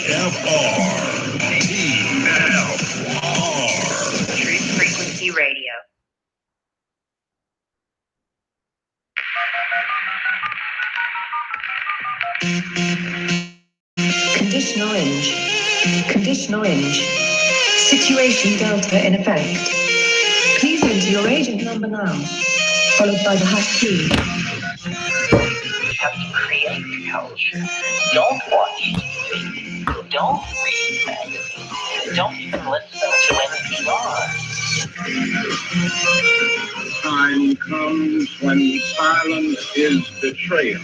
TFR. Truth Frequency Radio. Condition orange. Condition orange. Situation Delta in effect. Please enter your agent number now, followed by the hash key. You have to create the culture. Don't watch TV. Don't read magazines. Don't even listen to NPR. Time comes when silence is betrayal.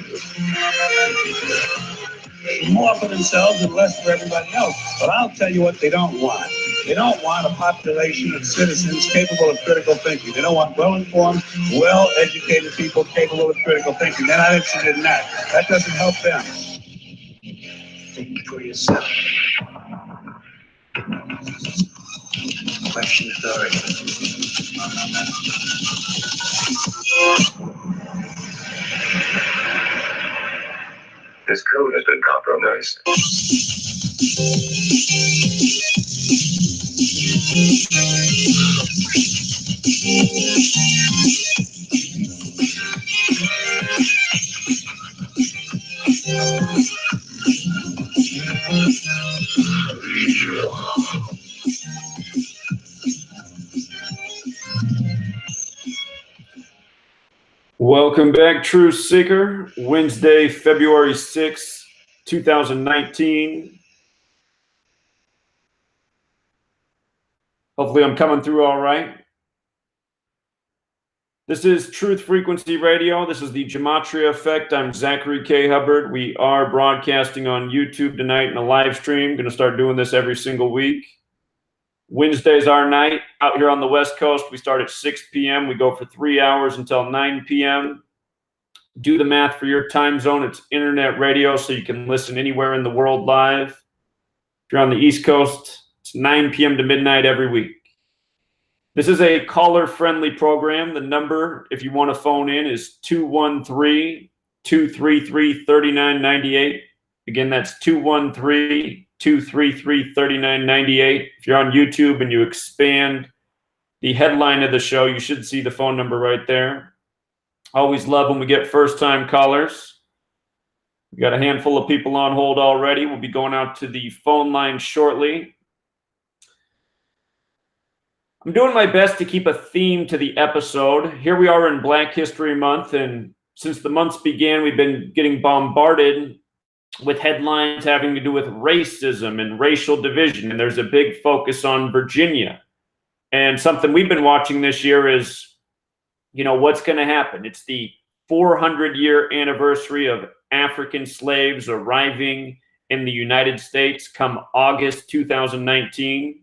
More for themselves and less for everybody else. But I'll tell you what they don't want. They don't want a population of citizens capable of critical thinking. They don't want well-informed, well-educated people capable of critical thinking. They're not interested in that. That doesn't help them. Think for yourself. Question authority. This code has been compromised. Welcome back, Truth Seeker. Wednesday, February 6th, 2019. Hopefully I'm coming through all right. This is Truth Frequency Radio. This is the Gematria Effect. I'm Zachary K. Hubbard. We are broadcasting on YouTube tonight in a live stream. Going to start doing this every single week. Wednesday's our night. Out here on the West Coast, we start at 6 p.m. We go for 3 hours until 9 p.m. Do the math for your time zone. It's internet radio, so you can listen anywhere in the world live. If you're on the East Coast, it's 9 p.m. to midnight every week. This is a caller-friendly program. The number, if you want to phone in, is 213-233-3998. Again, that's 213-233-3998. If you're on YouTube and you expand the headline of the show, you should see the phone number right there. Always love when we get first-time callers. We got a handful of people on hold already. We'll be going out to the phone line shortly. I'm doing my best to keep a theme to the episode. Here we are in Black History Month, and since the months began, we've been getting bombarded with headlines having to do with racism and racial division, and there's a big focus on Virginia. And something we've been watching this year is, what's going to happen? It's the 400-year anniversary of African slaves arriving in the United States come August 2019.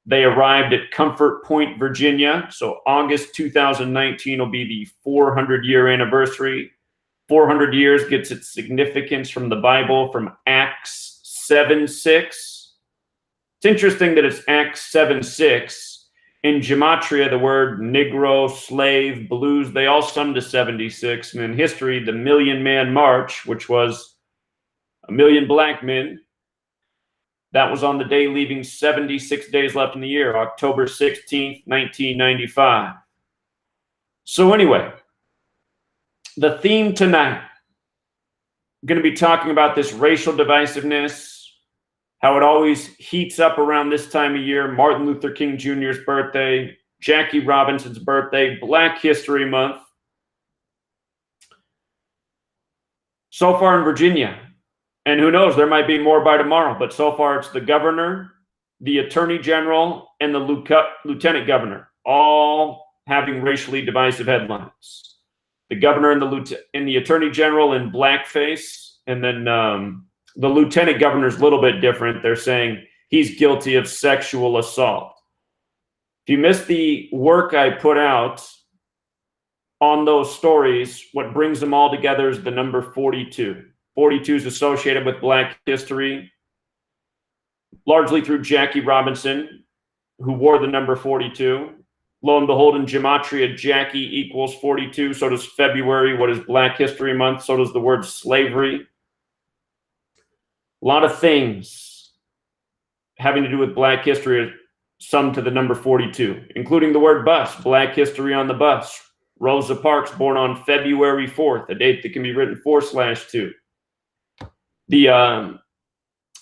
They arrived at Comfort Point, Virginia. So August 2019 will be the 400-year anniversary. 400 years gets its significance from the Bible, from Acts 7:6. It's interesting that it's Acts 7:6. In Gematria, the word Negro, slave, blues, they all sum to 76. And in history, the Million Man March, which was a million black men, that was on the day leaving 76 days left in the year, October 16th, 1995. So anyway, the theme tonight, I'm going to be talking about this racial divisiveness, how it always heats up around this time of year, Martin Luther King Jr.'s birthday, Jackie Robinson's birthday, Black History Month. So far in Virginia, and who knows, there might be more by tomorrow, but so far it's the governor, the attorney general, and the lieutenant governor, all having racially divisive headlines. The governor and the attorney general in blackface, and then the lieutenant governor's a little bit different. They're saying he's guilty of sexual assault. If you missed the work I put out on those stories, what brings them all together is the number 42. 42 is associated with Black history, largely through Jackie Robinson, who wore the number 42. Lo and behold, in Gematria, Jackie equals 42. So does February, what is Black History Month. So does the word slavery. A lot of things having to do with Black history are summed to the number 42, including the word bus, Black history on the bus. Rosa Parks, born on February 4th, a date that can be written 4/2. The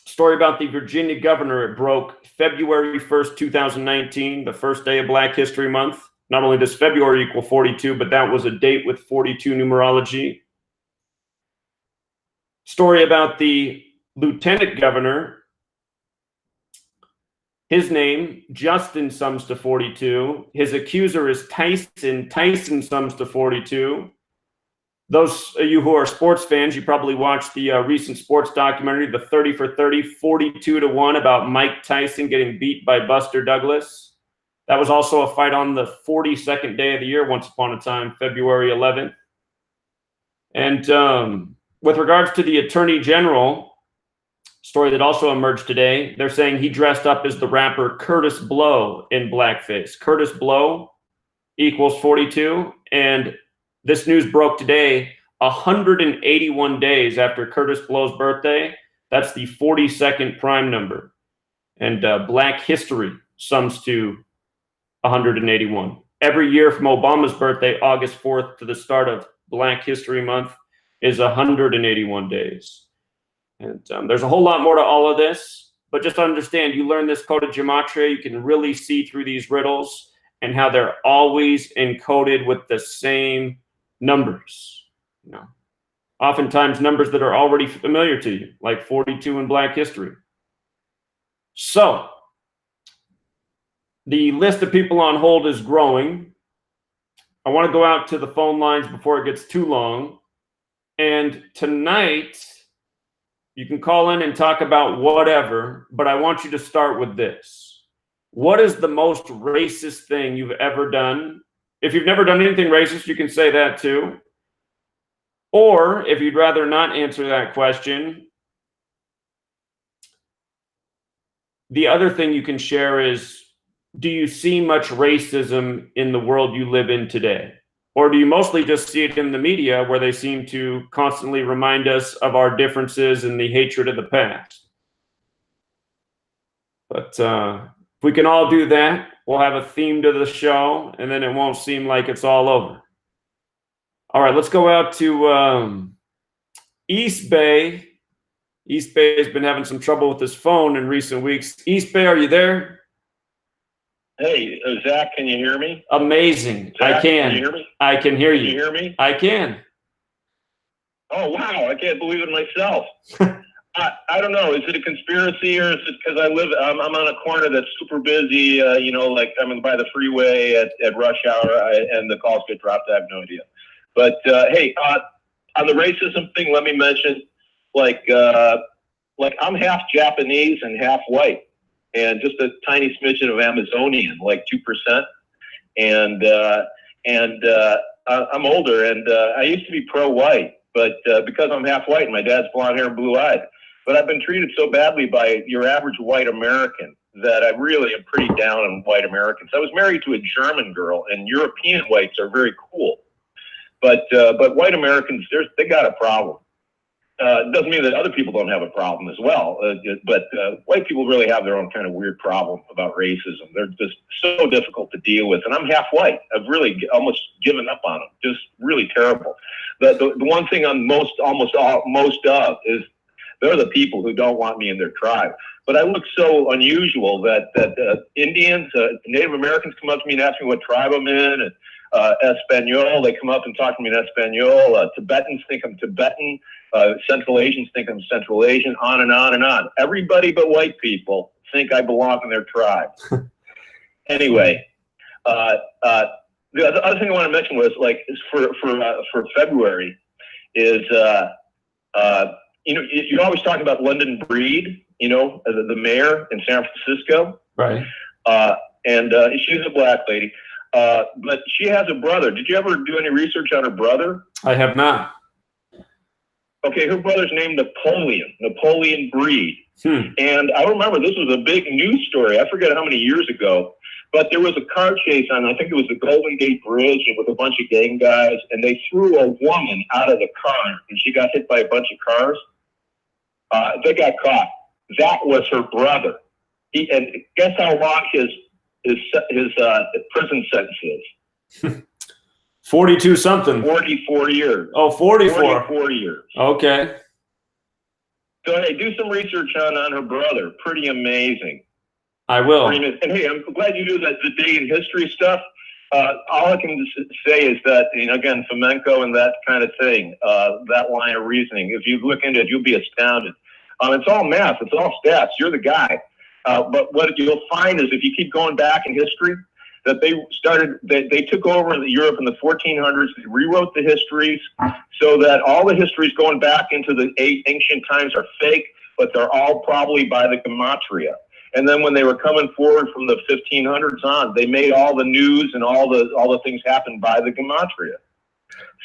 story about the Virginia governor, it broke February 1st, 2019, the first day of Black History Month. Not only does February equal 42, but that was a date with 42 numerology. Story about the lieutenant governor. His name, Justin, sums to 42. His accuser is Tyson. Tyson sums to 42. Those of you who are sports fans, you probably watched the recent sports documentary, the 30 for 30, 42-1, about Mike Tyson getting beat by Buster Douglas. That was also a fight on the 42nd day of the year, once upon a time, February 11th. And with regards to the Attorney General, story that also emerged today, they're saying he dressed up as the rapper Curtis Blow in blackface. Curtis Blow equals 42, and this news broke today, 181 days after Curtis Blow's birthday. That's the 42nd prime number. And Black history sums to 181. Every year from Obama's birthday, August 4th, to the start of Black History Month is 181 days. And there's a whole lot more to all of this, but just understand, you learn this code of Gematria, you can really see through these riddles and how they're always encoded with the same numbers. You know, oftentimes numbers that are already familiar to you, like 42 in Black history. So the list of people on hold is growing. I want to go out to the phone lines before it gets too long. And tonight, you can call in and talk about whatever, but I want you to start with this. What is the most racist thing you've ever done? If you've never done anything racist, you can say that too. Or if you'd rather not answer that question, the other thing you can share is, do you see much racism in the world you live in today? Or do you mostly just see it in the media, where they seem to constantly remind us of our differences and the hatred of the past? But if we can all do that, we'll have a theme to the show, and then it won't seem like it's all over. All right, let's go out to East Bay. East Bay has been having some trouble with his phone in recent weeks. East Bay, are you there? Hey, Zach, can you hear me? Amazing. Zach, I can. Can you hear me? I can hear you. Can you hear me? I can. Oh, wow. I can't believe it myself. I don't know. Is it a conspiracy, or is it because I'm on a corner that's super busy, like I'm by the freeway at rush hour, and the calls get dropped? I have no idea. But, hey, on the racism thing, let me mention, like I'm half Japanese and half white, and just a tiny smidgen of Amazonian, like 2%. And I'm older, and I used to be pro-white, but because I'm half white, and my dad's blonde hair and blue-eyed, but I've been treated so badly by your average white American that I really am pretty down on white Americans. I was married to a German girl, and European whites are very cool, but white Americans, they got a problem. It doesn't mean that other people don't have a problem as well, but white people really have their own kind of weird problem about racism. They're just so difficult to deal with, and I'm half white. I've really almost given up on them. Just really terrible. The one thing I'm most of is they're the people who don't want me in their tribe. But I look so unusual that Indians, Native Americans come up to me and ask me what tribe I'm in, and Espanol, they come up and talk to me in Espanol. Tibetans think I'm Tibetan. Central Asians think I'm Central Asian, on and on and on. Everybody but white people think I belong in their tribe. Anyway, the other thing I want to mention was, like, is for February is you're always talking about London Breed, the mayor in San Francisco, right? And she's a black lady, but she has a brother. Did you ever do any research on her brother? I have not. Okay, her brother's named Napoleon Breed. And I remember this was a big news story. I forget how many years ago, but there was a car chase on, I think it was the Golden Gate Bridge, with a bunch of gang guys, and they threw a woman out of the car, and she got hit by a bunch of cars. They got caught. That was her brother. And guess how long his prison sentence is? 42 something. 44 years. Oh, 44. 44 years. Okay. So hey, do some research on her brother. Pretty amazing. I will. And hey, I'm glad you do that, the day in history stuff. All I can say is that, again, Fomenko and that kind of thing, that line of reasoning, if you look into it, you'll be astounded. It's all math. It's all stats. You're the guy. But what you'll find is if you keep going back in history, that they took over Europe in the 1400s, they rewrote the histories so that all the histories going back into the ancient times are fake, but they're all probably by the Gematria. And then when they were coming forward from the 1500s on, they made all the news and all the things happen by the Gematria.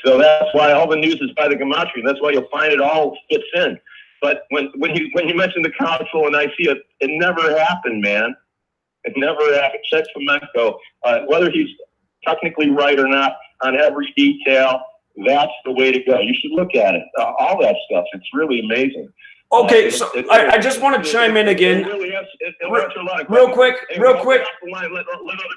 So that's why all the news is by the Gematria. That's why you'll find it all fits in. But when you mention the council and I see it, it never happened, man. It never happened. Check Fomenko. Whether he's technically right or not on every detail, that's the way to go. You should look at it. All that stuff. It's really amazing. Okay, so I just want to chime in again. Really answer a lot of real quick. Let other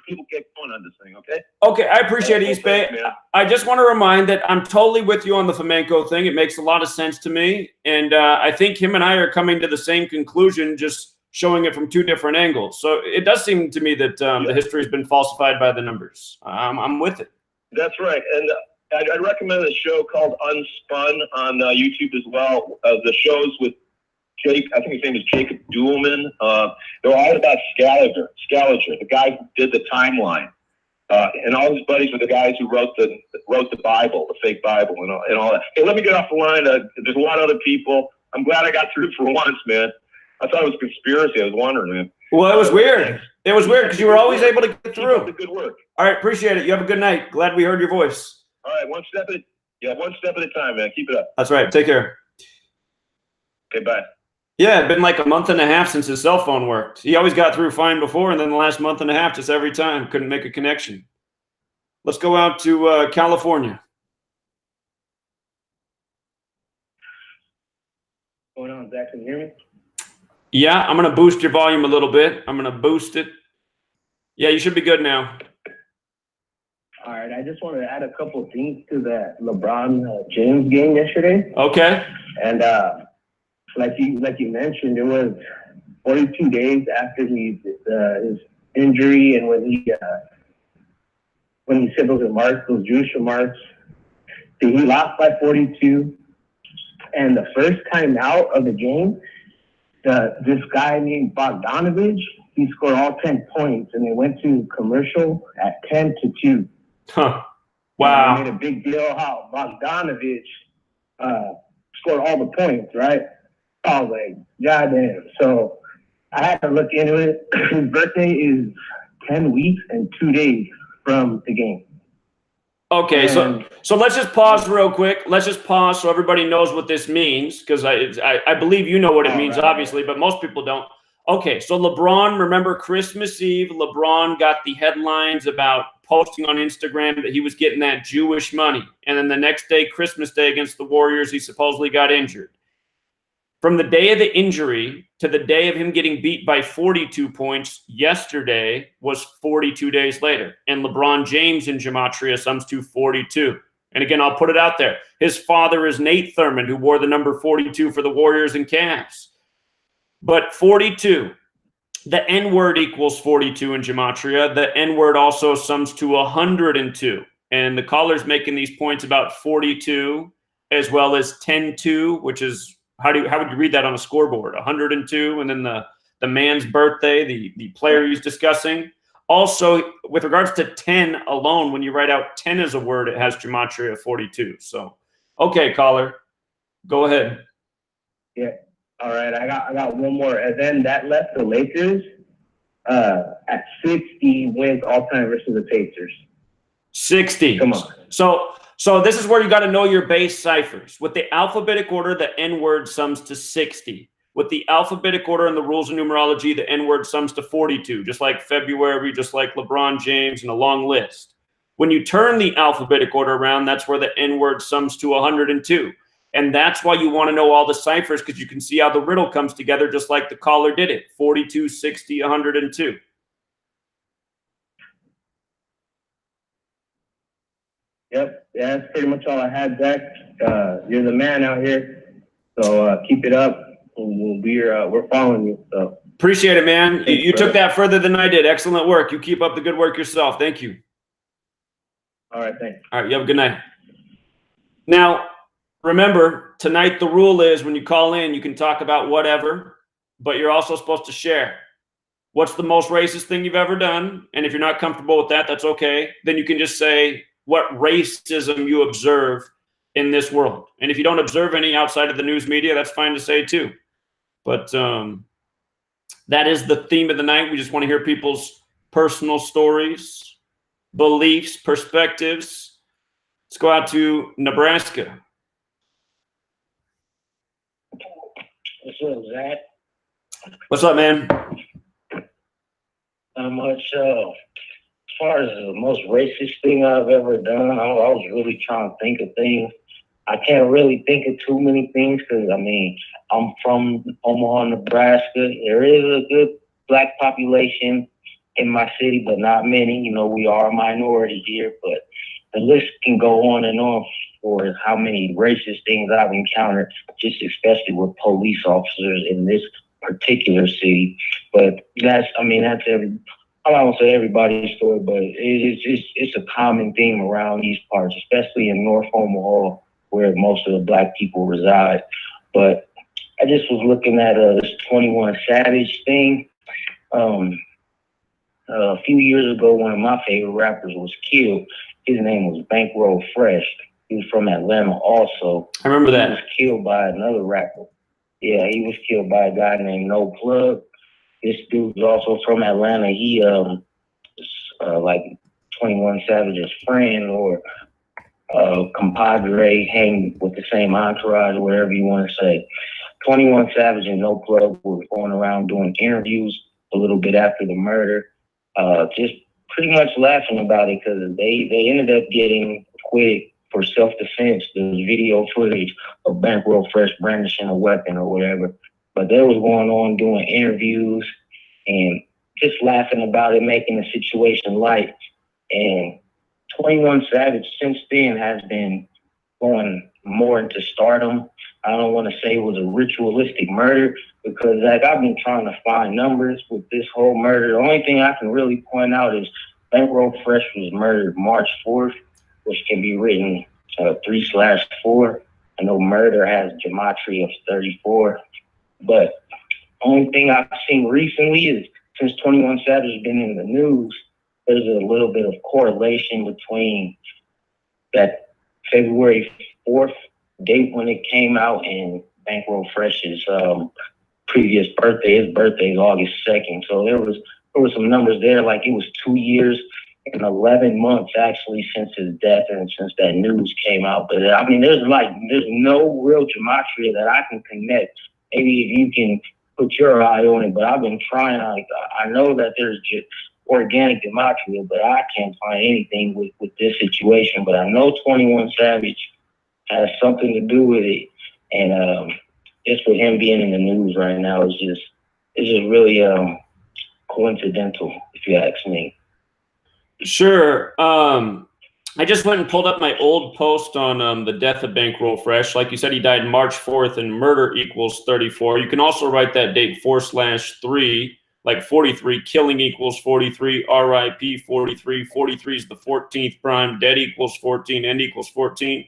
people get going on this thing, okay? Okay, I appreciate it, East Bay. I just want to remind that I'm totally with you on the Fomenko thing. It makes a lot of sense to me. And I think him and I are coming to the same conclusion, just showing it from two different angles. So it does seem to me that the history has been falsified by the numbers. I'm with it. That's right. And I'd recommend a show called Unspun on YouTube as well. The shows with Jake, I think his name is Jacob Duelman. They're all about Scaliger, the guy who did the timeline. And all his buddies were the guys who wrote the Bible, the fake Bible, and all that. Hey, let me get off the line. There's a lot of other people. I'm glad I got through for once, man. I thought it was a conspiracy. I was wondering, man. Well, it was weird. It was weird because you were always able to get through. Keep up the good work. All right, appreciate it. You have a good night. Glad we heard your voice. All right, one step at a time, man. Keep it up. That's right. Take care. Okay, bye. Yeah, it'd been like a month and a half since his cell phone worked. He always got through fine before, and then the last month and a half, just every time, couldn't make a connection. Let's go out to California. What's going on, Zach? Can you hear me? Yeah, I'm going to boost your volume a little bit. I'm going to boost it. Yeah, you should be good now. All right, I just wanted to add a couple of things to that LeBron James game yesterday. Okay. And like you mentioned, it was 42 days after his injury, and when he said those remarks, those Jewish remarks, he lost by 42. And the first time out of the game, this guy named Bogdanovich, he scored all 10 points, and they went to commercial at 10-2. Huh. Wow. And they made a big deal how Bogdanovich scored all the points, right? I was like, goddamn. So I had to look into it. His birthday is 10 weeks and 2 days from the game. Okay, so let's just pause real quick. Let's just pause so everybody knows what this means, because I believe you know what it means, obviously, but most people don't. Okay, so LeBron, remember Christmas Eve, LeBron got the headlines about posting on Instagram that he was getting that Jewish money. And then the next day, Christmas Day against the Warriors, he supposedly got injured. From the day of the injury to the day of him getting beat by 42 points yesterday was 42 days later. And LeBron James in Gematria sums to 42. And again, I'll put it out there. His father is Nate Thurmond, who wore the number 42 for the Warriors and Cavs. But 42, the N-word equals 42 in Gematria. The N-word also sums to 102. And the caller's making these points about 42 as well as 10-2, which is, how would you read that on a scoreboard? 102, and then the man's birthday, the player he's discussing. Also, with regards to 10 alone, when you write out 10 as a word, it has Gematria 42. So, okay, caller, go ahead. Yeah. All right, I got one more, and then that left the Lakers at 60 wins all time versus the Pacers. 60. Come on. So this is where you got to know your base ciphers. With the alphabetic order, the N-word sums to 60. With the alphabetic order and the rules of numerology, the N-word sums to 42, just like February, just like LeBron James, and a long list. When you turn the alphabetic order around, that's where the N-word sums to 102. And that's why you want to know all the ciphers, because you can see how the riddle comes together, just like the caller did it. 42, 60, 102. Yep, yeah, that's pretty much all I had, Zach. You're the man out here, so keep it up. We're following you. So appreciate it, man. Thanks, you brother. took that further than I did. Excellent work. You keep up the good work yourself. Thank you. All right, thanks. All right, you have a good night. Now, remember, tonight the rule is when you call in, you can talk about whatever, but you're also supposed to share. What's the most racist thing you've ever done? And if you're not comfortable with that, that's okay. Then you can just say what racism you observe in this world. And if you don't observe any outside of the news media, that's fine to say too. But that is the theme of the night. We just want to hear people's personal stories, beliefs, perspectives. Let's go out to Nebraska. What's up, Zach? What's up, man? Not much. As far as the most racist thing I've ever done, I was really trying to think of things. I can't really think of too many things because, I mean, I'm from Omaha, Nebraska. There is a good black population in my city, but not many. You know, we are a minority here, but the list can go on and on for how many racist things I've encountered, just especially with police officers in this particular city. But that's every, I don't say everybody's story, but it's a common theme around these parts, especially in North Omaha, where most of the black people reside. But I just was looking at this 21 Savage thing. A few years ago, one of my favorite rappers was killed. His name was Bankroll Fresh. He was from Atlanta also. I remember that. He was killed by another rapper. Yeah, he was killed by a guy named No Plug. This dude was also from Atlanta. He like 21 Savage's friend or compadre, hang with the same entourage, whatever you want to say. 21 Savage and No Plug were going around doing interviews a little bit after the murder, just pretty much laughing about it because they ended up getting acquitted for self-defense. There's video footage of Bankroll Fresh brandishing a weapon or whatever, but they was going on doing interviews and just laughing about it, making the situation light. And 21 Savage since then has been going more into stardom. I don't want to say it was a ritualistic murder because like I've been trying to find numbers with this whole murder. The only thing I can really point out is Bankroll Fresh was murdered March 4th, which can be written 3/4. I know murder has Gematria of 34, but only thing I've seen recently is since 21 Savage has been in the news, there's a little bit of correlation between that February 4th date when it came out and Bankroll Fresh's previous birthday. His birthday is August 2nd. So there were some numbers there, like it was 2 years and 11 months actually since his death and since that news came out. But I mean, there's no real gematria that I can connect. Maybe if you can put your eye on it, but I've been trying. I know that there's just organic gematria, but I can't find anything with this situation. But I know 21 Savage has something to do with it, and just with him being in the news right now is just really coincidental, if you ask me. Sure. I just went and pulled up my old post on the death of Bankroll Fresh. Like you said, he died March 4th, and murder equals 34. You can also write that date 4/3, like 43. Killing equals 43. RIP 43. 43 is the 14th prime. Dead equals 14. End equals 14.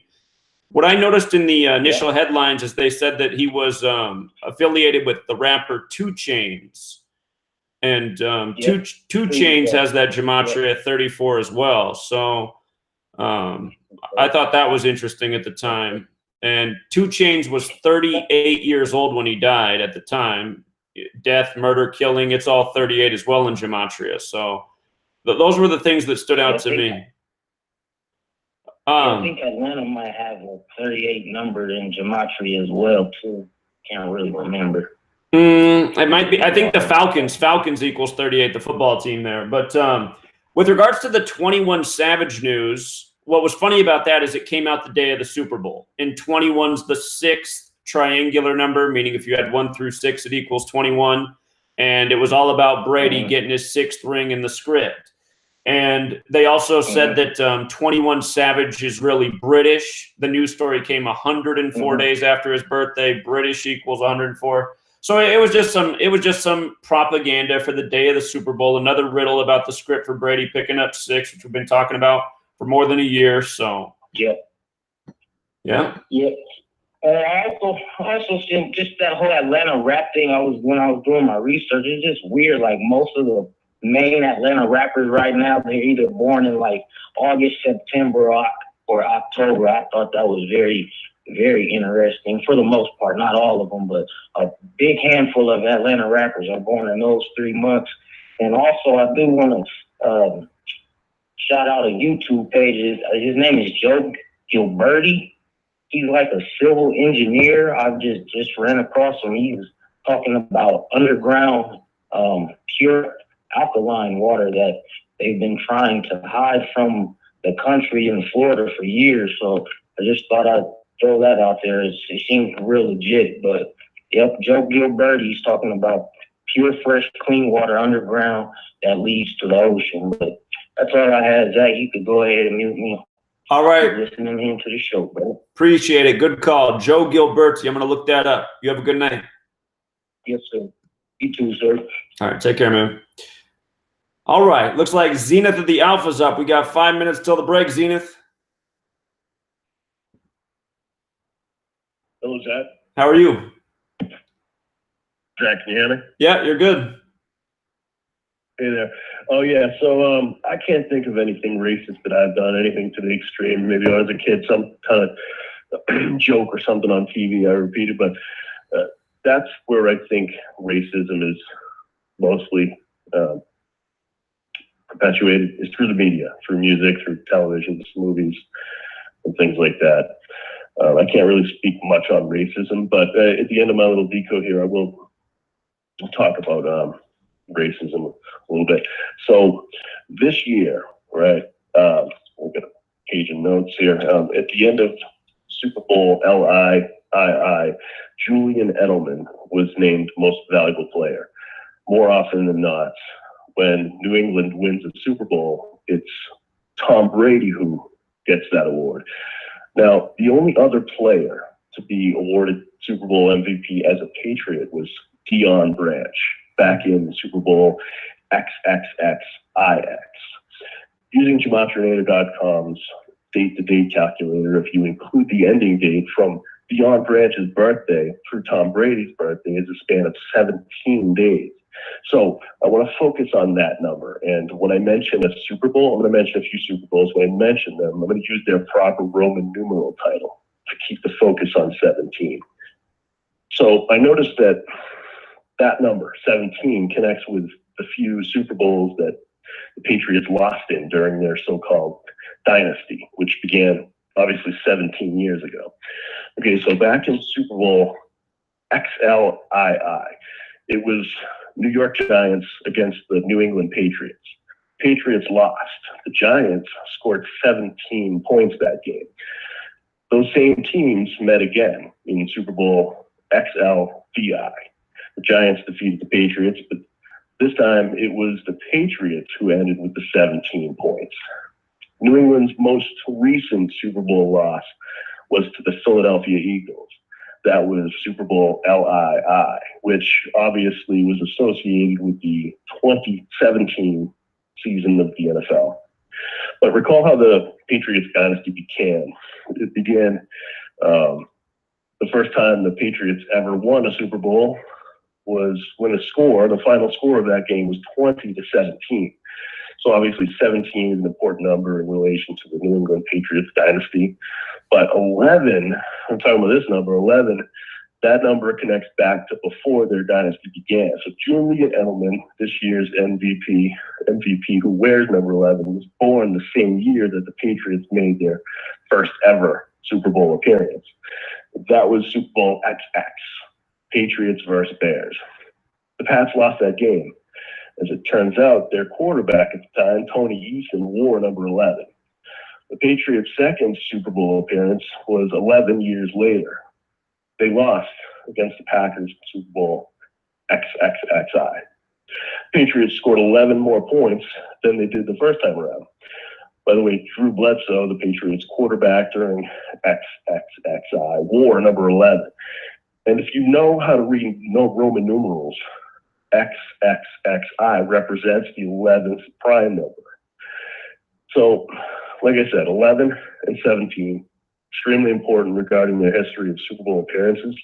What I noticed in the initial headlines is they said that he was affiliated with the rapper 2 Chainz. And 2 Chainz has that gematria 34 as well. So I thought that was interesting at the time. And 2 Chainz was 38 years old when he died at the time. Death, murder, killing, it's all 38 as well in gematria. So those were the things that stood out to me. I think Atlanta might have a 38 number in gematria as well, too. Can't really remember. It might be. I think the Falcons equals 38, the football team there. But with regards to the 21 Savage news, what was funny about that is it came out the day of the Super Bowl. And 21's the 6th triangular number, meaning if you had 1 through 6, it equals 21. And it was all about Brady getting his 6th ring in the script. And they also said that 21 Savage is really British. The news story came 104 days after his birthday. British equals 104. So it was just some propaganda for the day of the Super Bowl. Another riddle about the script for Brady picking up 6, which we've been talking about for more than a year. So yeah. I also think just that whole Atlanta rap thing. When I was doing my research, it's just weird. Like most of the main Atlanta rappers right now, they're either born in like August, September, or October. I thought that was very, very interesting for the most part. Not all of them, but a big handful of Atlanta rappers are born in those 3 months. And also, I do want to shout out a YouTube page. His name is Joe Gilberti. He's like a civil engineer. I just ran across him. He was talking about underground pure alkaline water that they've been trying to hide from the country in Florida for years. So I just thought I'd throw that out there. It seems real legit. But yep, Joe Gilbert, he's talking about pure, fresh, clean water underground that leads to the ocean. But that's all I had. Zach, you could go ahead and mute me. All right. Listening in to the show, bro. Appreciate it. Good call. Joe Gilberti. I'm going to look that up. You have a good night. Yes, sir. You too, sir. All right. Take care, man. All right. Looks like Zenith of the Alpha's up. We got 5 minutes till the break, Zenith. Hello, Zach. How are you? Zach, can you hear me? Yeah, you're good. Hey there. Oh, yeah. So I can't think of anything racist that I've done, anything to the extreme. Maybe when I was a kid, some kind of joke or something on TV I repeated. But that's where I think racism is mostly perpetuated, is through the media, through music, through television, movies, and things like that. I can't really speak much on racism, but at the end of my little deco here, I will talk about racism a little bit. So this year, right, we'll get a page of notes here. At the end of Super Bowl LIII, Julian Edelman was named Most Valuable Player. More often than not, when New England wins a Super Bowl, it's Tom Brady who gets that award. Now, the only other player to be awarded Super Bowl MVP as a Patriot was Deion Branch back in Super Bowl XXXIX. Using Gematriadatabase.com's date-to-date calculator, if you include the ending date from Deion Branch's birthday through Tom Brady's birthday, is a span of 17 days. So I want to focus on that number. And when I mention a Super Bowl, I'm going to mention a few Super Bowls. When I mention them, I'm going to use their proper Roman numeral title to keep the focus on 17. So I noticed that that number, 17, connects with the few Super Bowls that the Patriots lost in during their so-called dynasty, which began obviously 17 years ago. Okay, so back in Super Bowl XLII, it was New York Giants against the New England Patriots. Patriots lost. The Giants scored 17 points that game. Those same teams met again in Super Bowl XLVI. The Giants defeated the Patriots, but this time it was the Patriots who ended with the 17 points. New England's most recent Super Bowl loss was to the Philadelphia Eagles. That was Super Bowl LII, which obviously was associated with the 2017 season of the NFL. But recall how the Patriots dynasty began. It began the first time the Patriots ever won a Super Bowl was when the final score of that game was 20-17. So obviously 17 is an important number in relation to the New England Patriots dynasty. But 11, I'm talking about this number, 11, that number connects back to before their dynasty began. So Julian Edelman, this year's MVP who wears number 11, was born the same year that the Patriots made their first ever Super Bowl appearance. That was Super Bowl XX, Patriots versus Bears. The Pats lost that game. As it turns out, their quarterback at the time, Tony Eason, wore number 11. The Patriots' second Super Bowl appearance was 11 years later. They lost against the Packers in Super Bowl XXXI. Patriots scored 11 more points than they did the first time around. By the way, Drew Bledsoe, the Patriots quarterback during XXXI, wore number 11. And if you know how to read Roman numerals, XXXI represents the 11th prime number. So, like I said, 11 and 17, extremely important regarding their history of Super Bowl appearances.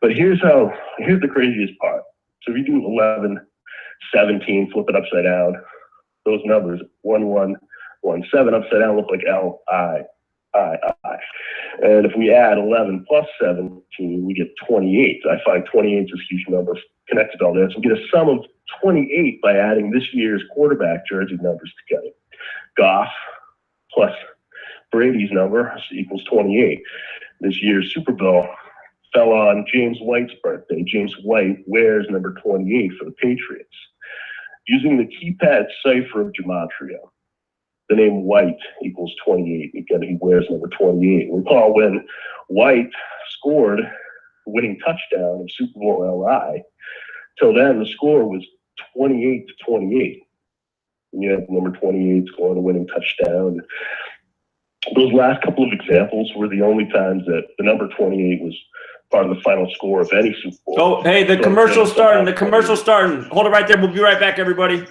But here's the craziest part. So if you do 11, 17, flip it upside down, those numbers, 1, 1, 1, 7 upside down look like L, I. And if we add 11 plus 17, we get 28. I find 28 is a huge number connected to all this. We get a sum of 28 by adding this year's quarterback jersey numbers together. Goff plus Brady's number equals 28. This year's Super Bowl fell on James White's birthday. James White wears number 28 for the Patriots. Using the keypad cipher of Gematria, the name White equals 28. Again, he wears number 28. Recall when White scored the winning touchdown of Super Bowl LI, till then the score was 28-28. And you had number 28 scoring the winning touchdown. Those last couple of examples were the only times that the number 28 was part of the final score of any Super Bowl. Oh, hey, the commercial's starting. The commercial's starting. Hold it right there. We'll be right back, everybody.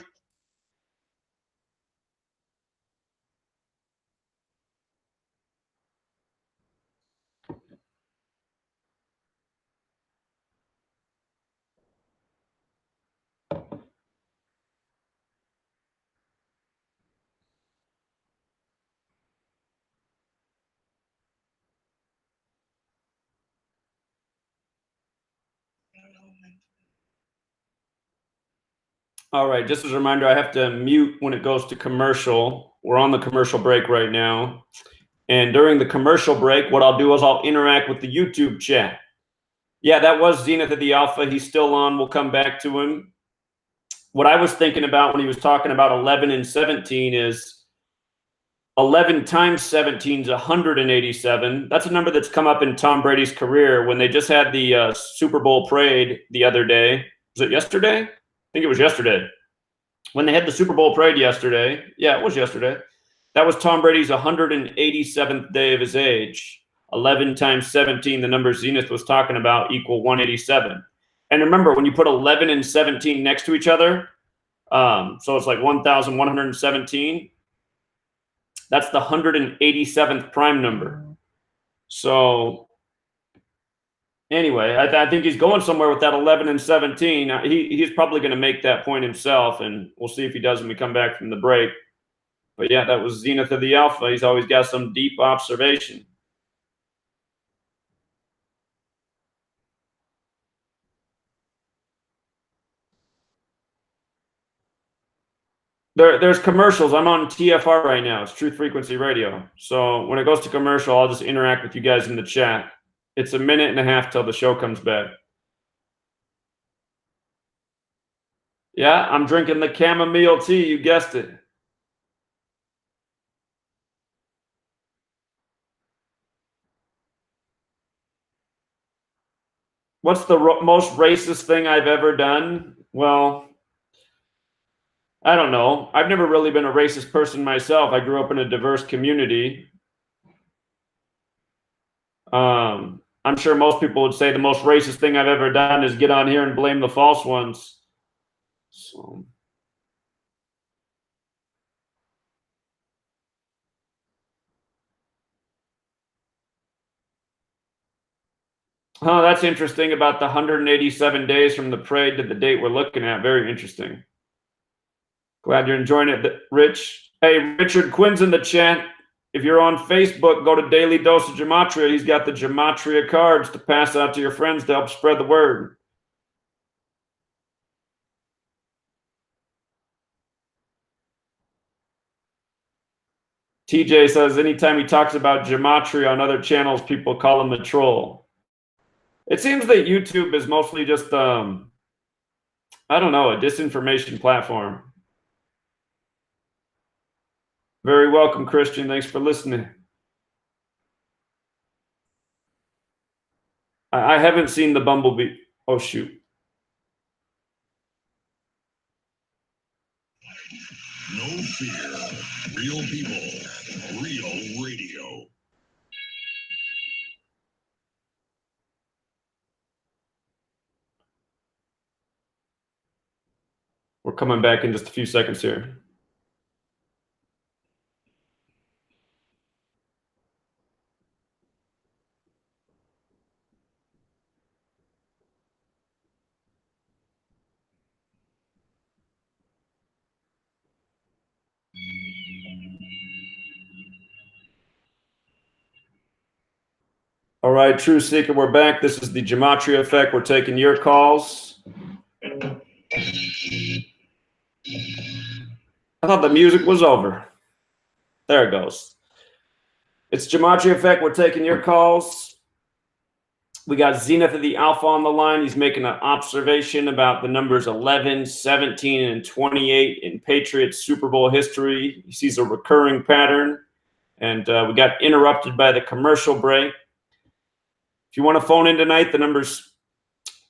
All right, just as a reminder, I have to mute when it goes to commercial. We're on the commercial break right now. And during the commercial break, what I'll do is I'll interact with the YouTube chat. Yeah, that was Zenith of the Alpha. He's still on. We'll come back to him. What I was thinking about when he was talking about 11 and 17 is 11 times 17 is 187. That's a number that's come up in Tom Brady's career when they just had the Super Bowl parade the other day. Was it yesterday? I think it was yesterday. When they had the Super Bowl parade yesterday. Yeah, it was yesterday. That was Tom Brady's 187th day of his age. 11 times 17, the number Zenith was talking about, equal 187. And remember, when you put 11 and 17 next to each other, so it's like 1,117, that's the 187th prime number. So anyway, I think he's going somewhere with that 11 and 17. He's probably going to make that point himself, and we'll see if he does when we come back from the break. But yeah, that was Zenith of the Alpha. He's always got some deep observation. There's commercials. I'm on TFR right now. It's Truth Frequency Radio. So when it goes to commercial, I'll just interact with you guys in the chat. It's a minute and a half till the show comes back. Yeah, I'm drinking the chamomile tea. You guessed it. What's the most racist thing I've ever done? Well, I don't know. I've never really been a racist person myself. I grew up in a diverse community. I'm sure most people would say the most racist thing I've ever done is get on here and blame the false ones. So. Oh, that's interesting about the 187 days from the parade to the date we're looking at. Very interesting. Glad you're enjoying it, Rich. Hey, Richard Quinn's in the chat. If you're on Facebook, go to Daily Dose of Gematria. He's got the Gematria cards to pass out to your friends to help spread the word. TJ says anytime he talks about Gematria on other channels, people call him a troll. It seems that YouTube is mostly just, I don't know, a disinformation platform. Very welcome, Christian. Thanks for listening. I haven't seen the Bumblebee. Oh, shoot. No fear. Real people. Real radio. We're coming back in just a few seconds here. All right, True Seeker, we're back. This is the Gematria Effect. We're taking your calls. I thought the music was over. There it goes. It's Gematria Effect. We're taking your calls. We got Zenith of the Alpha on the line. He's making an observation about the numbers 11, 17, and 28 in Patriots Super Bowl history. He sees a recurring pattern. And we got interrupted by the commercial break. If you want to phone in tonight, the number's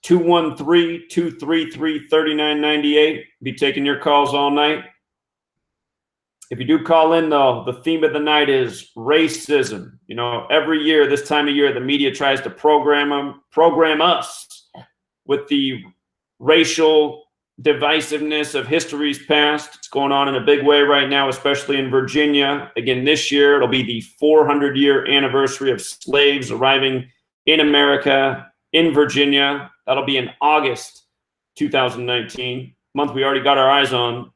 213-233-3998. Be taking your calls all night. If you do call in, though, the theme of the night is racism. You know, every year, this time of year, the media tries to program us with the racial divisiveness of history's past. It's going on in a big way right now, especially in Virginia. Again, this year, it'll be the 400-year anniversary of slaves arriving in America, in Virginia. That'll be in August 2019, month we already got our eyes on.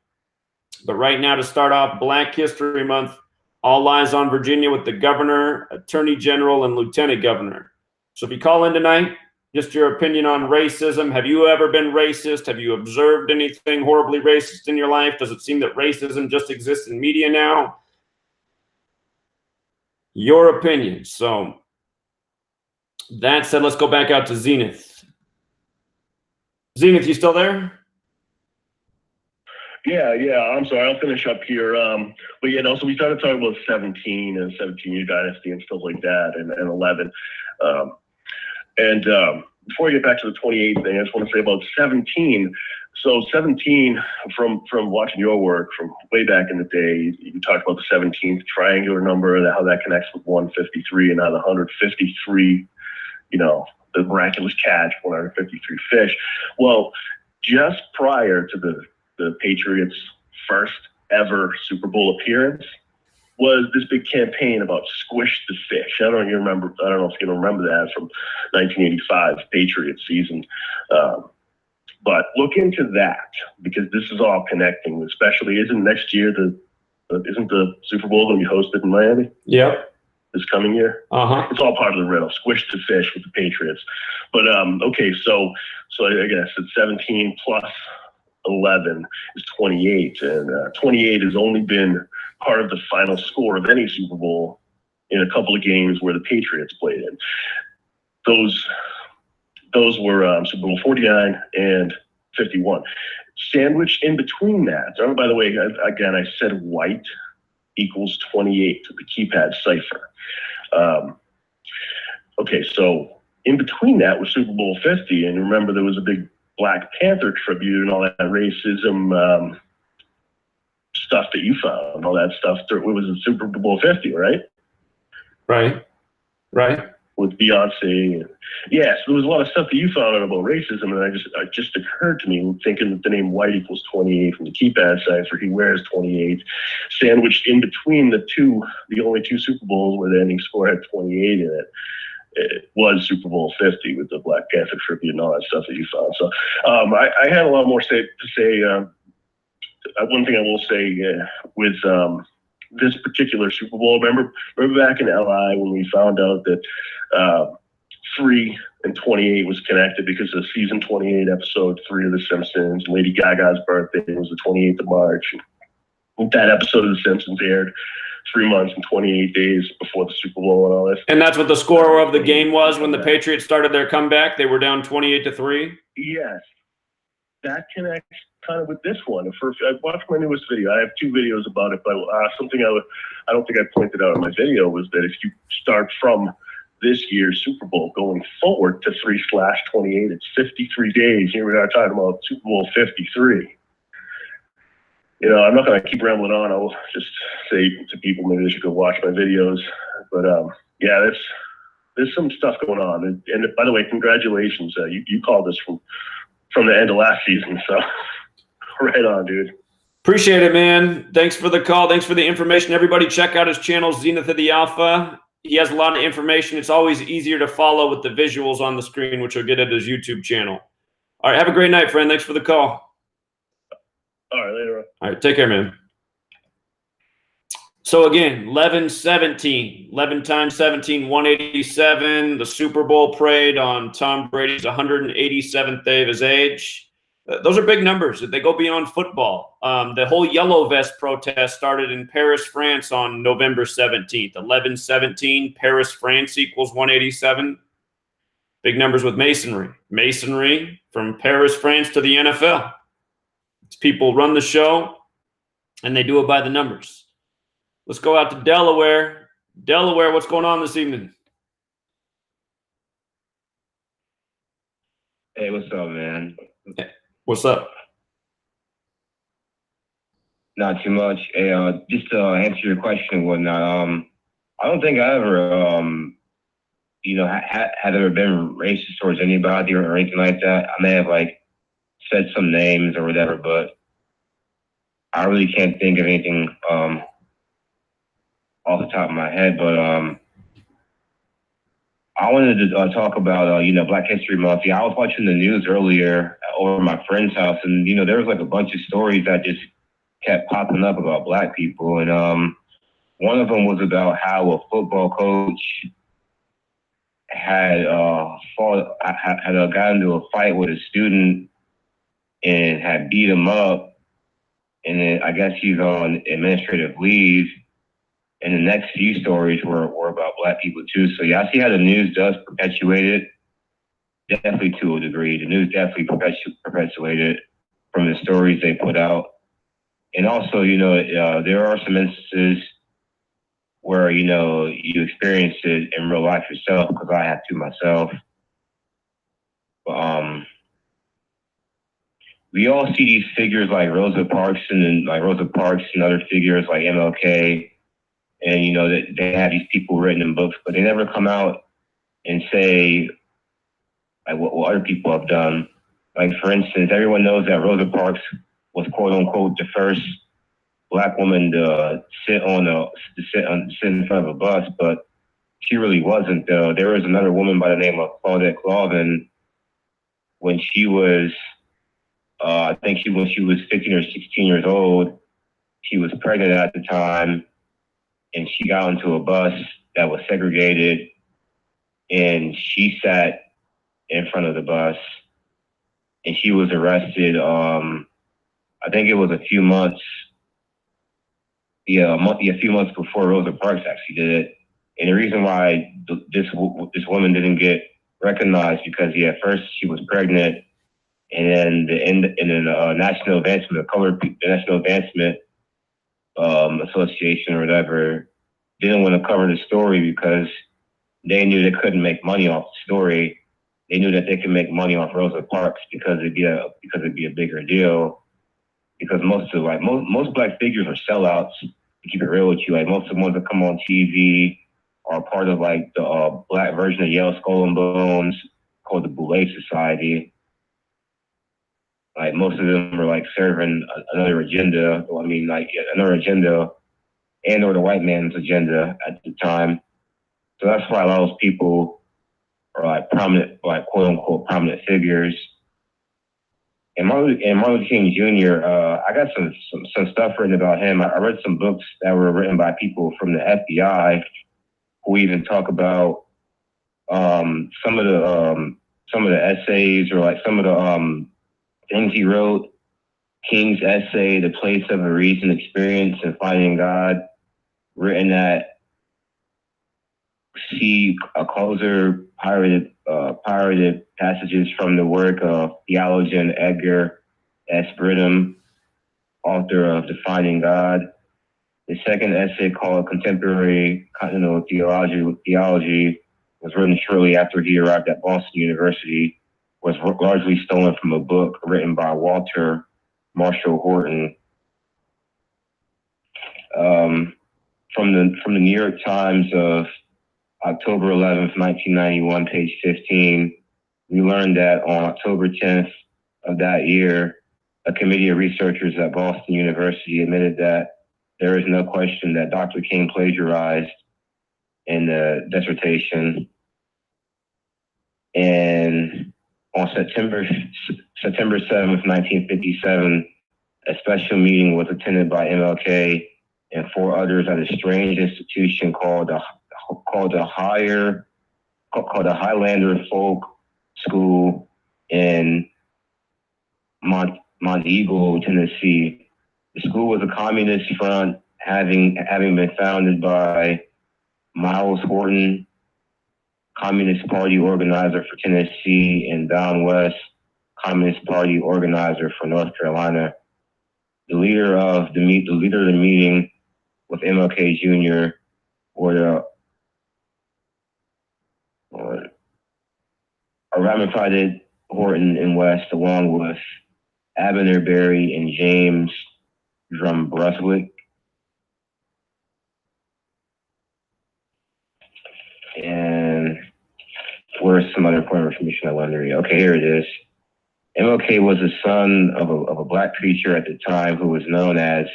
But right now, to start off Black History Month, all eyes on Virginia with the governor, attorney general, and lieutenant governor. So if you call in tonight, just your opinion on racism. Have you ever been racist? Have you observed anything horribly racist in your life? Does it seem that racism just exists in media now? Your opinion. So that said, let's go back out to Zenith. Zenith, you still there? Yeah. I'm sorry. I'll finish up here. But yeah, no, so we started talking about 17 and 17-year dynasty and stuff like that, and 11. Before I get back to the 28 thing, I just want to say about 17. So 17, from watching your work from way back in the day, you talked about the 17th triangular number, how that connects with 153, and now the 153, you know, the miraculous catch, 153 fish. Well, just prior to the Patriots' first ever Super Bowl appearance was this big campaign about squish the fish. I don't know if you remember that from 1985 Patriots season. But look into that, because this is all connecting, especially isn't next year isn't the Super Bowl going to be hosted in Miami? Yep. This coming year? Uh-huh. It's all part of the riddle. Squish the fish with the Patriots. But okay, so I guess it's 17 plus 11 is 28, and 28 has only been part of the final score of any Super Bowl in a couple of games where the Patriots played in. Those were Super Bowl 49 and 51. Sandwiched in between that, by the way, again, I said white equals 28 to the keypad cipher. Okay, so in between that was Super Bowl 50, and remember there was a big Black Panther tribute and all that racism stuff that you found, all that stuff. It was in Super Bowl 50, right? Right. With Beyonce. Yes, there was a lot of stuff that you found out about racism, and it just occurred to me, thinking that the name white equals 28 from the keypad cipher, he wears 28, sandwiched in between the only two Super Bowls where the ending score had 28 in it. It was Super Bowl 50 with the Black Panther tribute and all that stuff that you found. So I had a lot more to say. One thing I will say with this particular Super Bowl, remember back in LI when we found out that 3 and 28 was connected because of season 28, episode 3 of The Simpsons. Lady Gaga's birthday was the 28th of March. That episode of The Simpsons aired 3 months and 28 days before the Super Bowl and all this. And that's what the score of the game was when the Patriots started their comeback. They were down 28-3. Yes. that connects kind of with this one. I watched my newest video. I have 2 videos about it, but something I don't think I pointed out in my video was that if you start from this year's Super Bowl going forward to 3/28, it's 53 days. Here we are talking about Super Bowl 53. You know, I'm not going to keep rambling on. I'll just say to people maybe they should go watch my videos. But yeah, there's some stuff going on. And by the way, congratulations. You called us from the end of last season. So right on, dude. Appreciate it, man. Thanks for the call. Thanks for the information. Everybody check out his channel, Zenith of the Alpha. He has a lot of information. It's always easier to follow with the visuals on the screen, which you'll get at his YouTube channel. All right. Have a great night, friend. Thanks for the call. All right. Later on. All right. Take care, man. So again, 11-17, 11 times 17, 187. The Super Bowl parade on Tom Brady's 187th day of his age. Those are big numbers. They go beyond football. The whole yellow vest protest started in Paris, France on November 17th. 11-17, Paris, France equals 187. Big numbers with masonry. Masonry from Paris, France to the NFL. It's people run the show, and they do it by the numbers. Let's go out to Delaware. Delaware, what's going on this evening? Hey, what's up, man? What's up? Not too much. Hey, just to answer your question and whatnot, I don't think I ever, had ever been racist towards anybody or anything like that. I may have, said some names or whatever, but I really can't think of anything off the top of my head. But I wanted to talk about, Black History Month. Yeah, I was watching the news earlier over at my friend's house, and, there was a bunch of stories that just kept popping up about Black people. And one of them was about how a football coach had got into a fight with a student and had beat him up. And then I guess he's on administrative leave. And the next few stories were about Black people too. So yeah, I see how the news does perpetuate it. Definitely to a degree. The news definitely perpetuate it from the stories they put out. And also, there are some instances where, you experience it in real life yourself, because I have to myself. We all see these figures like Rosa Parks and other figures like MLK. And, they have these people written in books, but they never come out and say what other people have done. Like, for instance, everyone knows that Rosa Parks was, quote unquote, the first Black woman to sit in front of a bus, but she really wasn't. There was another woman by the name of Claudette Colvin when she was, when she was 15 or 16 years old. She was pregnant at the time. And she got into a bus that was segregated, and she sat in front of the bus, and she was arrested. I think it was a few months before Rosa Parks actually did it. And the reason why this woman didn't get recognized because first she was pregnant, and then the National Advancement Association or whatever didn't want to cover the story because they knew they couldn't make money off the story. They knew that they could make money off Rosa Parks because it'd be a bigger deal. Because most Black figures are sellouts. To keep it real with you, most of the ones that come on TV are part of the Black version of Yale Skull and Bones called the Boule Society. Most of them are serving another agenda. Another agenda, and or the white man's agenda at the time. So that's why a lot of those people are prominent, quote unquote prominent figures. And Martin Luther King Jr. I got some stuff written about him. I read some books that were written by people from the FBI who even talk about some of the essays or some of the things he wrote. King's essay, The Place of a Reason, Experience, and Finding God, written at C. Closer, pirated passages from the work of theologian Edgar S. Bridham, author of Defining God. His second essay, called Contemporary Continental Theology, was written shortly after he arrived at Boston University, was largely stolen from a book written by Walter Marshall Horton. From the New York Times of October 11th, 1991, page 15, we learned that on October 10th of that year, a committee of researchers at Boston University admitted that there is no question that Dr. King plagiarized in the dissertation. And on September 7th, 1957, a special meeting was attended by MLK and 4 others at a strange institution called the Highlander Folk School in Montego, Tennessee. The school was a communist front, having been founded by Miles Horton, Communist Party organizer for Tennessee, and Don West, Communist Party organizer for North Carolina. The leader of the meeting with MLK Jr. or Ramaphosa Horton and West, along with Abner Berry and James Brunswick. And where's some other important information I wanted to read? Okay, here it is. MLK was the son of a black preacher at the time who was known as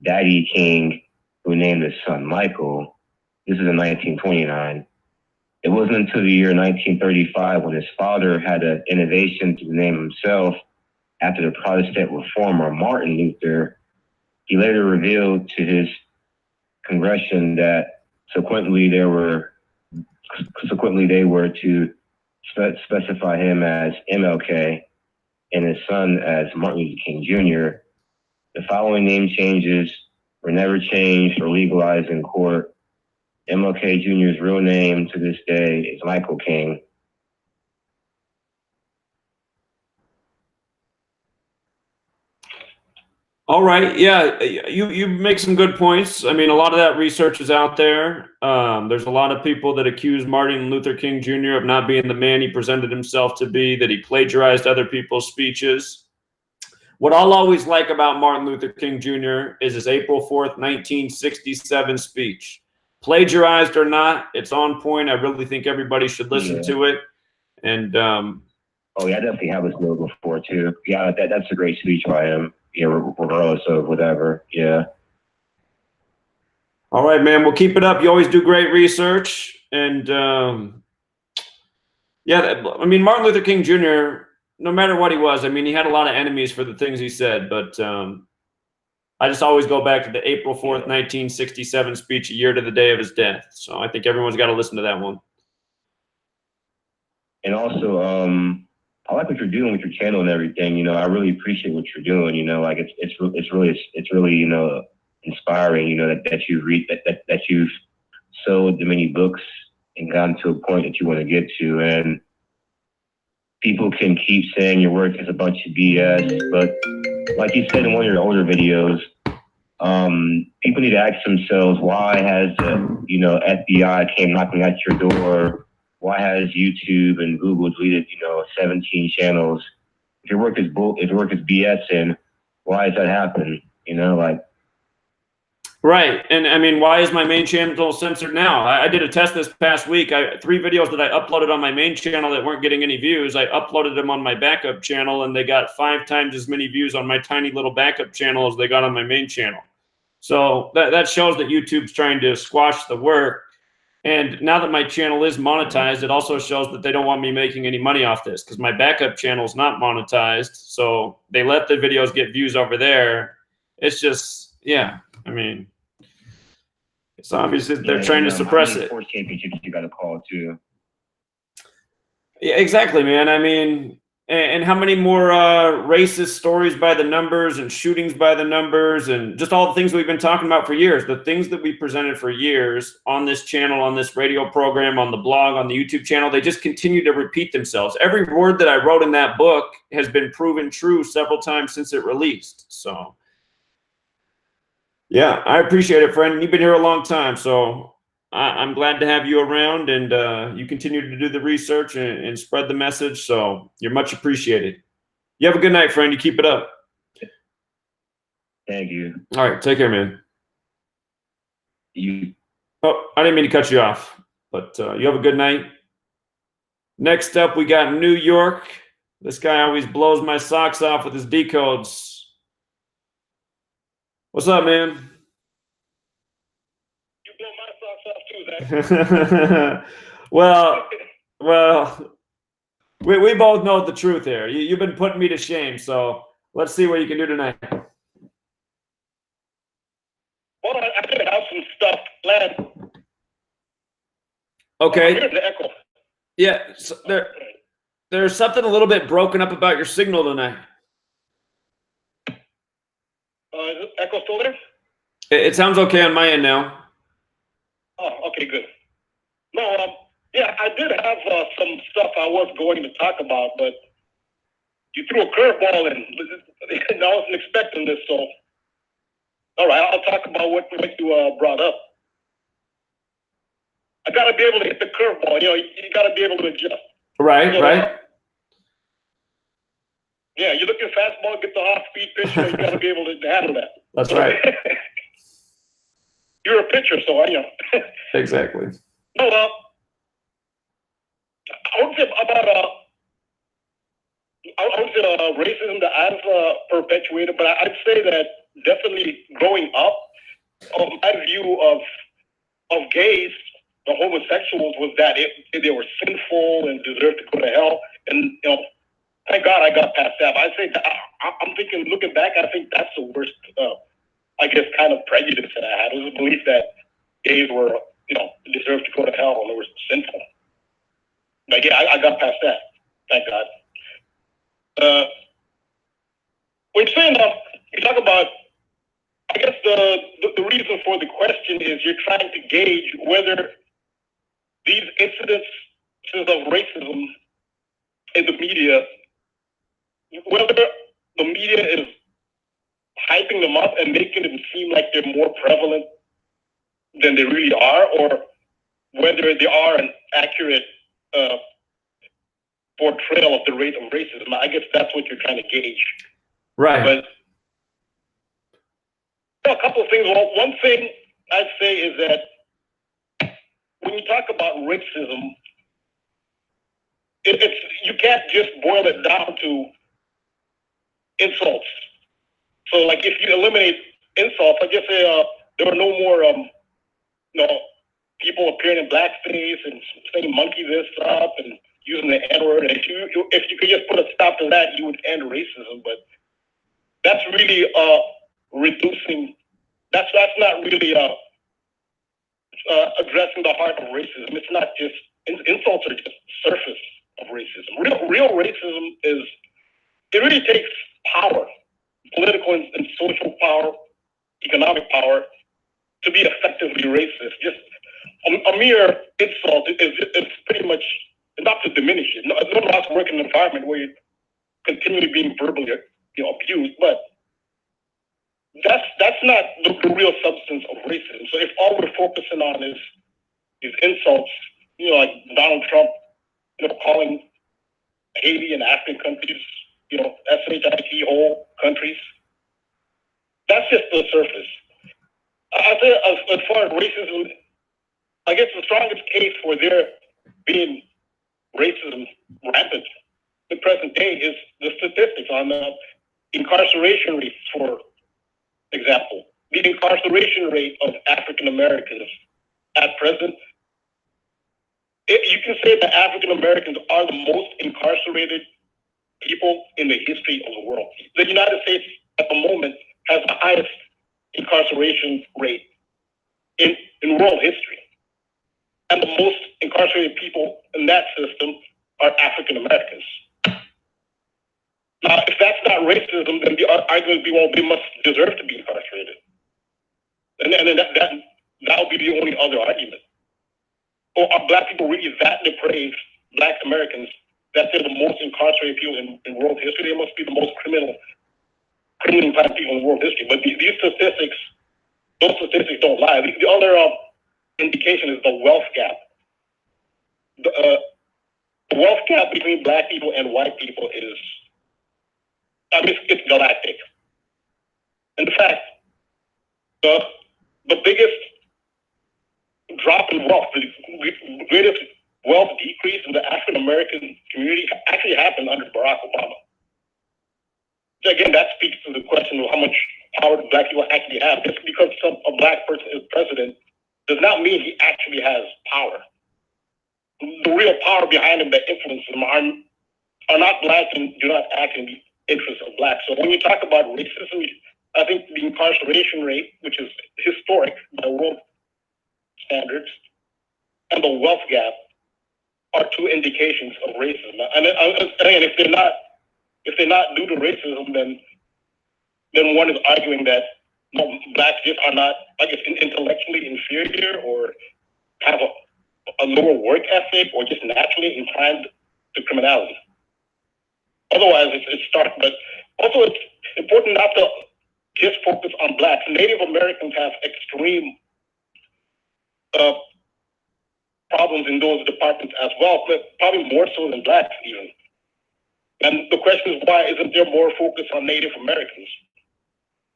Daddy King, who named his son Michael. This is in 1929. It wasn't until the year 1935 when his father had an innovation to name himself after the Protestant reformer Martin Luther. He later revealed to his congregation that subsequently they were to specify him as MLK and his son as Martin Luther King Jr. The following name changes were never changed or legalized in court. MLK Jr.'s real name to this day is Michael King. All right. Yeah, you make some good points. I mean, a lot of that research is out there. There's a lot of people that accuse Martin Luther King Jr. of not being the man he presented himself to be, that he plagiarized other people's speeches. What I'll always like about Martin Luther King Jr. is his April 4th, 1967 speech. Plagiarized or not, it's on point. I really think everybody should listen to it. And oh yeah, I definitely have listened to it before too. Yeah, that's a great speech by him. Yeah, regardless of whatever. Yeah. All right, man. We'll keep it up. You always do great research. And yeah, I mean, Martin Luther King Jr., no matter what he was, I mean, he had a lot of enemies for the things he said. But I just always go back to the April 4th, 1967 speech, a year to the day of his death. So I think everyone's got to listen to that one. And also, I like what you're doing with your channel and everything. You know, I really appreciate what you're doing. You know, like it's really you know, inspiring. You know, that you read that you've sold the many books and gotten to a point that you want to get to. And people can keep saying your work is a bunch of BS, but like you said in one of your older videos, people need to ask themselves, why has the FBI came knocking at your door? Why has YouTube and Google deleted 17 channels? If your work is BS, and why has that happened? You know, like. Right. And I mean, why is my main channel censored now? I did a test this past week. 3 videos that I uploaded on my main channel that weren't getting any views, I uploaded them on my backup channel, and they got 5 times as many views on my tiny little backup channel as they got on my main channel. So that shows that YouTube's trying to squash the work. And now that my channel is monetized, it also shows that they don't want me making any money off this, because my backup channel is not monetized. So they let the videos get views over there. It's just, yeah, I mean, it's obvious that they're trying to suppress it. Sports championships you got to call too. Yeah, exactly, man. I mean, And how many more racist stories by the numbers and shootings by the numbers and just all the things we've been talking about for years, the things that we presented for years on this channel, on this radio program, on the blog, on the YouTube channel, they just continue to repeat themselves. Every word that I wrote in that book has been proven true several times since it released. So, yeah, I appreciate it, friend. You've been here a long time, so I'm glad to have you around, and you continue to do the research and spread the message. So you're much appreciated. You have a good night, friend. You keep it up. Thank you. All right, take care, man. Oh, I didn't mean to cut you off, but you have a good night. Next up, we got New York. This guy always blows my socks off with his decodes. What's up, man? well, we both know the truth here. You've been putting me to shame, so let's see what you can do tonight. Well, I did have some stuff planned. Okay. Here's the echo. Yeah, so there's something a little bit broken up about your signal tonight. Is the echo still there? It sounds okay on my end now. Oh, okay, good. No, yeah, I did have some stuff I was going to talk about, but you threw a curveball in. And I wasn't expecting this, so all right, I'll talk about what you brought up. I got to be able to hit the curveball. You know, you got to be able to adjust. Right, right. Yeah, you're looking fastball, get the off-speed pitch, you got to be able to handle that. That's right. You're a pitcher, so you know. Exactly. No, I would say about racism that I've perpetuated, but I'd say that definitely growing up, my view of gays, the homosexuals, was that they were sinful and deserved to go to hell. And you know, thank God I got past that. But I think I'm thinking, looking back, I think that's the worst, I guess, kind of prejudice that I had, was the belief that gays were, you know, deserved to go to hell and they were sinful. But yeah, I got past that. Thank God. When you're saying you talk about, I guess the reason for the question is you're trying to gauge whether these incidences of racism in the media, whether the media is hyping them up and making them seem like they're more prevalent than they really are, or whether they are an accurate portrayal of the rate of racism. I guess that's what you're trying to gauge. Right. But a couple of things. Well, one thing I'd say is that when you talk about racism, it's you can't just boil it down to insults. So, like, if you eliminate insults, like just say there are no more, people appearing in blackface and saying "monkey this up" and using the N-word. And if you could just put a stop to that, you would end racism. But that's really reducing. That's not really addressing the heart of racism. It's not just insults are just surface of racism. Real racism is, it really takes power, political and social power, economic power, to be effectively racist. Just a mere insult is pretty much not to diminish it. No one wants to work in an environment where you're continually being verbally, abused, but that's not the real substance of racism. So if all we're focusing on is insults, like Donald Trump, calling Haiti and African countries, SHIT whole countries, that's just the surface. I say as far as racism, I guess the strongest case for there being racism rampant in the present day is the statistics on the incarceration rates, for example. The incarceration rate of African Americans at present, you can say that African Americans are the most incarcerated people in the history of the world. The United States at the moment has the highest incarceration rate in world history. And the most incarcerated people in that system are African Americans. Now, if that's not racism, then the argument would be, well, they must deserve to be incarcerated. And then that would be the only other argument. Or are black people really that depraved, black Americans, that they're the most incarcerated people in world history? They must be the most criminally inclined people in world history. But these statistics, those statistics don't lie. The other indication is the wealth gap. The wealth gap between black people and white people is, it's galactic. In fact, the biggest drop in wealth, the greatest wealth decrease in the African American community actually happened under Barack Obama. So again, that speaks to the question of how much power do black people actually have. Just because a black person is president does not mean he actually has power. The real power behind him that influences him are not black and do not act in the interests of black. So when you talk about racism, I think the incarceration rate, which is historic by world standards, and the wealth gap are two indications of racism. And if they're not due to racism, then one is arguing that blacks just are not, I guess, intellectually inferior or have a lower work ethic or just naturally inclined to criminality. Otherwise, it's stark. But also, it's important not to just focus on blacks. Native Americans have extreme problems in those departments as well, but probably more so than blacks even. And the question is, why isn't there more focus on Native Americans?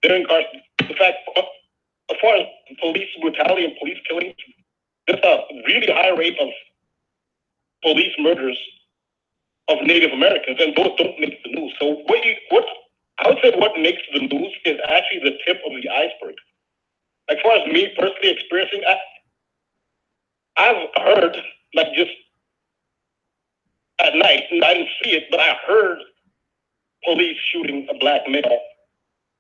They're incarcerated. In fact, as far as police brutality and police killings, there's a really high rate of police murders of Native Americans, and those don't make the news. So what I would say what makes the news is actually the tip of the iceberg. As far as me personally experiencing, I've heard, like just at night, and I didn't see it, but I heard police shooting a black male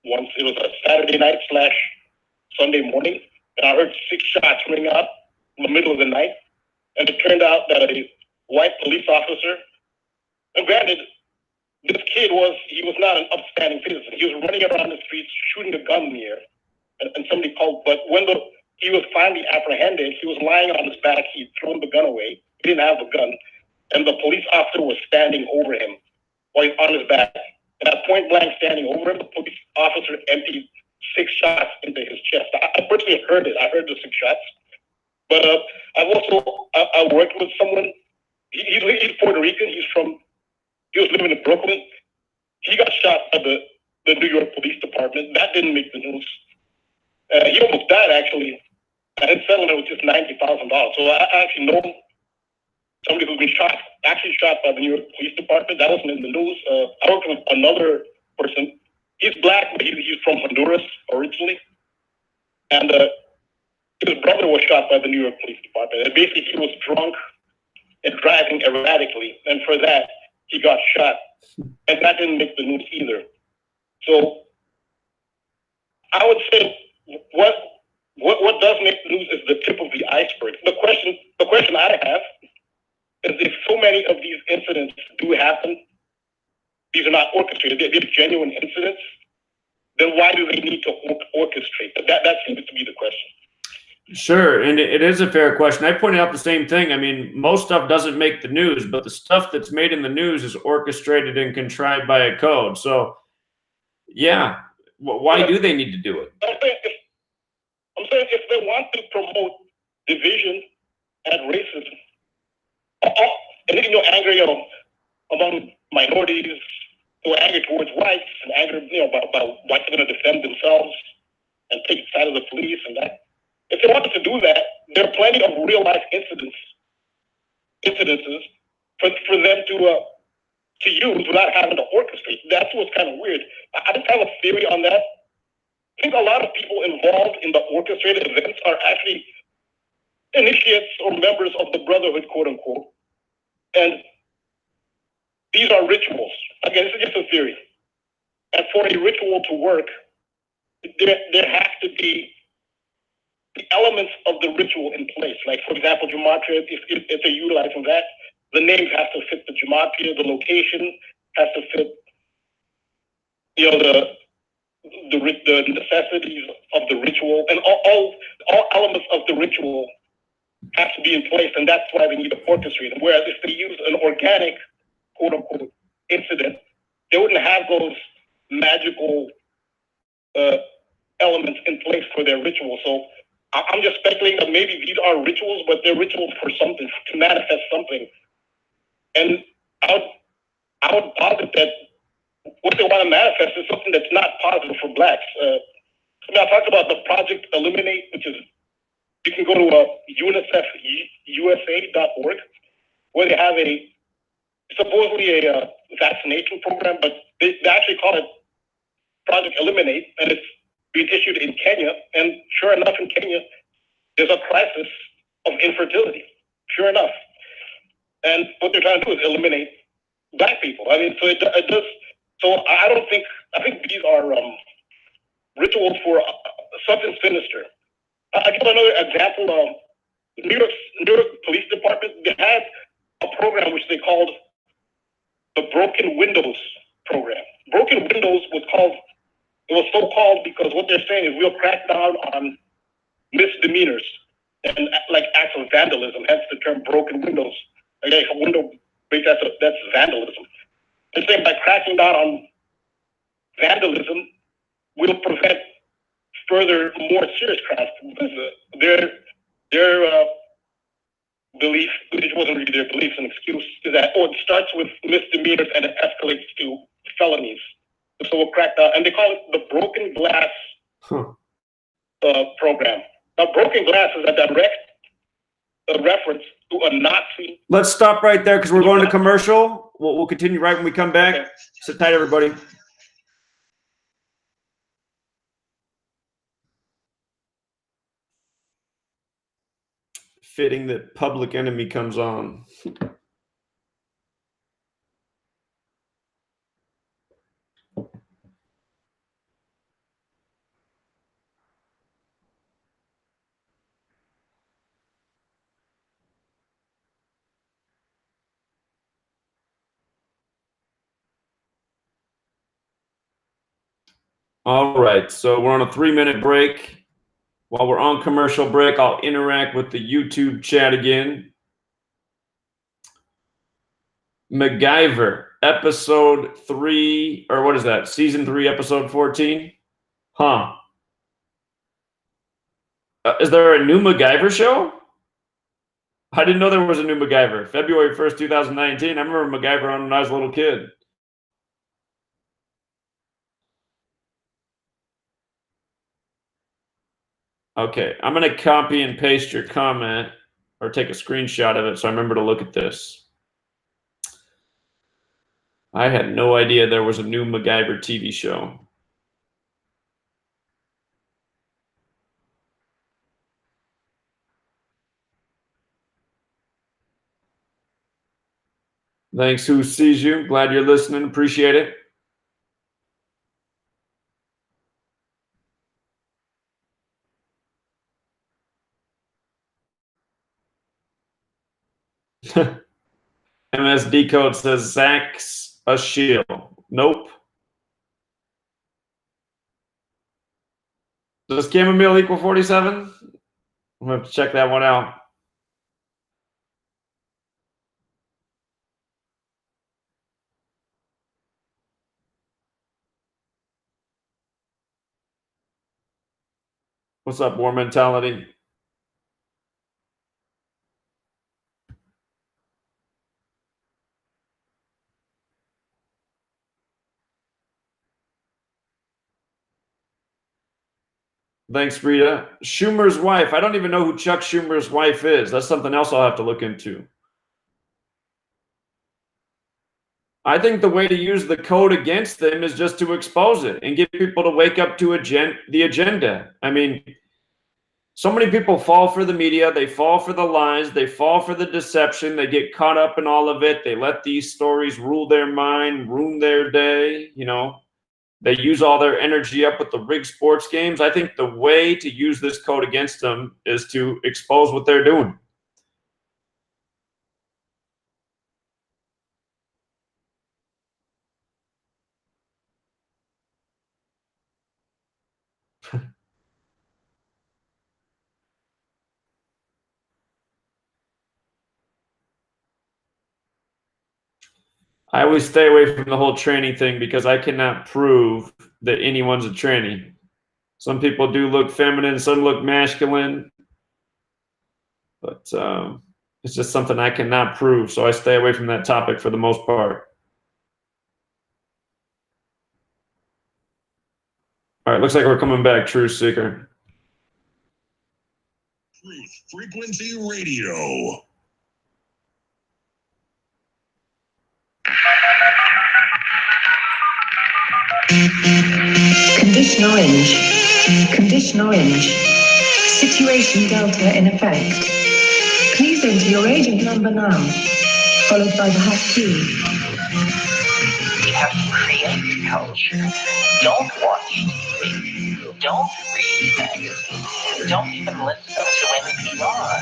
once. It was a Saturday night / Sunday morning, and I heard 6 shots ring out in the middle of the night. And it turned out that a white police officer, and granted, this kid was not an upstanding citizen. He was running around the streets shooting a gun in the air, and somebody called. But when he was finally apprehended, he was lying on his back. He'd thrown the gun away. He didn't have the gun. And the police officer was standing over him while he's on his back. And at point blank standing over him, the police officer emptied 6 shots into his chest. I personally heard it. I heard the 6 shots. But I've also I worked with someone. He's Puerto Rican. He was living in Brooklyn. He got shot by the New York Police Department. That didn't make the news. He almost died, actually. And his settlement was just $90,000. So I actually know somebody who's been shot by the New York Police Department. That wasn't in the news. I worked with another person. He's black, but he's from Honduras originally. And his brother was shot by the New York Police Department. And basically, he was drunk and driving erratically. And for that, he got shot. And that didn't make the news either. So I would say what does make the news is the tip of the iceberg. The question I have is, if so many of these incidents do happen, these are not orchestrated, they're genuine incidents, then why do they need to orchestrate? That seems to be the question. Sure, and it is a fair question. I pointed out the same thing. I mean, most stuff doesn't make the news, but the stuff that's made in the news is orchestrated and contrived by a code. So, yeah, why do they need to do it? I'm saying if they want to promote division and racism, and anger, among minorities, or anger towards whites, and anger, about whites are going to defend themselves and take the side of the police and that. If they wanted to do that, there are plenty of real life incidences for them to use without having to orchestrate. That's what's kind of weird. I just have a theory on that. I think a lot of people involved in the orchestrated events are actually initiates or members of the Brotherhood, quote unquote. And these are rituals. Again, this is just a theory. And for a ritual to work, there has to be the elements of the ritual in place. Like, for example, Gematria, if they're utilizing that, the names have to fit the Gematria, the location has to fit you know, the necessities of the ritual, and all elements of the ritual have to be in place, and that's why they need to orchestrate them. Whereas if they use an organic, quote unquote, incident, they wouldn't have those magical elements in place for their ritual. So I'm just speculating that maybe these are rituals, but they're rituals for something, to manifest something. And I would posit that what they want to manifest is something that's not positive for blacks. I talked about the Project Eliminate, which is, you can go to UNICEFusa.org, where they have supposedly a vaccination program, but they actually call it Project Eliminate, and it's being issued in Kenya. And sure enough, in Kenya, there's a crisis of infertility. Sure enough. And what they're trying to do is eliminate black people. I mean, so it does. So I think these are rituals for something sinister. I'll give another example. New York Police Department, they had a program which they called the Broken Windows Program. Broken Windows was so called because what they're saying is we'll crack down on misdemeanors and like acts of vandalism, hence the term broken windows. Like if a window breaks, that's vandalism. They're saying by cracking down on vandalism, we'll prevent further, more serious crimes. Because their belief, it wasn't really their belief, an excuse, is that, it starts with misdemeanors and it escalates to felonies. So we'll crack down, and they call it the Broken Glass program. Now, broken glass is a direct reference to a Nazi. Let's stop right there because we're going to commercial. We'll continue right when we come back. Okay. Sit tight, everybody. Fitting that Public Enemy comes on. All right, so we're on a 3-minute break. While we're on commercial break, I'll interact with the YouTube chat again. MacGyver, episode 3, or what is that? Season 3, episode 14? Huh. Is there a new MacGyver show? I didn't know there was a new MacGyver. February 1st, 2019. I remember MacGyver on when I was a little kid. Okay, I'm going to copy and paste your comment or take a screenshot of it so I remember to look at this. I had no idea there was a new MacGyver TV show. Thanks, who sees you. Glad you're listening. Appreciate it. MSD code says Zach's a shield. Nope. Does chamomile equal 47? I'm going to have to check that one out. What's up, War Mentality? Thanks, Rita. Schumer's wife. I don't even know who Chuck Schumer's wife is. That's something else I'll have to look into. I think the way to use the code against them is just to expose it and get people to wake up to the agenda. I mean, so many people fall for the media. They fall for the lies. They fall for the deception. They get caught up in all of it. They let these stories rule their mind, ruin their day. You know, they use all their energy up with the rigged sports games. I think the way to use this code against them is to expose what they're doing. I always stay away from the whole tranny thing because I cannot prove that anyone's a tranny. Some people do look feminine, some look masculine, but it's just something I cannot prove, so I stay away from that topic for the most part. All right, looks like we're coming back, Truth Seeker. Truth Frequency Radio. Condition orange. Condition orange. Situation delta in effect. Please enter your agent number now, followed by the hash key. We have to create culture. Don't watch TV. Don't read magazines. Don't even listen to NPR.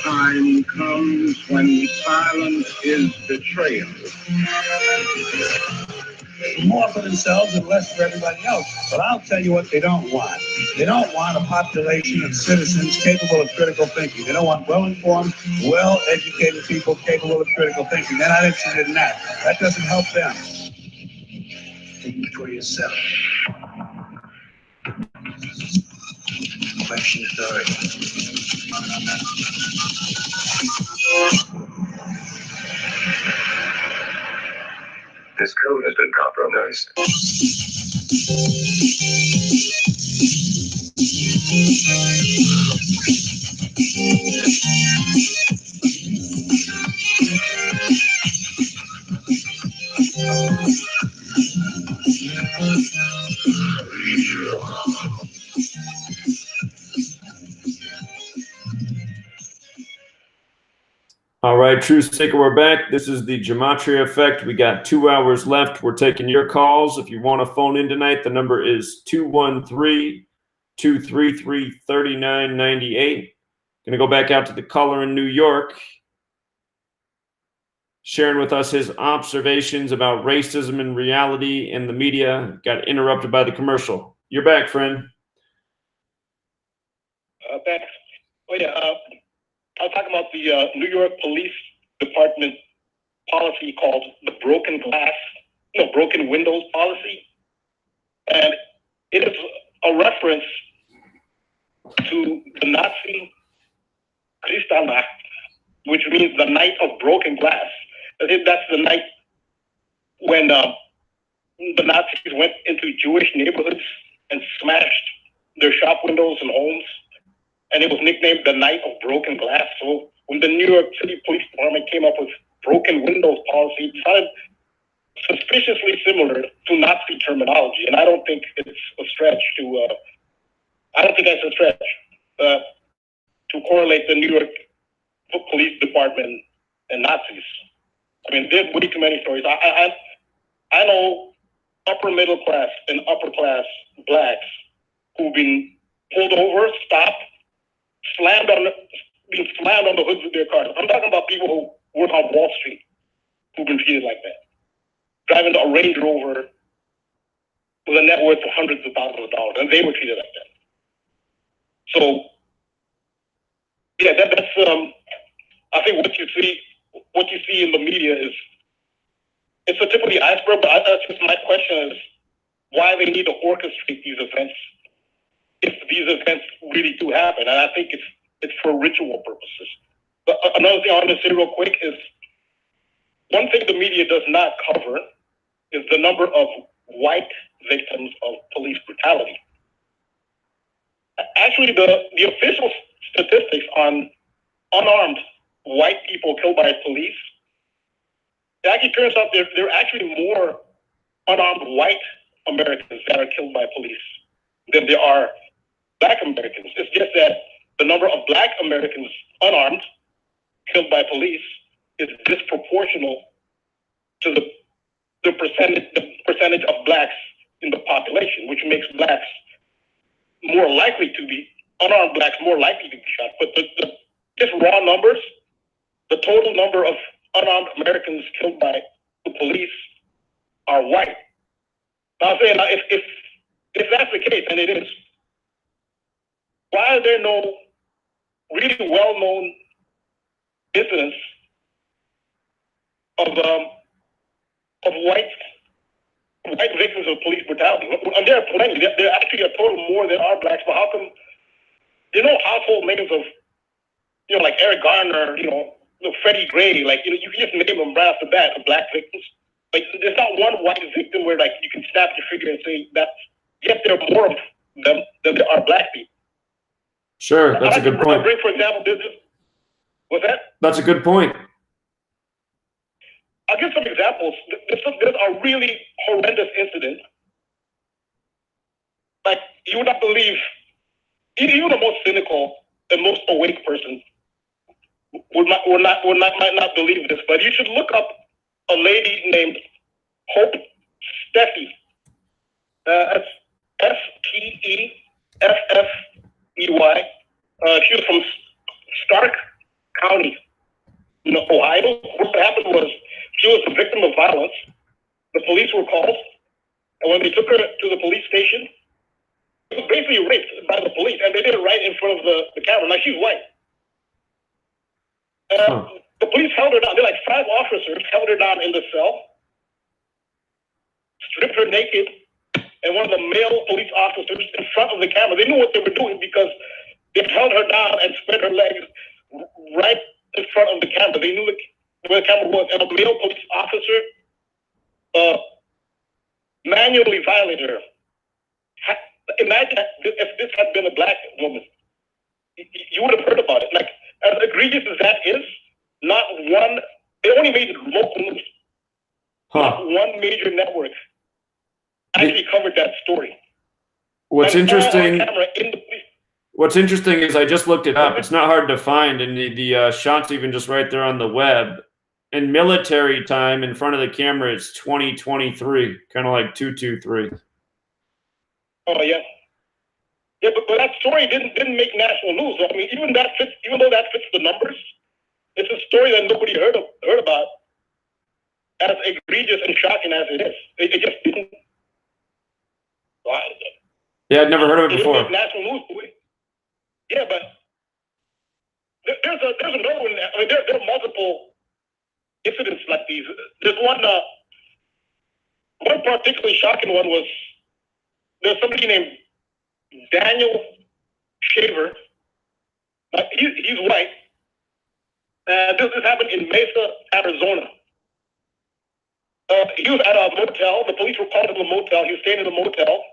Time comes when silence is betrayal. More for themselves and less for everybody else. But I'll tell you what they don't want. They don't want a population of citizens capable of critical thinking. They don't want well-informed, well-educated people capable of critical thinking. They're not interested in that. That doesn't help them. Think for yourself. Question 30. This code has been compromised. All right, Truth Seeker, we're back. This is the Gematria Effect. We got 2 hours left. We're taking your calls. If you want to phone in tonight, the number is 213-233-3998. Going to go back out to the caller in New York, sharing with us his observations about racism in reality and the media. Got interrupted by the commercial. You're back, friend. Thanks. Oh, yeah. I was talking about the New York Police Department policy called the broken windows policy. And it is a reference to the Nazi Kristallnacht, which means the night of broken glass. I think that's the night when the Nazis went into Jewish neighborhoods and smashed their shop windows and homes. And it was nicknamed the night of broken glass. So when the New York City Police Department came up with broken windows policy, it sounded suspiciously similar to Nazi terminology. And I don't think it's a stretch to correlate the New York Police Department and Nazis. I mean, there's way too many stories. I know upper middle class and upper class blacks who've been pulled over, stopped, being slammed on the hoods of their cars. I'm talking about people who work on Wall Street who've been treated like that. Driving a Range Rover with a net worth of hundreds of thousands of dollars, and they were treated like that. So, yeah, that's I think what you see in the media it's the tip of the iceberg. But that's just my question is why they need to orchestrate these events if these events really do happen. And I think it's for ritual purposes. But another thing I want to say real quick is one thing the media does not cover is the number of white victims of police brutality. Actually, the official statistics on unarmed white people killed by police, it actually turns out there are actually more unarmed white Americans that are killed by police than there are Black Americans. It's just that the number of Black Americans unarmed killed by police is disproportional to the percentage of Blacks in the population, which makes Blacks more likely to be unarmed Blacks more likely to be shot. But the just raw numbers, the total number of unarmed Americans killed by the police are white. Now I'm saying if that's the case, and it is, why are there no really well-known incidents of white victims of police brutality. And there are plenty. There are actually a total more than are blacks. But how come household names of like Eric Garner, Freddie Gray, like you can just name them right off the bat of black victims. Like there's not one white victim where like you can snap your finger and say that yes, there are more of them than there are black people. Sure, that's a good point. Bring, for example, what's that? That's a good point. I'll give some examples. There's a really horrendous incident. Like you would not believe, even the most cynical and most awake person might not believe this, but you should look up a lady named Hope Steffi. That's Steffey. She was from Stark County, Ohio. What happened was she was a victim of violence. The police were called, and when they took her to the police station, she was basically raped by the police, and they did it right in front of the camera. Now she's white. The police held her down. They're like 5 officers held her down in the cell, stripped her naked, and one of the male police officers in front of the camera. They knew what they were doing because they held her down and spread her legs right in front of the camera. They knew where the camera was, and a male police officer manually violated her. Imagine if this had been a black woman. You would have heard about it. Like, as egregious as that is, not one, they only made local news. Not one major network actually covered that story. What's interesting is I just looked it up. It's not hard to find, and the shot's even just right there on the web. In military time, in front of the camera, it's 2023, kind of like 223. Oh yeah, yeah, but that story didn't make national news. I mean, even though that fits the numbers, it's a story that nobody heard about. As egregious and shocking as it is, it just didn't. Yeah, I'd never heard of it before. Didn't make national news. Yeah, but there's another one. I mean, there are multiple incidents like these. There's one particularly shocking one was there's somebody named Daniel Shaver. He's white. This happened in Mesa, Arizona. He was at a motel. The police were called to the motel. He was staying in the motel.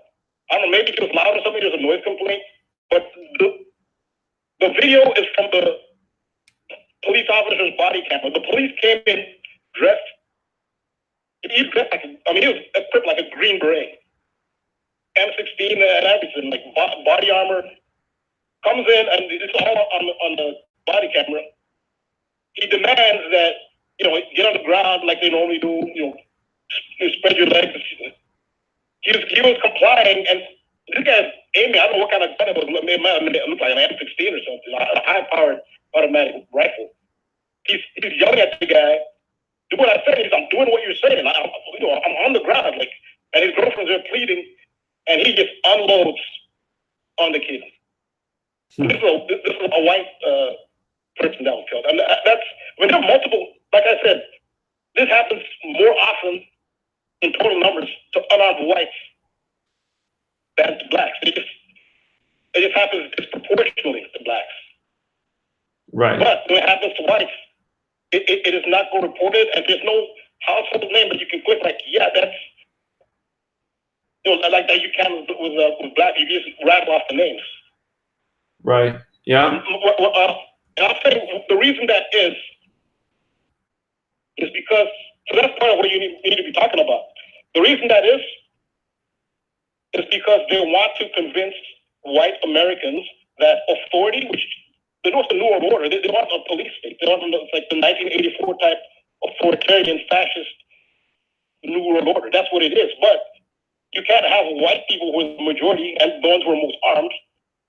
I don't know, maybe he was loud or something. There's a noise complaint. But the video is from the police officer's body camera. The police came in dressed. He was equipped like a Green Beret. M16 and everything, like body armor. Comes in, and it's all on the body camera. He demands that, get on the ground like they normally do, you spread your legs. He was complying, and this guy's aiming. I don't know what kind of gun it was. It looked like an M16 or something, a high-powered automatic rifle. He's yelling at the guy. Do what I said. I'm doing what you're saying. I'm on the ground, and his girlfriends are pleading, and he just unloads on the kid. This is a white person that was killed, and there are multiple. Like I said, this happens more often in total numbers to unarmed whites than to blacks. It just happens disproportionately to blacks. Right. But when it happens to whites, it is not reported, and there's no household name, but you can click that's like that. You can with black. You just rattle off the names. Right. Yeah. And I'll say the reason that is because, so that's part of what you need to be talking about. The reason that is because they want to convince white Americans that authority, which they know it's a New World Order, they want a police state. They want like the 1984 type authoritarian fascist New World Order. That's what it is. But you can't have white people who are the majority and the ones who are most armed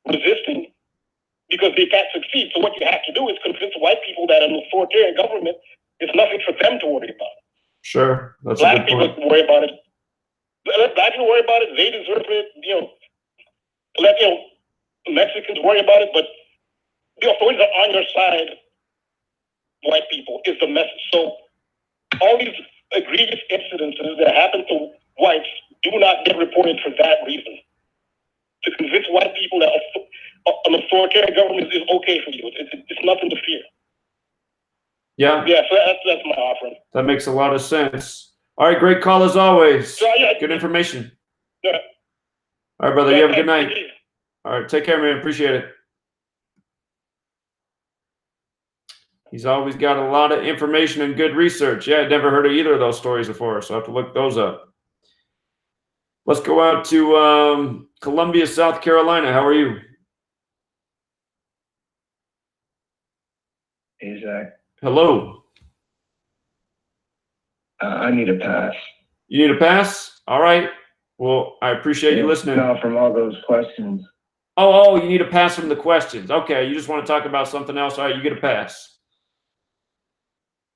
resisting because they can't succeed. So what you have to do is convince white people that an authoritarian government is nothing for them to worry about. Sure, that's black a good people point. can worry about it. Let black people worry about it. They deserve it. Let Mexicans worry about it. But the authorities are on your side. White people is the message. So all these egregious incidences that happen to whites do not get reported for that reason. To convince white people that an authoritarian government is okay for you. It's nothing to fear. Yeah. Yeah, so that's my offering. That makes a lot of sense. All right, great call as always. So, yeah, good information. Yeah. All right, brother, Yeah, you have a good night. All right, take care, man. Appreciate it. He's always got a lot of information and good research. Yeah, I'd never heard of either of those stories before, so I have to look those up. Let's go out to Columbia, South Carolina. How are you? Hey, Zach. Hello. I need a pass. You need a pass? All right. Well, I appreciate you listening. No, from all those questions. Oh, you need a pass from the questions. Okay, you just want to talk about something else. All right, you get a pass.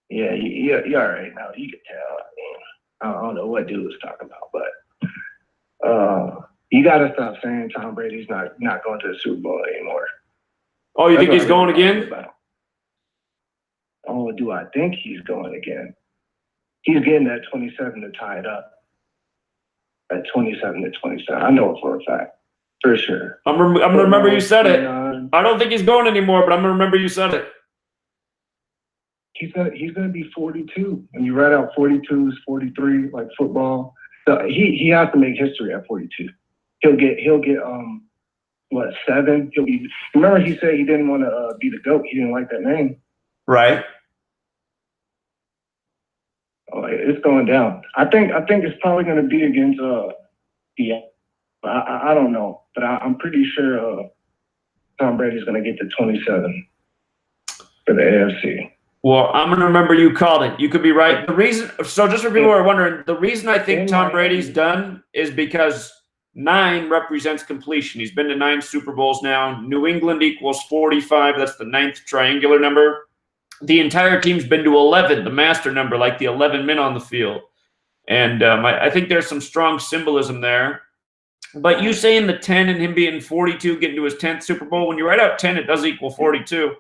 Yeah, you're all right now. You can tell. I don't know what dude was talking about, but you got to stop saying Tom Brady's not going to the Super Bowl anymore. Oh, you think he's going again? Oh, do I think he's going again? He's getting that 27 to tie it up. At 27 to 27. I know it for a fact. For sure. I'm going to remember you said it. I don't think he's going anymore, but I'm going to remember you said it. He's gonna be 42. When you write out 42s, 43, like football. So he has to make history at 42. He'll get 7? He'll be. Remember he said he didn't want to be the GOAT. He didn't like that name. Right. Oh, it's going down. I think it's probably going to be against I don't know, but I'm pretty sure Tom Brady's going to get to 27 for the AFC. Well, I'm going to remember you called it. You could be right. The reason, so just for people who are wondering, the reason I think Tom Brady's done is because 9 represents completion. He's been to 9 Super Bowls now. New England equals 45. That's the 9th triangular number. The entire team's been to 11, the master number, like the 11 men on the field. And I think there's some strong symbolism there. But you saying the 10 and him being 42, getting to his 10th Super Bowl, when you write out 10, it does equal 42.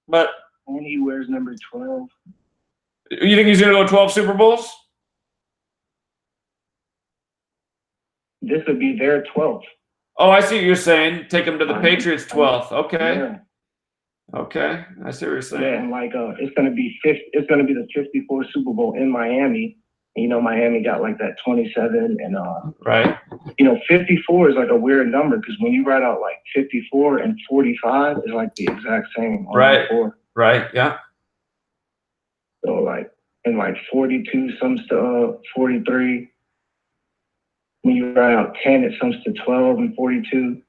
But and he wears number 12. You think he's going to go 12 Super Bowls? This would be their 12th. Oh, I see what you're saying. Take him to the Patriots 12th. Okay. Yeah. Okay, I see what you're saying. Yeah, and like it's gonna be the 54 Super Bowl in Miami. You know, Miami got like that 27 and right. You know, 54 is like a weird number because when you write out like 54 and 45 is like the exact same. Right. Right. Yeah. So like and like 42 sums to 43. When you write out 10, it sums to 12 and 42.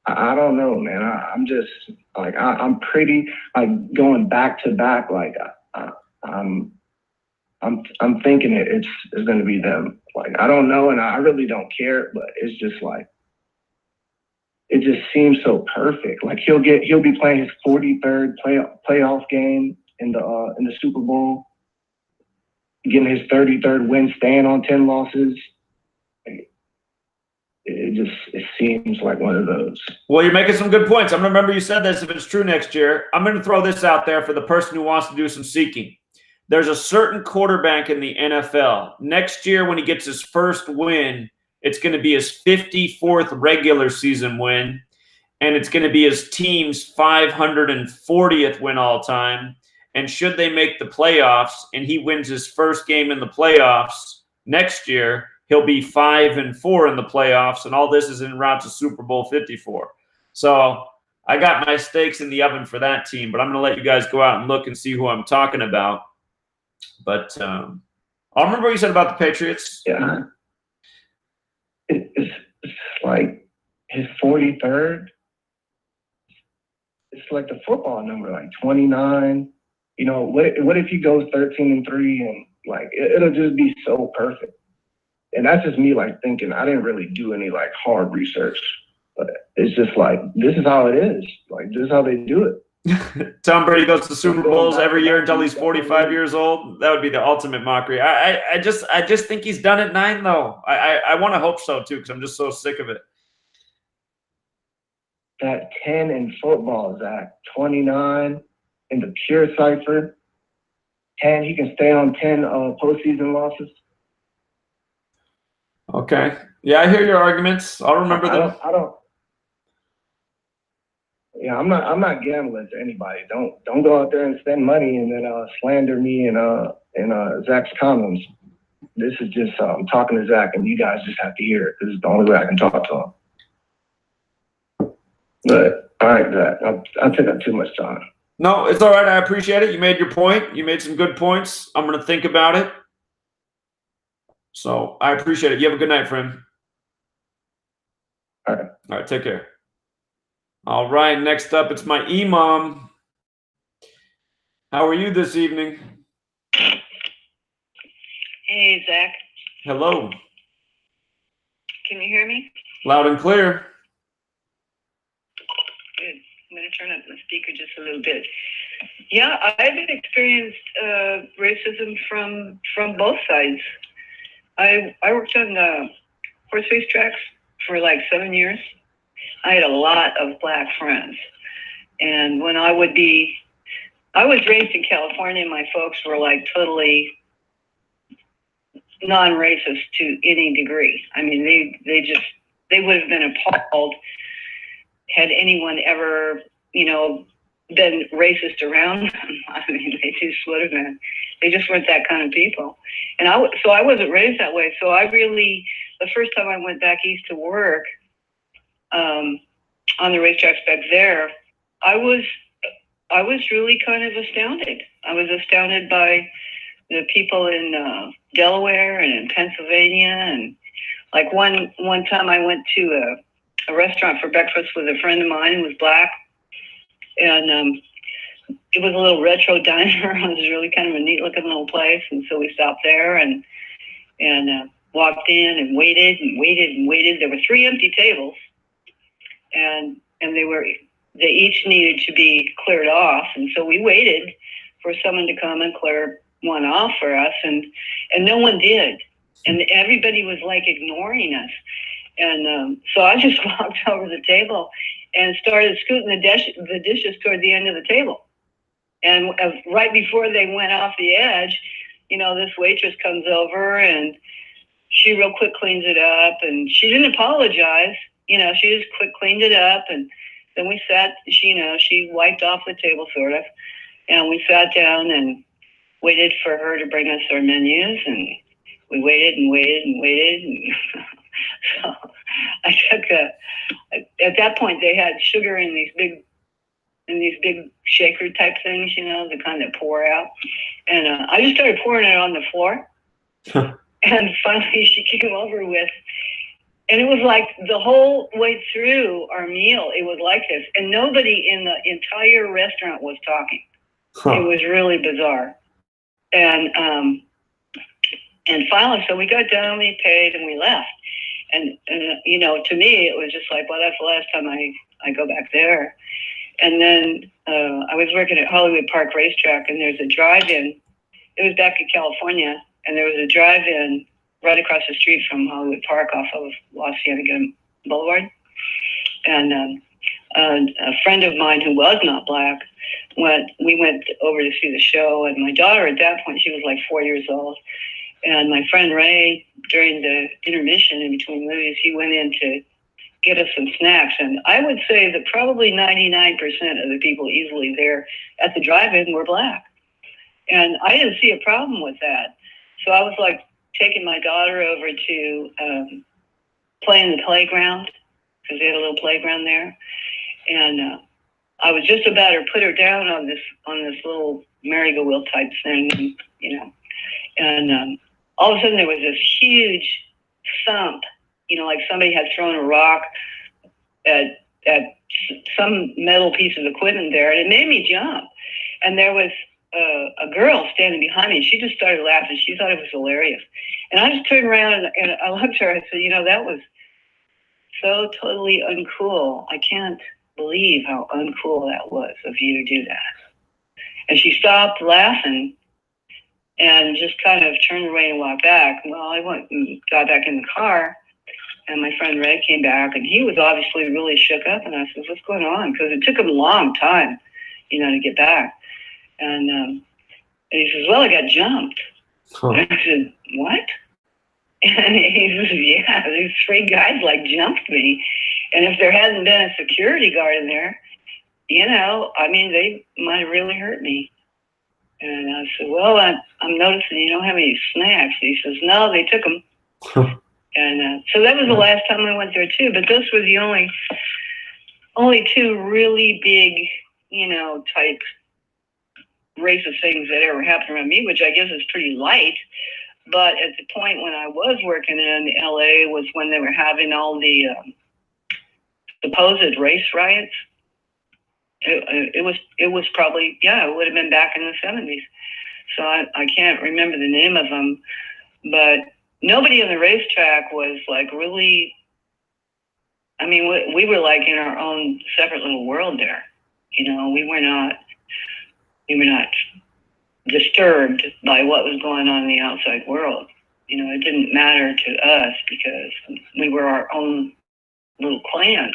I don't know, man. I'm just like I'm pretty like going back to back. Like I'm thinking it's going to be them. Like I don't know, and I really don't care. But it's just like it just seems so perfect. Like he'll be playing his 43rd playoff game in the Super Bowl, getting his 33rd win, staying on 10 losses. It seems like one of those. Well, you're making some good points. I'm going to remember you said this if it's true next year. I'm going to throw this out there for the person who wants to do some seeking. There's a certain quarterback in the NFL. Next year when he gets his first win, it's going to be his 54th regular season win, and it's going to be his team's 540th win all time. And should they make the playoffs and he wins his first game in the playoffs next year, he'll be 5-4 in the playoffs, and all this is en route to Super Bowl 54. So I got my stakes in the oven for that team, but I'm going to let you guys go out and look and see who I'm talking about. But I'll remember what you said about the Patriots. Yeah. It's like his 43rd. It's like the football number, like 29. You know, what if he goes 13-3 and like it'll just be so perfect. And that's just me like thinking. I didn't really do any like hard research, but it's just like this is how it is. Like this is how they do it. Tom Brady goes to Super Bowls every year until he's 45 years old. That would be the ultimate mockery. I just think he's done at 9 though. I want to hope so too because I'm just so sick of it. That 10 in football, Zach. 29. in the pure cipher, and he can stay on 10 postseason losses. Okay. Yeah, I hear your arguments. I'll remember them. Yeah, I'm not gambling to anybody. Don't go out there and spend money and then slander me and Zach's comments. This is just I'm talking to Zach, and you guys just have to hear it. This is the only way I can talk to him. But all right, Zach, I took up too much time. No, it's all right. I appreciate it. You made your point. You made some good points. I'm going to think about it. So I appreciate it. You have a good night, friend. All right. All right. Take care. All right. Next up, it's my imam. How are you this evening? Hey, Zach. Hello. Can you hear me? Loud and clear. Good. I'm going to turn up the speaker just a little bit. Yeah, I've experienced racism from both sides. I worked on horse race tracks for like 7 years. I had a lot of black friends. And when I was raised in California, my folks were like totally non-racist to any degree. I mean, they would have been appalled had anyone ever, been racist around them. I mean, they just would have been. They just weren't that kind of people. And so I wasn't raised that way. So the first time I went back east to work on the racetracks back there, I was really kind of astounded. I was astounded by the people in Delaware and in Pennsylvania. And like one time I went to a restaurant for breakfast with a friend of mine who was black. And it was a little retro diner. It was really kind of a neat looking little place. And so we stopped there and walked in and waited and waited and waited. There were 3 empty tables, and they each needed to be cleared off. And so we waited for someone to come and clear one off for us, and no one did. And everybody was like ignoring us. And so I just walked over the table and started scooting the dishes toward the end of the table. And right before they went off the edge, this waitress comes over and she real quick cleans it up, and she didn't apologize. She just quick cleaned it up, and then we sat. She wiped off the table sort of, and we sat down and waited for her to bring us our menus, and we waited and waited and waited. And so I took at that point they had sugar in these big shaker type things, the kind that pour out. And I just started pouring it on the floor. And finally she came over with, and it was like the whole way through our meal, it was like this. And nobody in the entire restaurant was talking. It was really bizarre. And finally, so we got done, we paid, and we left. And to me, it was just like, well, that's the last time I go back there. And then I was working at Hollywood Park Racetrack, and there's a drive-in. It was back in California, and there was a drive-in right across the street from Hollywood Park off of La Cienega Boulevard. And a friend of mine who was not black, we went over to see the show, and my daughter at that point, she was like 4 years old. And my friend Ray, during the intermission in between movies, he went in to get us some snacks. And I would say that probably 99% of the people easily there at the drive-in were black. And I didn't see a problem with that. So I was like taking my daughter over to play in the playground, because they had a little playground there. And I was just about to put her down on this little merry-go-wheel type thing, and all of a sudden there was this huge thump, like somebody had thrown a rock at some metal piece of equipment there, and it made me jump. And there was a girl standing behind me, and she just started laughing. She thought it was hilarious. And I just turned around and I looked at her and I said, that was so totally uncool. I can't believe how uncool that was of you to do that. And she stopped laughing and just kind of turned away and walked back. Well, I went and got back in the car, and my friend Ray came back, and he was obviously really shook up. And I said, what's going on? Because it took him a long time, to get back. And he says, well, I got jumped. And I said, what? And he says, yeah, these 3 guys like jumped me. And if there hadn't been a security guard in there, I mean, they might have really hurt me. And I said, well, I'm noticing you don't have any snacks. He says, no, they took them. And so that was the last time I went there too. But those were the only 2 really big, type racist things that ever happened around me, which I guess is pretty light. But at the point when I was working in LA was when they were having all the supposed race riots. It was probably, it would have been back in the 70s. So I can't remember the name of them, but nobody on the racetrack was like really, I mean, we were like in our own separate little world there. We were not disturbed by what was going on in the outside world. It didn't matter to us because we were our own little clan,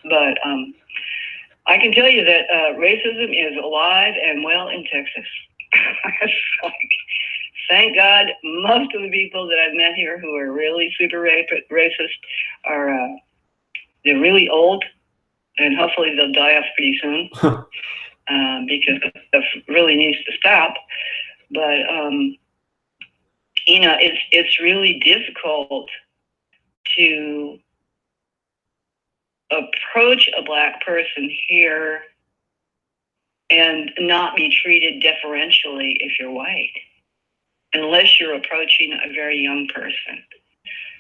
But I can tell you that racism is alive and well in Texas. Thank God most of the people that I've met here who are really super racist are they're really old, and hopefully they'll die off pretty soon because stuff really needs to stop. But it's really difficult to approach a Black person here and not be treated deferentially if you're white, unless you're approaching a very young person.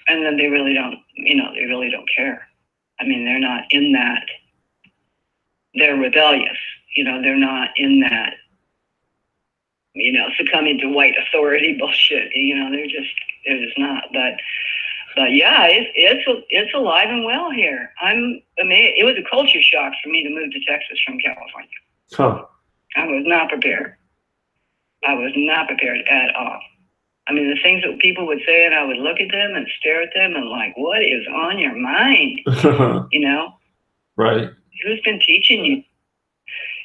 And then they really don't care. I mean, they're not in that. They're rebellious. They're not in that, succumbing to white authority bullshit. They're just not. But yeah, it's alive and well here. I'm amazed. It was a culture shock for me to move to Texas from California. Huh. I was not prepared. I was not prepared at all. I mean, the things that people would say, and I would look at them and stare at them and like, what is on your mind? Right. Who's been teaching you?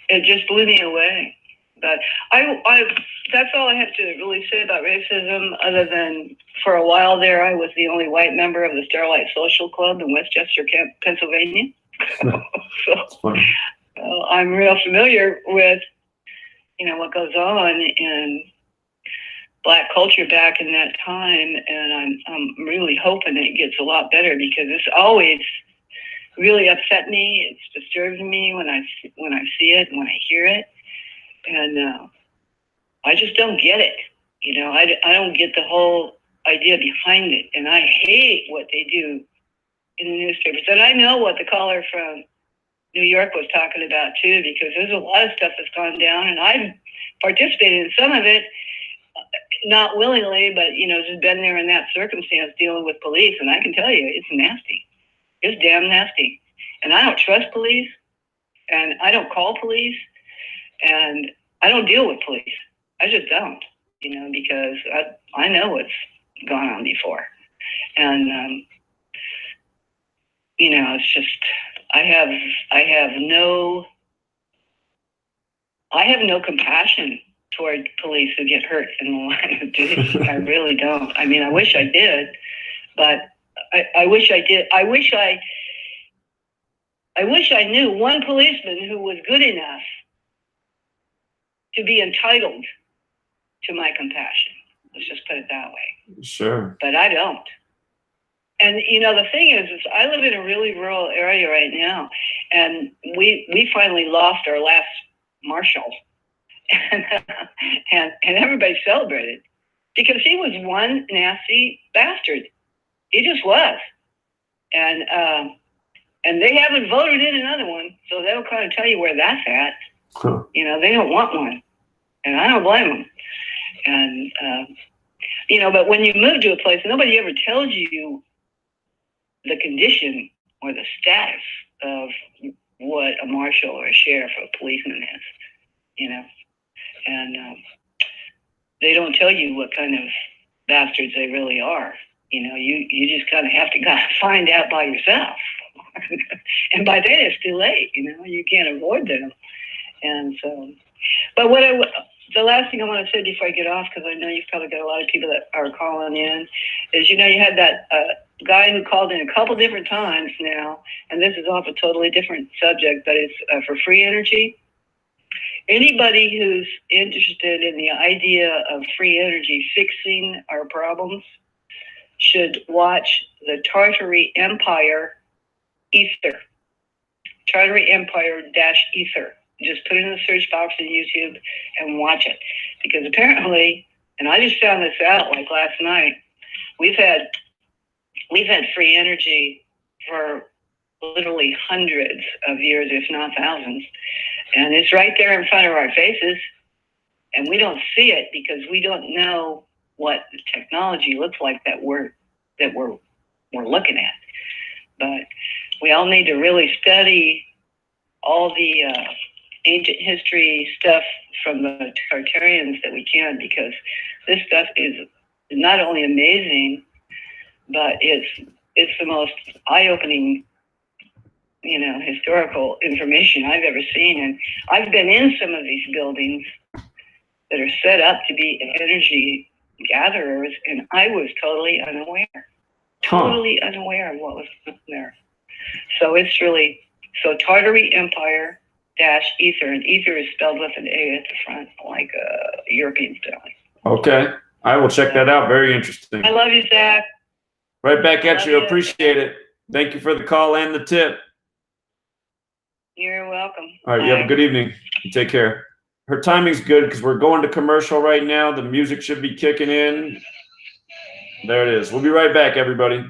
It just blew me away. But that's all I have to really say about racism, other than for a while there, I was the only white member of the Starlight Social Club in Westchester, Pennsylvania. So I'm real familiar with, what goes on in Black culture back in that time, and I'm really hoping it gets a lot better, because it's always really upset me. It's disturbing me when I see it and when I hear it, and I just don't get it. I don't get the whole idea behind it, and I hate what they do in the newspapers. And I know what the caller from New York was talking about too, because there's a lot of stuff that's gone down, and I've participated in some of it, not willingly, but just been there in that circumstance dealing with police, and I can tell you, it's nasty. It's damn nasty. And I don't trust police, and I don't call police, and I don't deal with police. I just don't, because I know what's gone on before. And, it's just, I have no compassion toward police who get hurt in the line of duty. I really don't. I mean, I wish I did, but I wish I did. I wish I knew one policeman who was good enough to be entitled to my compassion. Let's just put it that way. Sure. But I don't. And the thing is I live in a really rural area right now, and we finally lost our last marshal, and everybody celebrated, because he was one nasty bastard. He just was. And they haven't voted in another one, so they'll kind of tell you where that's at. Huh. They don't want one, and I don't blame them. And but when you move to a place, nobody ever tells you the condition or the status of what a marshal or a sheriff or a policeman is, and they don't tell you what kind of bastards they really are. You just kind of have to find out by yourself. And by then it's too late, you can't avoid them. And so But the last thing I want to say before I get off, because I know you've probably got a lot of people that are calling in, is, you had that guy who called in a couple different times now, and this is off a totally different subject, but it's for free energy. Anybody who's interested in the idea of free energy fixing our problems should watch the Tartary Empire Ether. Tartary Empire-Ether. Just put it in the search box in YouTube and watch it. Because apparently, and I just found this out like last night, we've had free energy for literally hundreds of years, if not thousands. And it's right there in front of our faces. And we don't see it because we don't know what the technology looks like that we're looking at. But we all need to really study all the ancient history stuff from the Tartarians that we can, because this stuff is not only amazing, but it's the most eye-opening, historical information I've ever seen. And I've been in some of these buildings that are set up to be energy gatherers, and I was totally unaware of what was there. So it's really, Tartary Empire-Ether, and Ether is spelled with an A at the front, like a European spelling. Okay. I will check that out. Very interesting. I love you, Zach. Right back at you. Appreciate it. Thank you for the call and the tip. You're welcome. All right. You have a good evening. You take care. Her timing's good because we're going to commercial right now. The music should be kicking in. There it is. We'll be right back, everybody.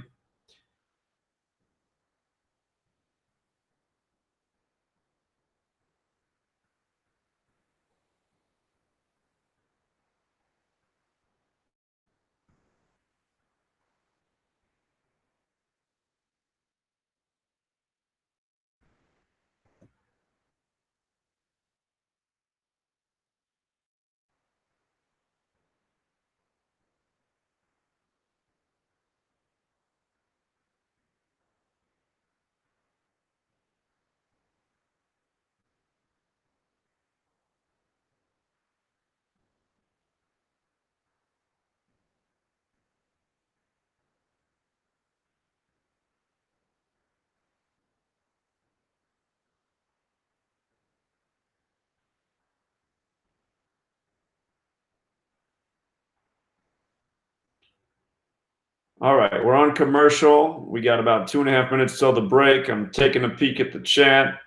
All right, we're on commercial. We got about 2.5 minutes till the break. I'm taking a peek at the chat.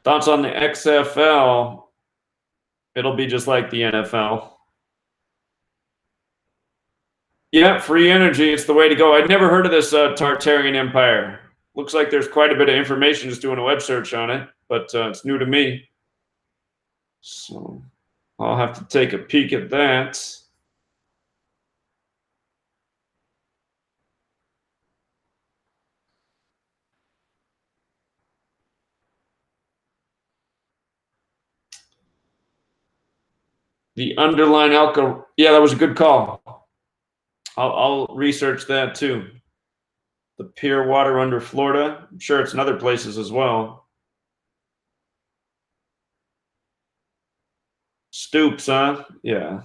Thoughts on the XFL? It'll be just like the NFL. Yeah, free energy. It's the way to go. I'd never heard of this Tartarian Empire. Looks like there's quite a bit of information just doing a web search on it, but it's new to me. So I'll have to take a peek at that. The underlying alcohol. Yeah, that was a good call. I'll research that too. The pier water under Florida. I'm sure it's in other places as well. Stoops, huh? Yeah.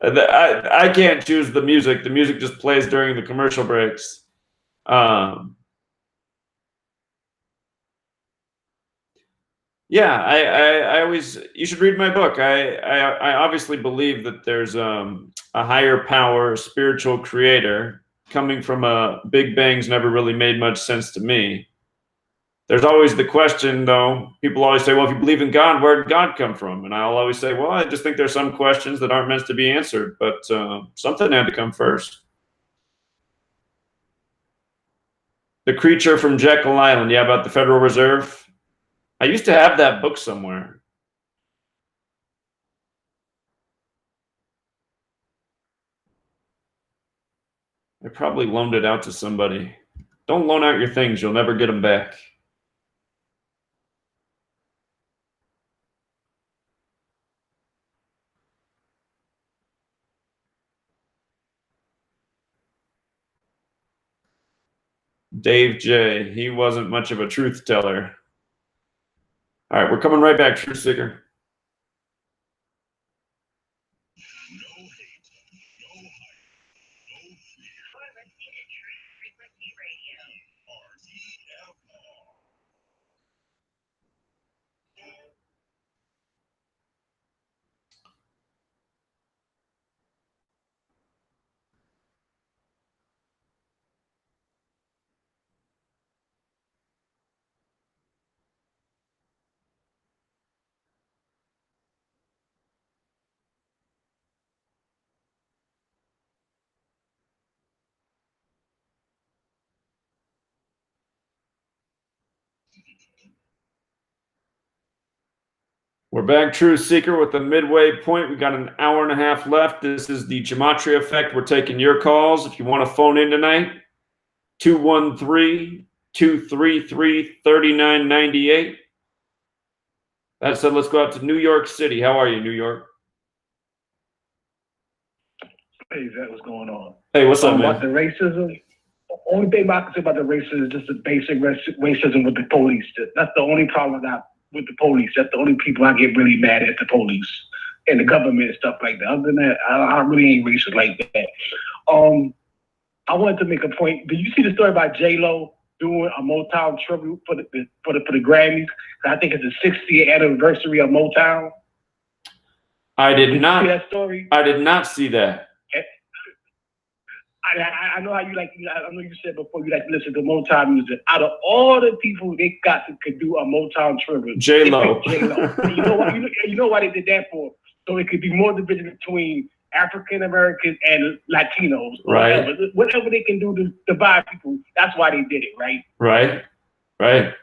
I can't choose the music. The music just plays during the commercial breaks. Yeah, I always, you should read my book. I obviously believe that there's a higher power, spiritual creator. Coming from a Big Bang's never really made much sense to me. There's always the question, though. People always say, well, if you believe in God, where did God come from? And I'll always say, well, I just think there's some questions that aren't meant to be answered, but something had to come first. The Creature from Jekyll Island. Yeah, about the Federal Reserve. I used to have that book somewhere. I probably loaned it out to somebody. Don't loan out your things. You'll never get them back. Dave J. He wasn't much of a truth teller. All right, we're coming right back, Truth Seeker. We're back, Truth Seeker, with the midway point. We got an hour and a half left. This is the Gematria Effect. We're taking your calls. If you want to phone in tonight, 213-233-3998. That said, let's go out to New York City. How are you, New York? Hey, Zach, what's going on? Hey, what's up, man? About the racism, the only thing I can say about the racism is just the basic racism with the police. That's the only problem I got with the police. That's the only people I get really mad at, the police and the government and stuff like that. Other than that, I really ain't racist like that. I wanted to make a point. Did you see the story about J-Lo doing a Motown tribute for the Grammys? I think it's the 60th anniversary of Motown. I did not see that story. I did not see that. I know how you like. I know you said before you like to listen to Motown music. Out of all the people they got to could do a Motown tribute, J-Lo. J-Lo. You know why? You know why they did that for? So it could be more division between African Americans and Latinos. Right. Whatever they can do to divide people. That's why they did it. Right. Right.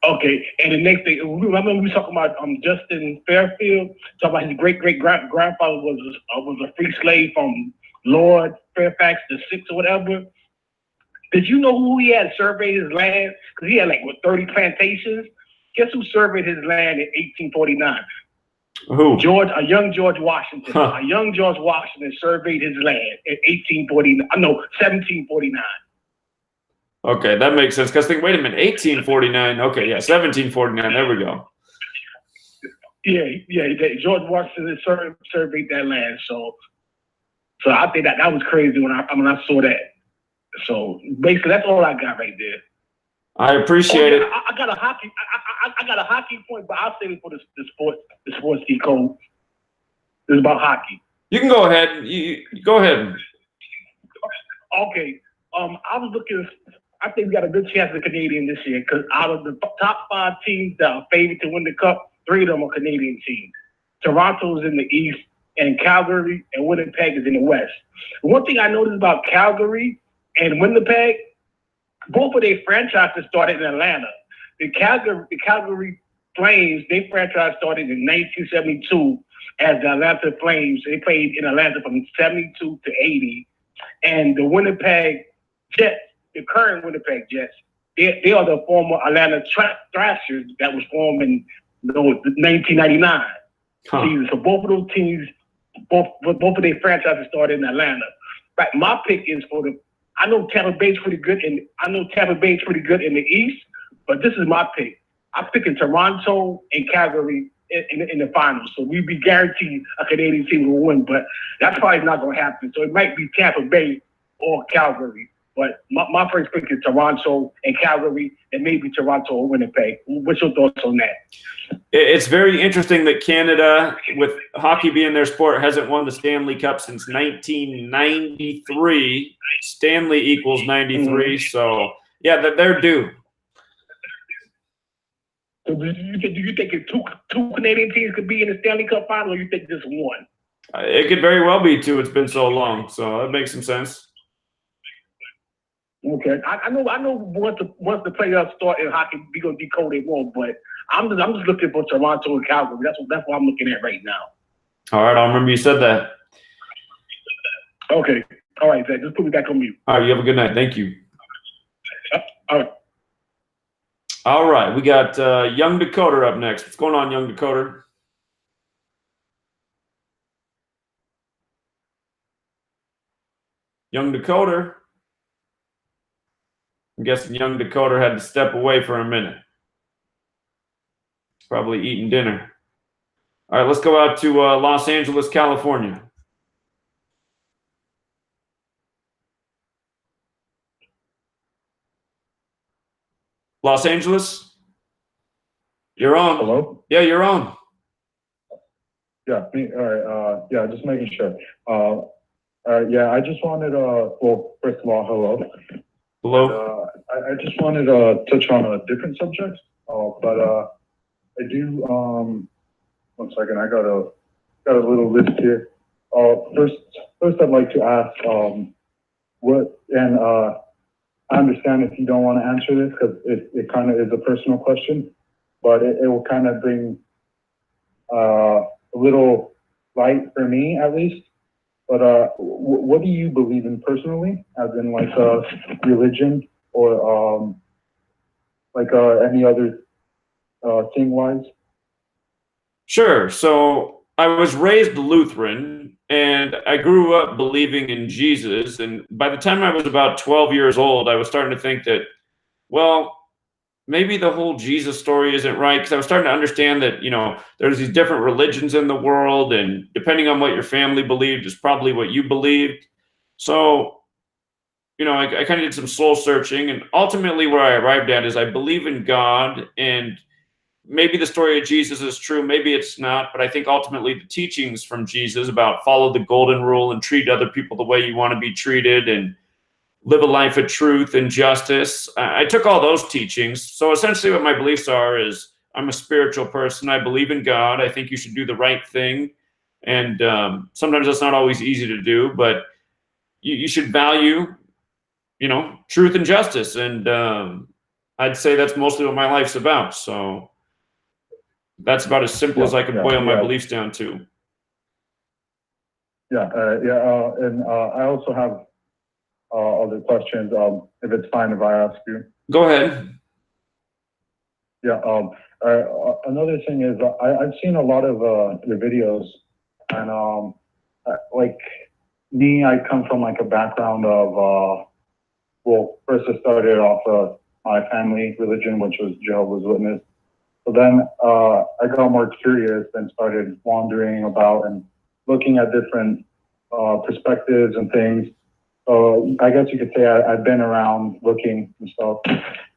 Okay, and the next thing, remember we were talking about Justin Fairfield, talking about his great-great-grandfather was a free slave from Lord Fairfax VI or whatever. Did you know who he had surveyed his land? Because he had 30 plantations. Guess who surveyed his land in 1849? Who? A young George Washington. A young George Washington surveyed his land in 1749. Okay, that makes sense. Because wait a minute, 1849. Okay, yeah, 1749. There we go. Yeah. George Washington surveyed that land. So I think that was crazy when I saw that. So basically, that's all I got right there. I appreciate it. I got a hockey. I got a hockey point, but I'll save it for the sports decode. It's about hockey. You can go ahead. You go ahead. Okay. I was looking. I think we got a good chance of Canadian this year because out of the top 5 teams that are favored to win the cup, 3 of them are Canadian teams. Toronto's in the East, and Calgary and Winnipeg is in the West. One thing I noticed about Calgary and Winnipeg, both of their franchises started in Atlanta. The Calgary Flames, their franchise started in 1972 as the Atlanta Flames. They played in Atlanta from 72 to 80. And the Winnipeg Jets, the current Winnipeg Jets, they are the former Atlanta Thrashers that was formed in 1999 season. So both of those teams, both of their franchises started in Atlanta. Right, my pick is I know Tampa Bay's pretty good in the East, but this is my pick. I'm picking Toronto and Calgary in the finals. So we'd be guaranteed a Canadian team will win, but that's probably not going to happen. So it might be Tampa Bay or Calgary. But my first pick is Toronto and Calgary, and maybe Toronto or Winnipeg. What's your thoughts on that? It's very interesting that Canada, with hockey being their sport, hasn't won the Stanley Cup since 1993. Stanley equals 93, so yeah, they're due. So do you think two Canadian teams could be in the Stanley Cup final, or you think just one? It could very well be 2. It's been so long, so that makes some sense. Okay, I know. Once the playoffs start in hockey, we gonna decode it more. But I'm just looking for Toronto and Calgary. That's what I'm looking at right now. All right, I'll remember you said that. Okay, all right, Zach. Just put me back on mute. All right, you have a good night. Thank you. All right. All right, we got Young Dakota up next. What's going on, Young Dakota? Young Dakota. guessing young Dakota had to step away for a minute. Probably eating dinner. All right, let's go out to Los Angeles, California. Los Angeles? You're on. Hello? Yeah, you're on. Yeah, me, all right, yeah, just making sure. Yeah, I just wanted, well, first of all, hello. Hello. I just wanted to touch on a different subject, but I do, 1 second, I got a little list here. First I'd like to ask, what, and I understand if you don't want to answer this because it kind of is a personal question, but it will kind of bring a little light for me at least. But what do you believe in personally, as in like religion or like any other thing wise? Sure. So I was raised Lutheran and I grew up believing in Jesus. And by the time I was about 12 years old, I was starting to think that, well, maybe the whole Jesus story isn't right, because I was starting to understand that, you know, there's these different religions in the world, and depending on what your family believed is probably what you believed. So, you know, I kind of did some soul searching, and ultimately where I arrived at is I believe in God, and maybe the story of Jesus is true, maybe it's not, but I think ultimately the teachings from Jesus about follow the golden rule and treat other people the way you want to be treated and live a life of truth and justice. I took all those teachings. So essentially what my beliefs are is I'm a spiritual person. I believe in God. I think you should do the right thing. And sometimes that's not always easy to do, but you should value, you know, truth and justice. And I'd say that's mostly what my life's about. So that's about as simple as I could boil my beliefs down to. Yeah, and I also have other questions, if it's fine if I ask you. Go ahead. Yeah, another thing is I've seen a lot of your videos, and like me, I come from like a background of, well, first I started off my family religion, which was Jehovah's Witness. So then I got more curious and started wandering about and looking at different perspectives and things. So I guess you could say I've been around looking and stuff,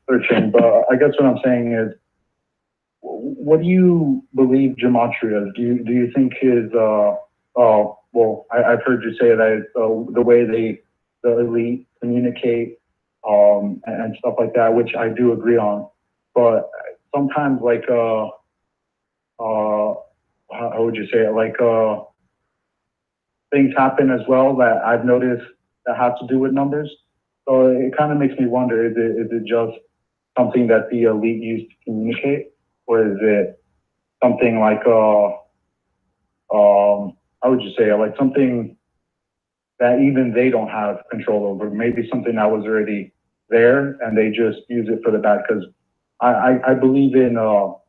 searching, but I guess what I'm saying is, what do you believe Gematria is? Do you think is, well, I've heard you say that it's the way the elite communicate and stuff like that, which I do agree on. But sometimes like, how would you say it? Like things happen as well that I've noticed that have to do with numbers. So it kind of makes me wonder, is it just something that the elite use to communicate? Or is it something like, how would you say it? Like something that even they don't have control over, maybe something that was already there and they just use it for the bad. Because I believe in, well,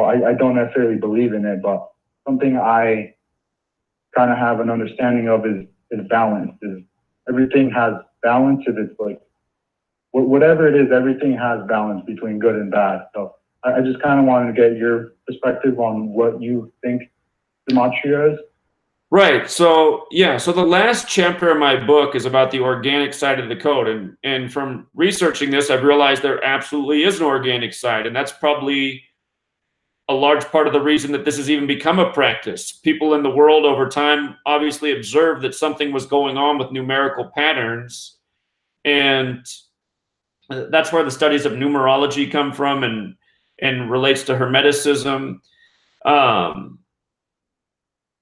I don't necessarily believe in it, but something I kind of have an understanding of is balance. Is everything has balance. If it's like, whatever it is, everything has balance between good and bad. So I just kind of wanted to get your perspective on what you think Gematria is. Right. So, yeah. So the last chapter of my book is about the organic side of the code. And from researching this, I've realized there absolutely is an organic side. And that's probably a large part of the reason that this has even become a practice. People in the world over time obviously observed that something was going on with numerical patterns. And that's where the studies of numerology come from and relates to Hermeticism.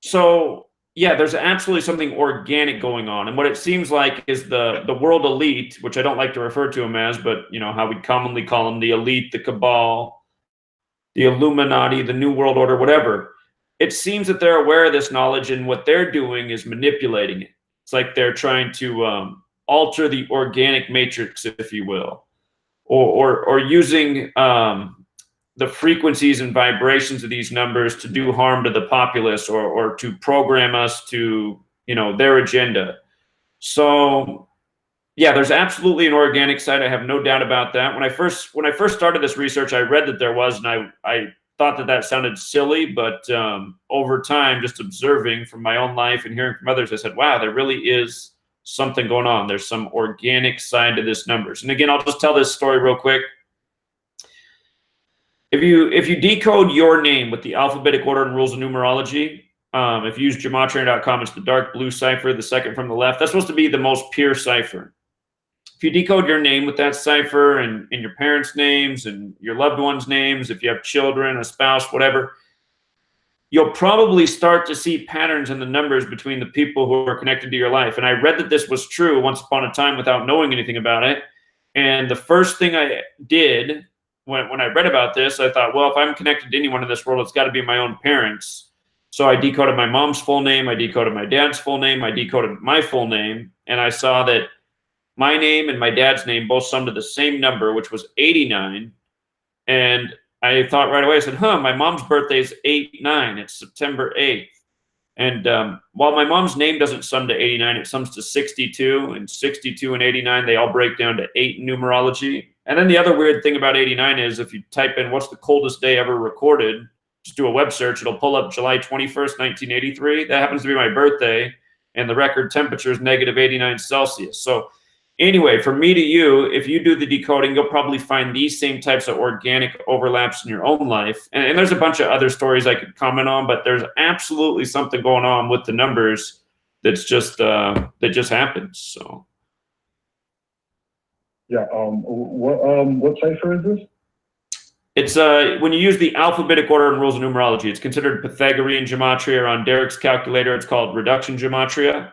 So yeah, there's absolutely something organic going on. And what it seems like is the world elite, which I don't like to refer to them as, but you know how we commonly call them, the elite, the cabal, the Illuminati, the New World Order, whatever. It seems that they're aware of this knowledge, and what they're doing is manipulating it. It's like they're trying to alter the organic matrix, if you will, or using the frequencies and vibrations of these numbers to do harm to the populace or to program us to, you know, their agenda. So Yeah, there's absolutely an organic side. I have no doubt about that. When I first started this research, I read that there was, and I thought that sounded silly, but over time, just observing from my own life and hearing from others, I said, wow, there really is something going on. There's some organic side to this numbers. And again, I'll just tell this story real quick. If you decode your name with the alphabetic order and rules of numerology, if you use Gematria.com, it's the dark blue cipher, the second from the left. That's supposed to be the most pure cipher. If you decode your name with that cipher and your parents' names and your loved ones' names, if you have children, a spouse, whatever, you'll probably start to see patterns in the numbers between the people who are connected to your life. And I read that this was true once upon a time without knowing anything about it. And the first thing I did when I read about this, I thought, well, if I'm connected to anyone in this world, it's got to be my own parents. So I decoded my mom's full name, I decoded my dad's full name, I decoded my full name, and I saw that my name and my dad's name both summed to the same number, which was 89. And I thought right away, I said, my mom's birthday is 8/9. It's September 8th. And while my mom's name doesn't sum to 89, it sums to 62. And 62 and 89, they all break down to 8 in numerology. And then the other weird thing about 89 is if you type in what's the coldest day ever recorded, just do a web search, it'll pull up July 21st, 1983. That happens to be my birthday. And the record temperature is -89 Celsius. So anyway, from me to you, if you do the decoding, you'll probably find these same types of organic overlaps in your own life. And there's a bunch of other stories I could comment on, but there's absolutely something going on with the numbers that's just that just happens. So yeah, what cipher is this? It's when you use the alphabetic order and rules of numerology, it's considered Pythagorean gematria, or on Derek's calculator, it's called reduction gematria.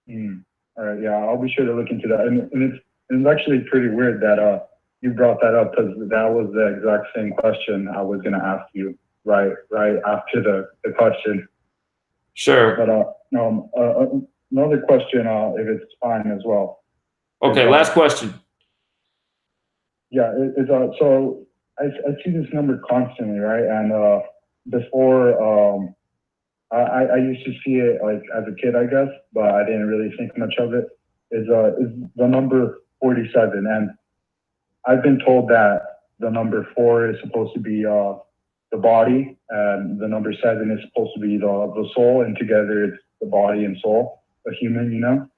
All right, yeah, I'll be sure to look into that. And it's actually pretty weird that you brought that up, because that was the exact same question I was going to ask you right after the question. Sure. But another question, if it's fine as well. Okay, last question. Yeah, so I see this number constantly, right? And before, I used to see it like as a kid, I guess, but I didn't really think much of it. Is the number 47, and I've been told that the number 4 is supposed to be the body, and the number 7 is supposed to be the soul, and together it's the body and soul, a human, you know.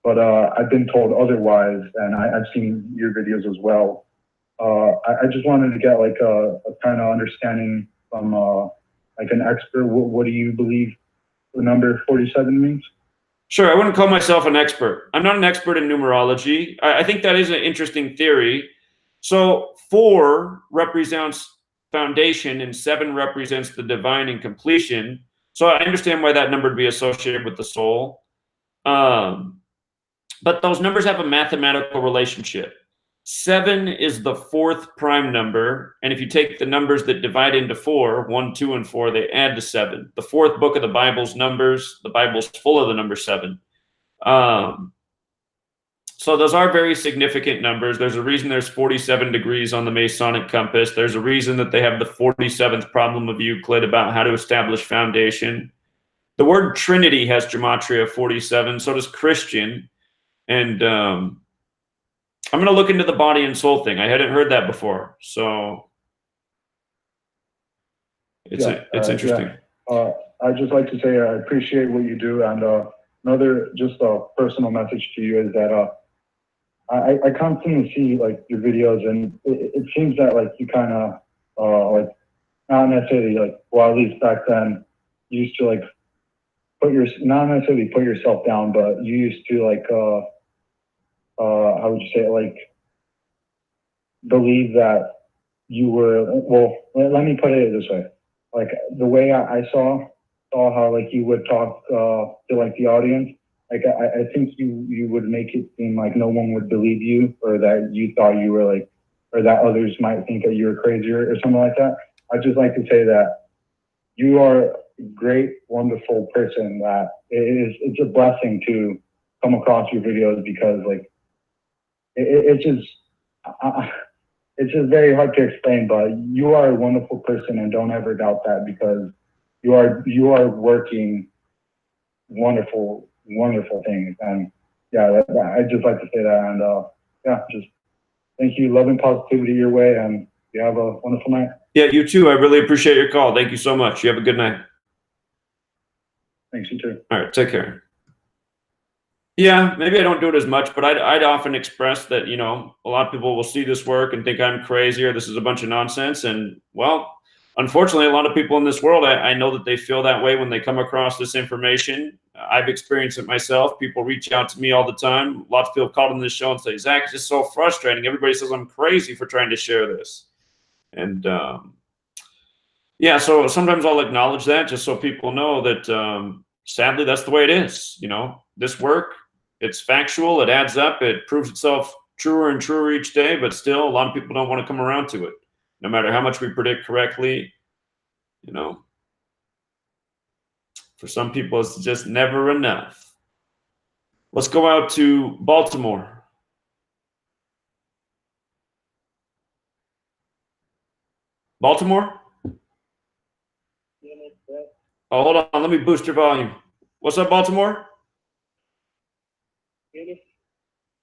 But I've been told otherwise, and I've seen your videos as well. I just wanted to get like a kind of understanding from like an expert. What do you believe the number 47 means? Sure, I wouldn't call myself an expert. I'm not an expert in numerology. I think that is an interesting theory. So 4 represents foundation and 7 represents the divine and completion. So I understand why that number would be associated with the soul. But those numbers have a mathematical relationship. 7 is the 4th prime number, and if you take the numbers that divide into 4, 1, 2, and 4, they add to 7. The 4th book of the Bible's numbers, the Bible's full of the number 7. So those are very significant numbers. There's a reason there's 47 degrees on the Masonic compass. There's a reason that they have the 47th problem of Euclid about how to establish foundation. The word Trinity has gematria 47, so does Christian. And I'm going to look into the body and soul thing. I hadn't heard that before, so it's interesting. Yeah. I'd just like to say I appreciate what you do, and another just a personal message to you is that I constantly see like your videos, and it seems that like you kind of like not necessarily like, well, at least back then you used to like not necessarily put yourself down, but you used to like how would you say it, like believe that you were, well, let me put it this way. Like the way I saw how like you would talk to like the audience, like I think you would make it seem like no one would believe you, or that you thought you were like, or that others might think that you were crazier or something like that. I'd just like to say that you are a great, wonderful person, that it's a blessing to come across your videos, because like it's just very hard to explain, but you are a wonderful person, and don't ever doubt that, because you are working wonderful things, and yeah, I'd just like to say that. And yeah, just thank you. Love and positivity your way. And you have a wonderful night. Yeah, you too. I really appreciate your call. Thank you so much. You have a good night. Thanks, you too. All right, take care. Yeah, maybe I don't do it as much, but I'd often express that, you know, a lot of people will see this work and think I'm crazy or this is a bunch of nonsense. And well, unfortunately, a lot of people in this world, I know that they feel that way when they come across this information. I've experienced it myself. People reach out to me all the time. Lots of people call on this show and say, Zach, it's just so frustrating. Everybody says I'm crazy for trying to share this. And yeah, so sometimes I'll acknowledge that just so people know that sadly, that's the way it is. You know, this work, it's factual, it adds up, it proves itself truer and truer each day, but still a lot of people don't want to come around to it. No matter how much we predict correctly, you know, for some people, it's just never enough. Let's go out to Baltimore. Baltimore? Oh, hold on. Let me boost your volume. What's up, Baltimore?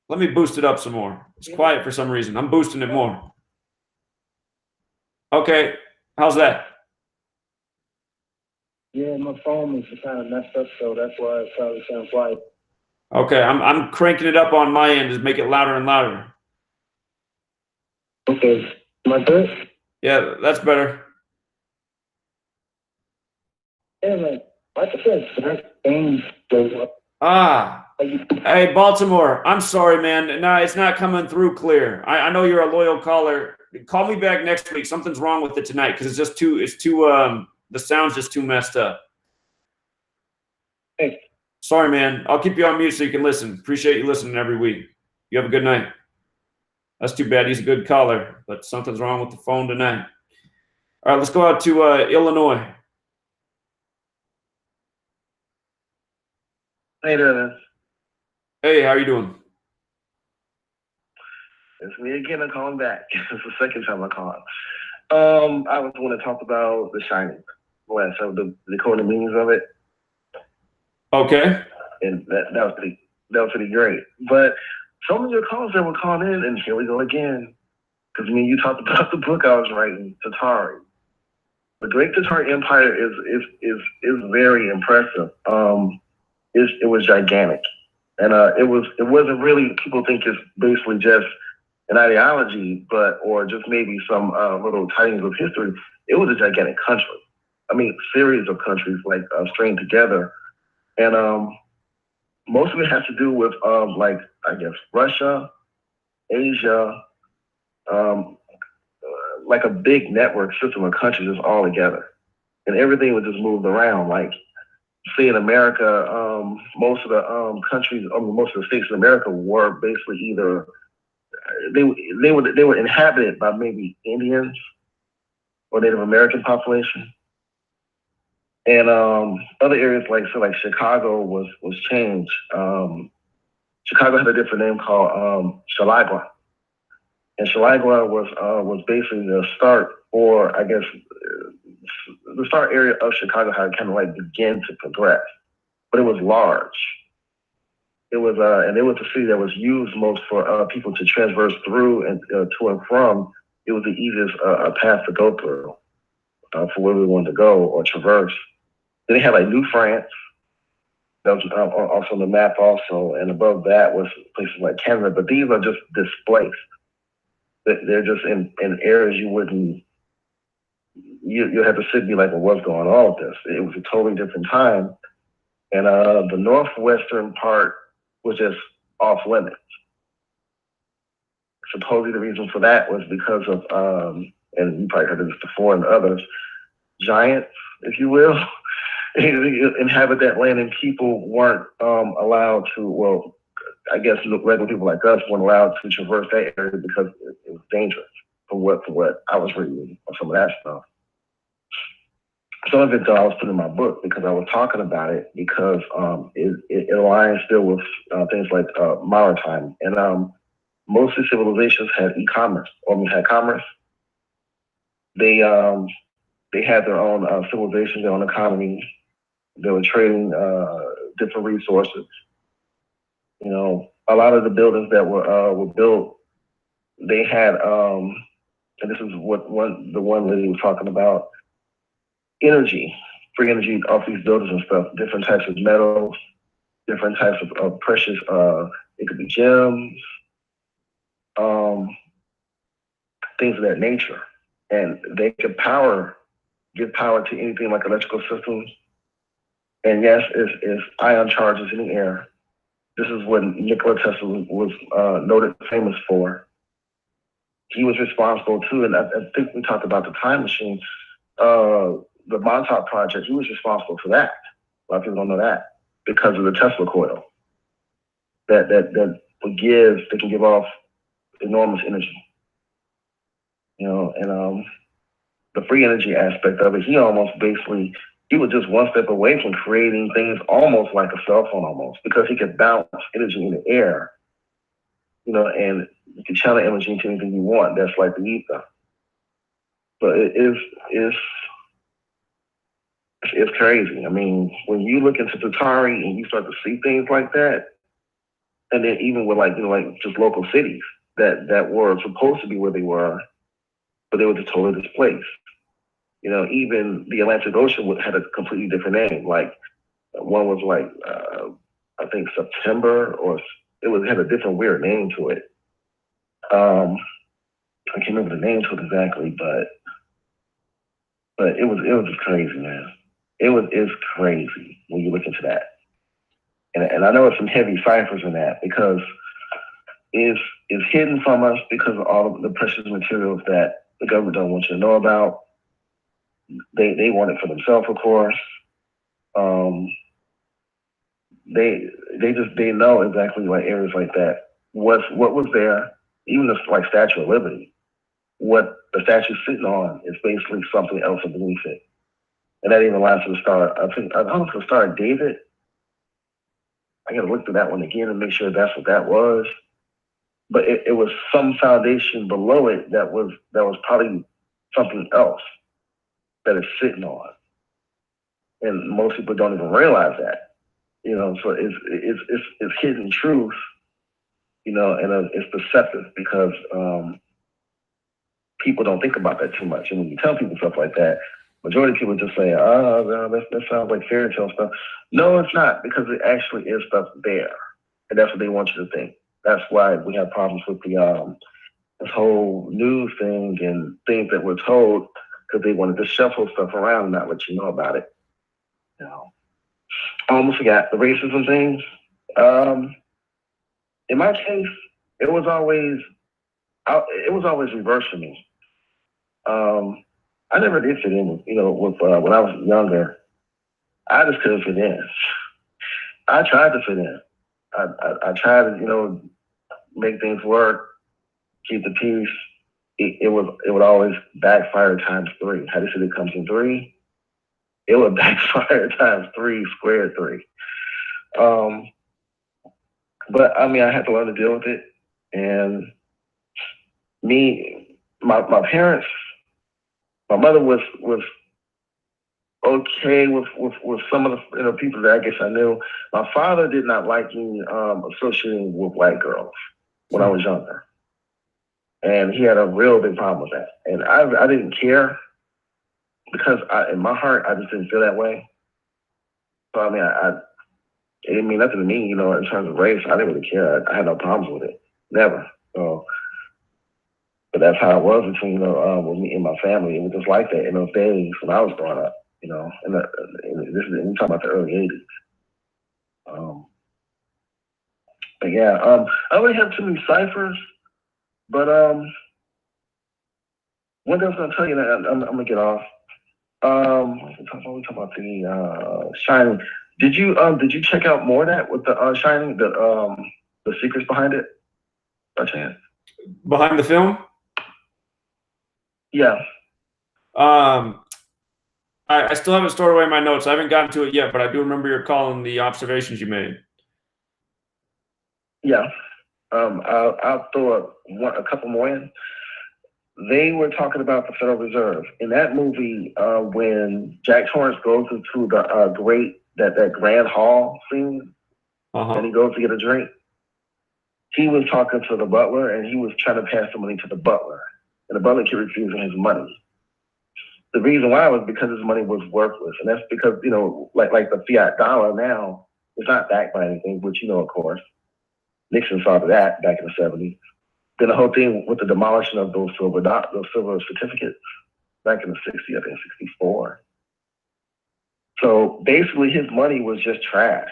Let me boost it up some more. It's quiet for some reason. I'm boosting it more. Okay. How's that? Yeah, my phone is kind of messed up, so that's why it probably sounds quiet. Okay. I'm cranking it up on my end to make it louder and louder. Okay. Am I good? Yeah, that's better. Yeah, man. Like I said, that thing goes up. Ah. Hey, Baltimore. I'm sorry, man. No, it's not coming through clear. I know you're a loyal caller. Call me back next week. Something's wrong with it tonight because it's too the sound's just too messed up. Hey. Sorry, man. I'll keep you on mute so you can listen. Appreciate you listening every week. You have a good night. That's too bad. He's a good caller, but something's wrong with the phone tonight. All right, let's go out to Illinois. Hey there, man. Hey, how you doing? It's me again. I'm calling back. It's the second time I called. I was want to talk about The Shining. Last time, the decoding meanings of it. Okay. And that was pretty great. But some of your calls that were calling in, and here we go again. Because when you talked about the book I was writing, Tatari. The Great Tatari Empire is very impressive. It was gigantic, and it wasn't really. People think it's basically just an ideology, or just maybe some little tidings of history. It was a gigantic country. I mean, series of countries like strained together, and most of it has to do with like I guess Russia, Asia, like a big network system of countries just all together, and everything was just moved around. Like, say in America, most of the countries, most of the states in America were basically either they were inhabited by maybe Indians or Native American population, and other areas like Chicago was changed. Chicago had a different name called Shalagua, and Shalagua was basically the start, or I guess the start area of Chicago had kind of like began to progress, but it was large. It was and it was the city that was used most for people to transverse through and to and from. It was the easiest path to go through for where we wanted to go or traverse. Then they had like New France. That was also on the map also, and above that was places like Canada. But these are just displaced. They're just in areas you wouldn't. You have to sit and be like, well, what's going on with this? It was a totally different time, and the northwestern part was just off limits. Supposedly the reason for that was because of, and you probably heard of this before and others, giants, if you will, inhabit that land, and people weren't allowed to, well, I guess regular people like us weren't allowed to traverse that area because it was dangerous from what I was reading or some of that stuff. Some of it though I was putting in my book because I was talking about it because it aligns still with things like maritime, and most of civilizations had e-commerce, or had commerce. They had their own civilization, their own economy. They were trading different resources, You know, a lot of the buildings that were built, they had and this is what the one lady was talking about, energy, free energy off these buildings and stuff, different types of metals, different types of precious, it could be gems, things of that nature. And they could give power to anything like electrical systems. And yes, it's ion charges in the air. This is what Nikola Tesla was noted famous for. He was responsible too, and I think we talked about the time machine, the Montauk Project. He was responsible for that. A lot of people don't know that because of the Tesla coil that can give off enormous energy. You know, and the free energy aspect of it, he was just one step away from creating things almost like a cell phone almost, because he could bounce energy in the air, you know, and you can channel energy into anything you want. That's like the ether. But it's crazy. I mean, when you look into Tutari and you start to see things like that, and then even with like just local cities that were supposed to be where they were, but they were just totally displaced. You know, even the Atlantic Ocean had a completely different name. Like one was like I think September, or it had a different weird name to it. I can't remember the name to it exactly, but it was just crazy, man. It's crazy when you look into that. And I know it's some heavy ciphers in that, because it's hidden from us because of all of the precious materials that the government don't want you to know about. They want it for themselves, of course. They know exactly like areas like that. What was there, even the like Statue of Liberty, what the statue's sitting on is basically something else underneath it. And that even lasts to the Star. I don't know if it's the Star of David. I gotta look through that one again and make sure that's what that was. But it was some foundation below it that was probably something else that it's sitting on. And most people don't even realize that. You know, so it's hidden truth, you know, and it's deceptive because people don't think about that too much. And when you tell people stuff like that, majority of people just say, oh, that sounds like fairy tale stuff. No, it's not, because it actually is stuff there. And that's what they want you to think. That's why we have problems with the this whole news thing and things that we're told, because they wanted to shuffle stuff around and not let you know about it. You know, I almost forgot the racism things. In my case, it was always reversed for me. I never did fit in, you know, with when I was younger. I just couldn't fit in. I tried to fit in. I tried to, you know, make things work, keep the peace. It would always backfire times 3. How do you say it comes in 3? It would backfire times 3, squared 3. But I mean, I had to learn to deal with it. And my parents, my mother was okay with some of the people that I guess I knew. My father did not like me associating with white girls when I was younger, and he had a real big problem with that. And I didn't care, because in my heart I just didn't feel that way. So I mean, it didn't mean nothing to me, you know, in terms of race. I didn't really care. I had no problems with it, never. So, but that's how it was between, you know, with me and my family. It was just like that in those days when I was growing up, you know. And this is, we're talking about the early '80s. But yeah, I don't really have too many ciphers, but one thing I was gonna tell you that I'm gonna get off. We talk about the Shining. Did you check out more of that with the Shining, the secrets behind it, by chance? Behind the film? Yeah. I still haven't stored away my notes. I haven't gotten to it yet, but I do remember your call and the observations you made. Yeah. I'll throw a couple more in. They were talking about the Federal Reserve. In that movie, when Jack Torrance goes into the that grand hall scene, and he goes to get a drink, he was talking to the butler and he was trying to pass the money to the butler. And the butler kept refusing his money. The reason why was because his money was worthless. And that's because, you know, like the fiat dollar now is not backed by anything, which, you know, of course, Nixon saw to that back in the 70s. Then the whole thing with the demolition of those silver certificates back in the 60s, I think 64. So basically his money was just trash.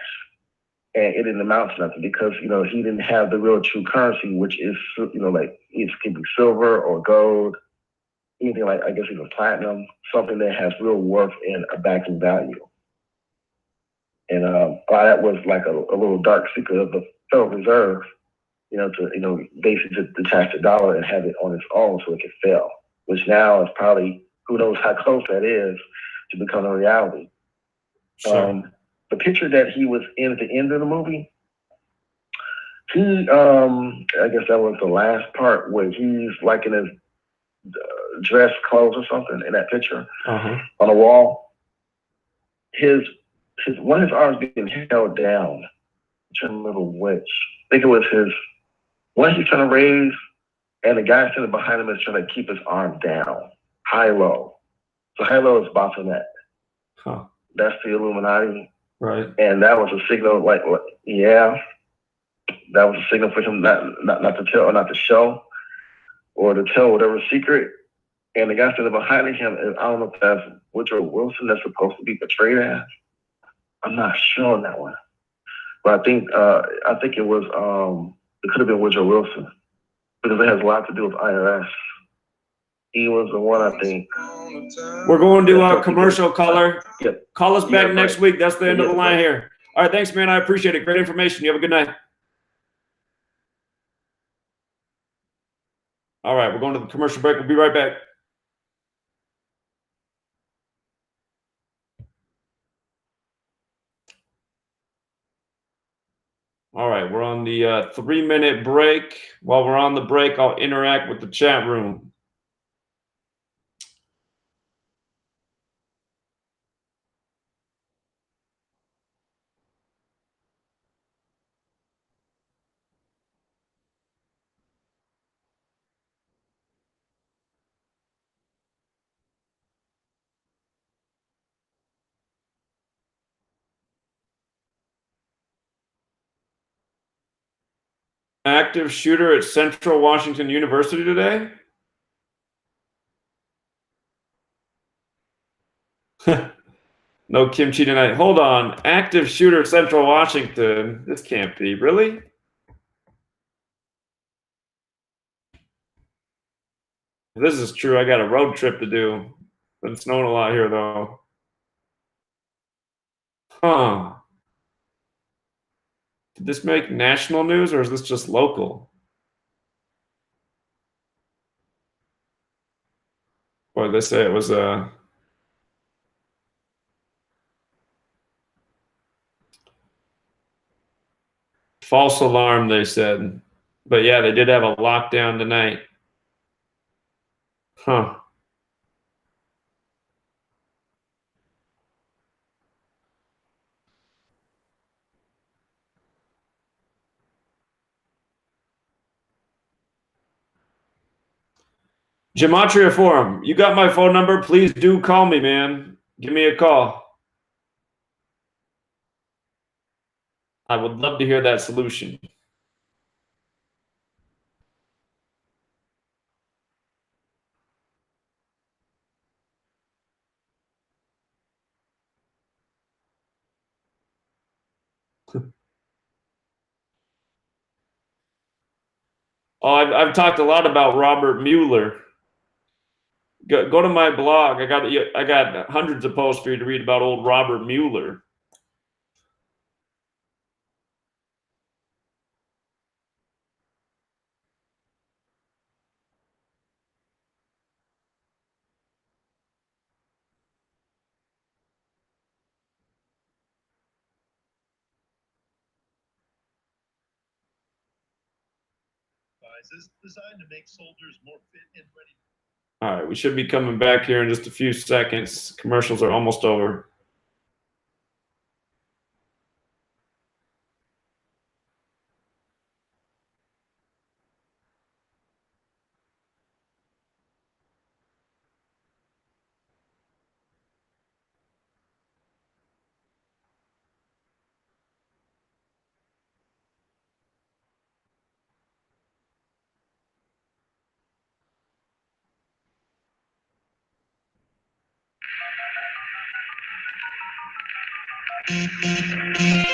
And it didn't amount to nothing because, you know, he didn't have the real true currency, which is, you know, like it could be silver or gold, anything like, I guess even platinum, something that has real worth and a backing value. And that was like a little dark secret of the Federal Reserve, you know, to, you know, basically to detach the dollar and have it on its own so it could fail, which now is probably, who knows how close that is to become a reality. Sure. The picture that he was in at the end of the movie, he, I guess that was the last part where he's like in his dress clothes or something in that picture on the wall. One of his arms being held down. I'm trying to remember which. I think it was one he's trying to raise, and the guy sitting behind him is trying to keep his arm down, high-low. So high-low is Baphomet. Huh. That's the Illuminati. Right. And that was a signal, like, yeah, that was a signal for him not to tell or not to show or to tell whatever secret. And the guy sitting behind him, I don't know if that's Woodrow Wilson that's supposed to be portrayed as. I'm not sure on that one. But I think it was, it could have been Woodrow Wilson because it has a lot to do with IRS. He was the one, I think. We're going to a commercial caller. Yep. Call us back next week. That's the end of the line right. here. All right, thanks, man. I appreciate it. Great information. You have a good night. All right, we're going to the commercial break. We'll be right back. All right, we're on the 3-minute break. While we're on the break, I'll interact with the chat room. Active shooter at Central Washington University today? No kimchi tonight. Hold on. Active shooter at Central Washington. This can't be. Really? If this is true, I got a road trip to do. Been snowing a lot here, though. Huh. Did this make national news, or is this just local? Boy, they say it was a false alarm, they said. But yeah, they did have a lockdown tonight. Huh. Gematria Forum, you got my phone number. Please do call me, man. Give me a call. I would love to hear that solution. Oh, I've talked a lot about Robert Mueller. Go to my blog. I got hundreds of posts for you to read about old Robert Mueller. Designed to make soldiers more fit and ready. All right, we should be coming back here in just a few seconds. Commercials are almost over.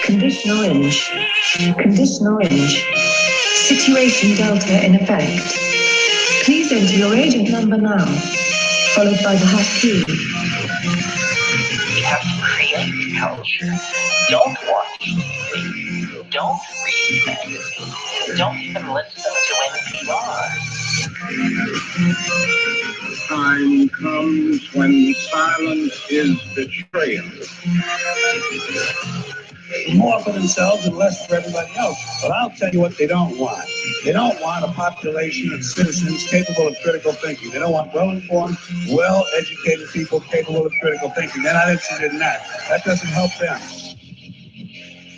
Condition orange. Condition orange. Situation delta in effect. Please enter your agent number now, followed by the hash key. You have to create culture. Don't watch TV. Don't read magazines. Don't even listen to NPR. Time comes when silence is betrayal. More for themselves and less for everybody else. But I'll tell you what they don't want. They don't want a population of citizens capable of critical thinking. They don't want well-informed, well-educated people capable of critical thinking. They're not interested in that. That doesn't help them.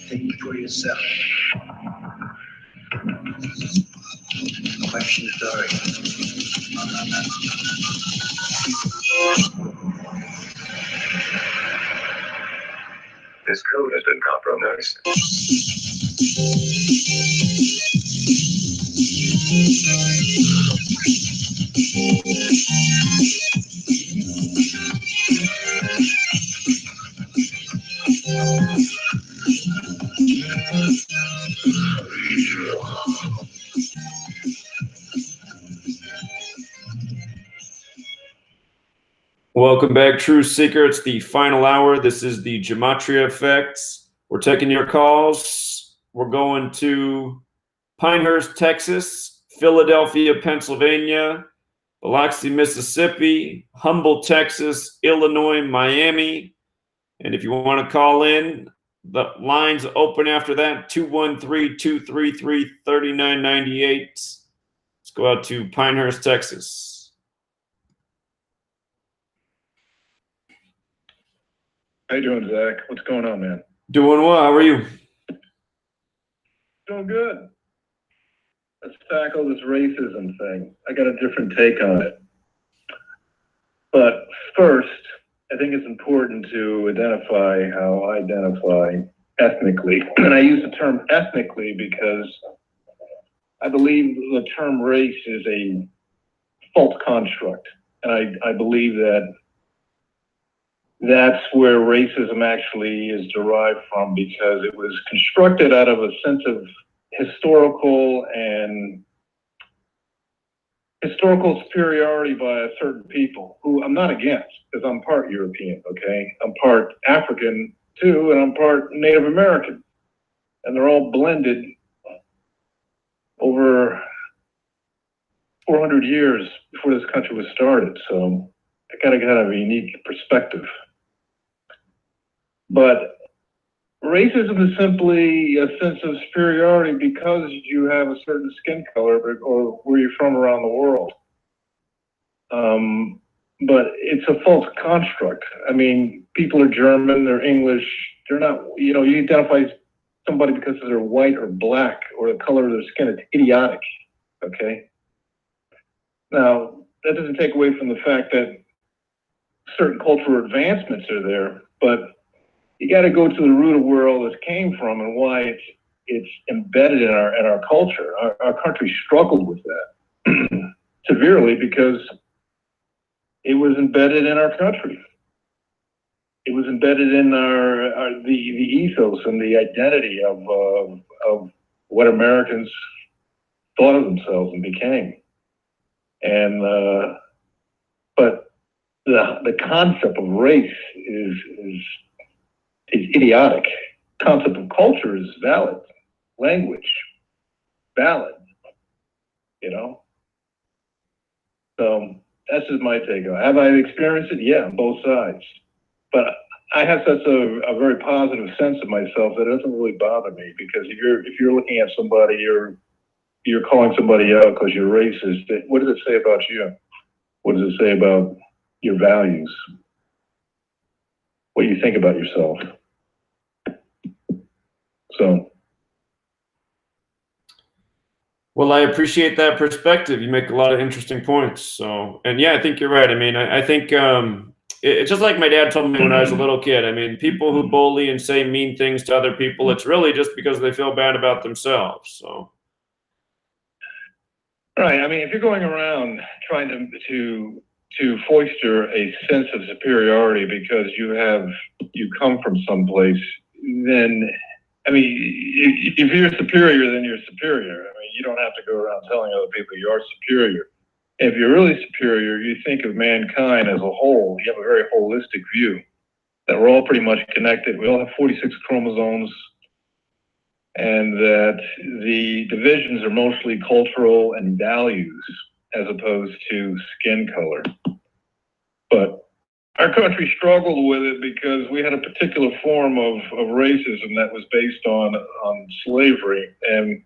Think for yourself. Question authority. This code has been compromised. Welcome back, Truth Seeker. It's the final hour. This is the Gematria Effects. We're taking your calls. We're going to Pinehurst, Texas, Philadelphia, Pennsylvania, Biloxi, Mississippi, Humble, Texas, Illinois, Miami. And if you want to call in, the line's open after that, 213-233-3998. Let's go out to Pinehurst, Texas. How you doing, Zach? What's going on, man? Doing well. How are you? Doing good. Let's tackle this racism thing. I got a different take on it. But first, I think it's important to identify how I identify ethnically. And I use the term ethnically because I believe the term race is a false construct. And I believe that that's where racism actually is derived from, because it was constructed out of a sense of historical superiority by a certain people who I'm not against, because I'm part European, okay? I'm part African too, and I'm part Native American. And they're all blended over 400 years before this country was started. So I got kind of a unique perspective. But racism is simply a sense of superiority because you have a certain skin color or where you're from around the world. But it's a false construct. I mean, people are German, they're English, they're not, you identify somebody because they're white or black or the color of their skin. It's idiotic, okay? Now, that doesn't take away from the fact that certain cultural advancements are there, but you got to go to the root of where all this came from and why it's embedded in our culture. Our country struggled with that severely because it was embedded in our country. It was embedded in the ethos and the identity of what Americans thought of themselves and became. And but the concept of race is idiotic. Concept of culture is valid. Language, valid. So that's just my take on it. Have I experienced it? Yeah, on both sides. But I have such a very positive sense of myself that it doesn't really bother me, because if you're looking at somebody, you're calling somebody out because you're racist. What does it say about you? What does it say about your values? What do you think about yourself? So. Well, I appreciate that perspective. You make a lot of interesting points. So, and yeah, I think you're right. I mean, I think it's just like my dad told me when I was a little kid. I mean, people who bully and say mean things to other people, it's really just because they feel bad about themselves. So. Right. I mean, if you're going around trying to to foster a sense of superiority because you come from someplace, then, I mean, if you're superior, then you're superior. I mean, you don't have to go around telling other people you're superior. If you're really superior, you think of mankind as a whole. You have a very holistic view that we're all pretty much connected. We all have 46 chromosomes, and that the divisions are mostly cultural and values as opposed to skin color. But our country struggled with it because we had a particular form of racism that was based on slavery, and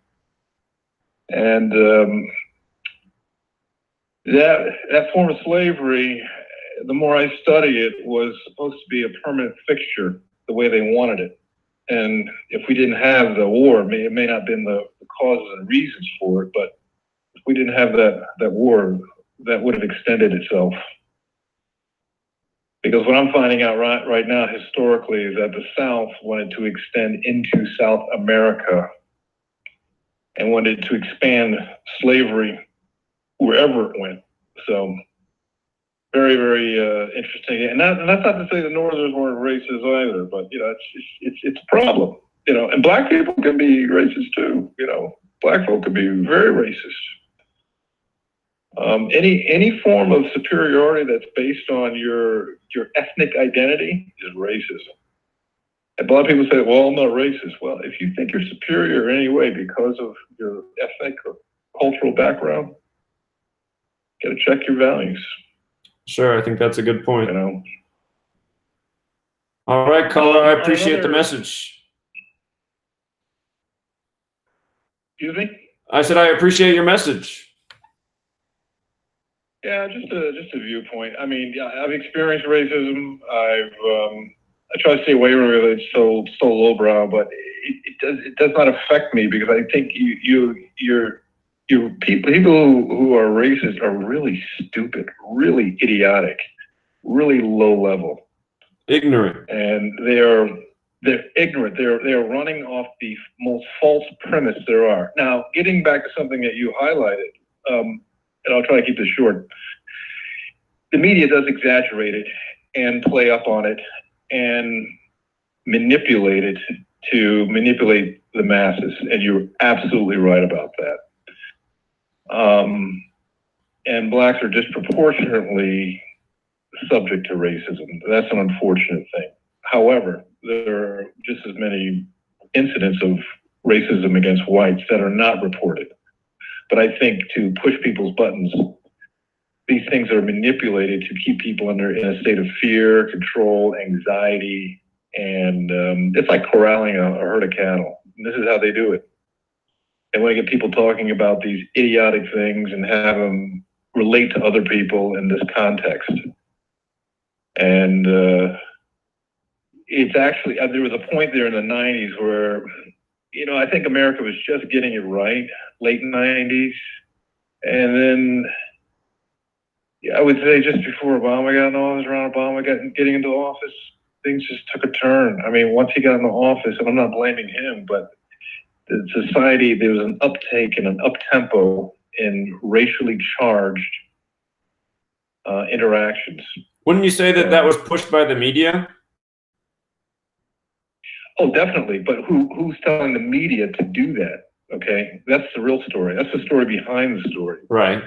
that form of slavery, the more I study it, was supposed to be a permanent fixture the way they wanted it. And if we didn't have the war, it may not have been the causes and reasons for it, but if we didn't have that war, that would have extended itself. Because what I'm finding out right now historically is that the South wanted to extend into South America and wanted to expand slavery wherever it went. So very, very interesting. And that's not to say the Northerners weren't racist either, but you know, it's a problem. You know, and black people can be racist too. You know, black folk can be very racist. Any form of superiority that's based on your ethnic identity is racism. And a lot of people say, well, I'm not racist. Well, if you think you're superior in any way because of your ethnic or cultural background, you got to check your values. Sure, I think that's a good point. You know. All right, caller, I appreciate the message. Excuse me? I said I appreciate your message. Yeah, just a viewpoint. I mean, yeah, I've experienced racism. I try to stay away from it. It's so lowbrow, but it does not affect me because I think people who are racist are really stupid, really idiotic, really low level, ignorant, and they're ignorant. They're running off the most false premise there are. Now, getting back to something that you highlighted, and I'll try to keep this short. The media does exaggerate it and play up on it and manipulate it to manipulate the masses, and you're absolutely right about that. And blacks are disproportionately subject to racism. That's an unfortunate thing. However, there are just as many incidents of racism against whites that are not reported. But I think to push people's buttons, these things are manipulated to keep people in a state of fear, control, anxiety, and it's like corralling a herd of cattle. And this is how they do it. They want to get people talking about these idiotic things and have them relate to other people in this context. And it's actually, there was a point there in the 90s where, you know, I think America was just getting it right, late 90s. And then I would say just before Obama got into office, around Obama getting into office, things just took a turn. I mean, once he got into office, and I'm not blaming him, but the society, there was an uptake and an up-tempo in racially charged interactions. Wouldn't you say that that was pushed by the media? Oh, definitely. But who's telling the media to do that? Okay, that's the real story. That's the story behind the story. Right.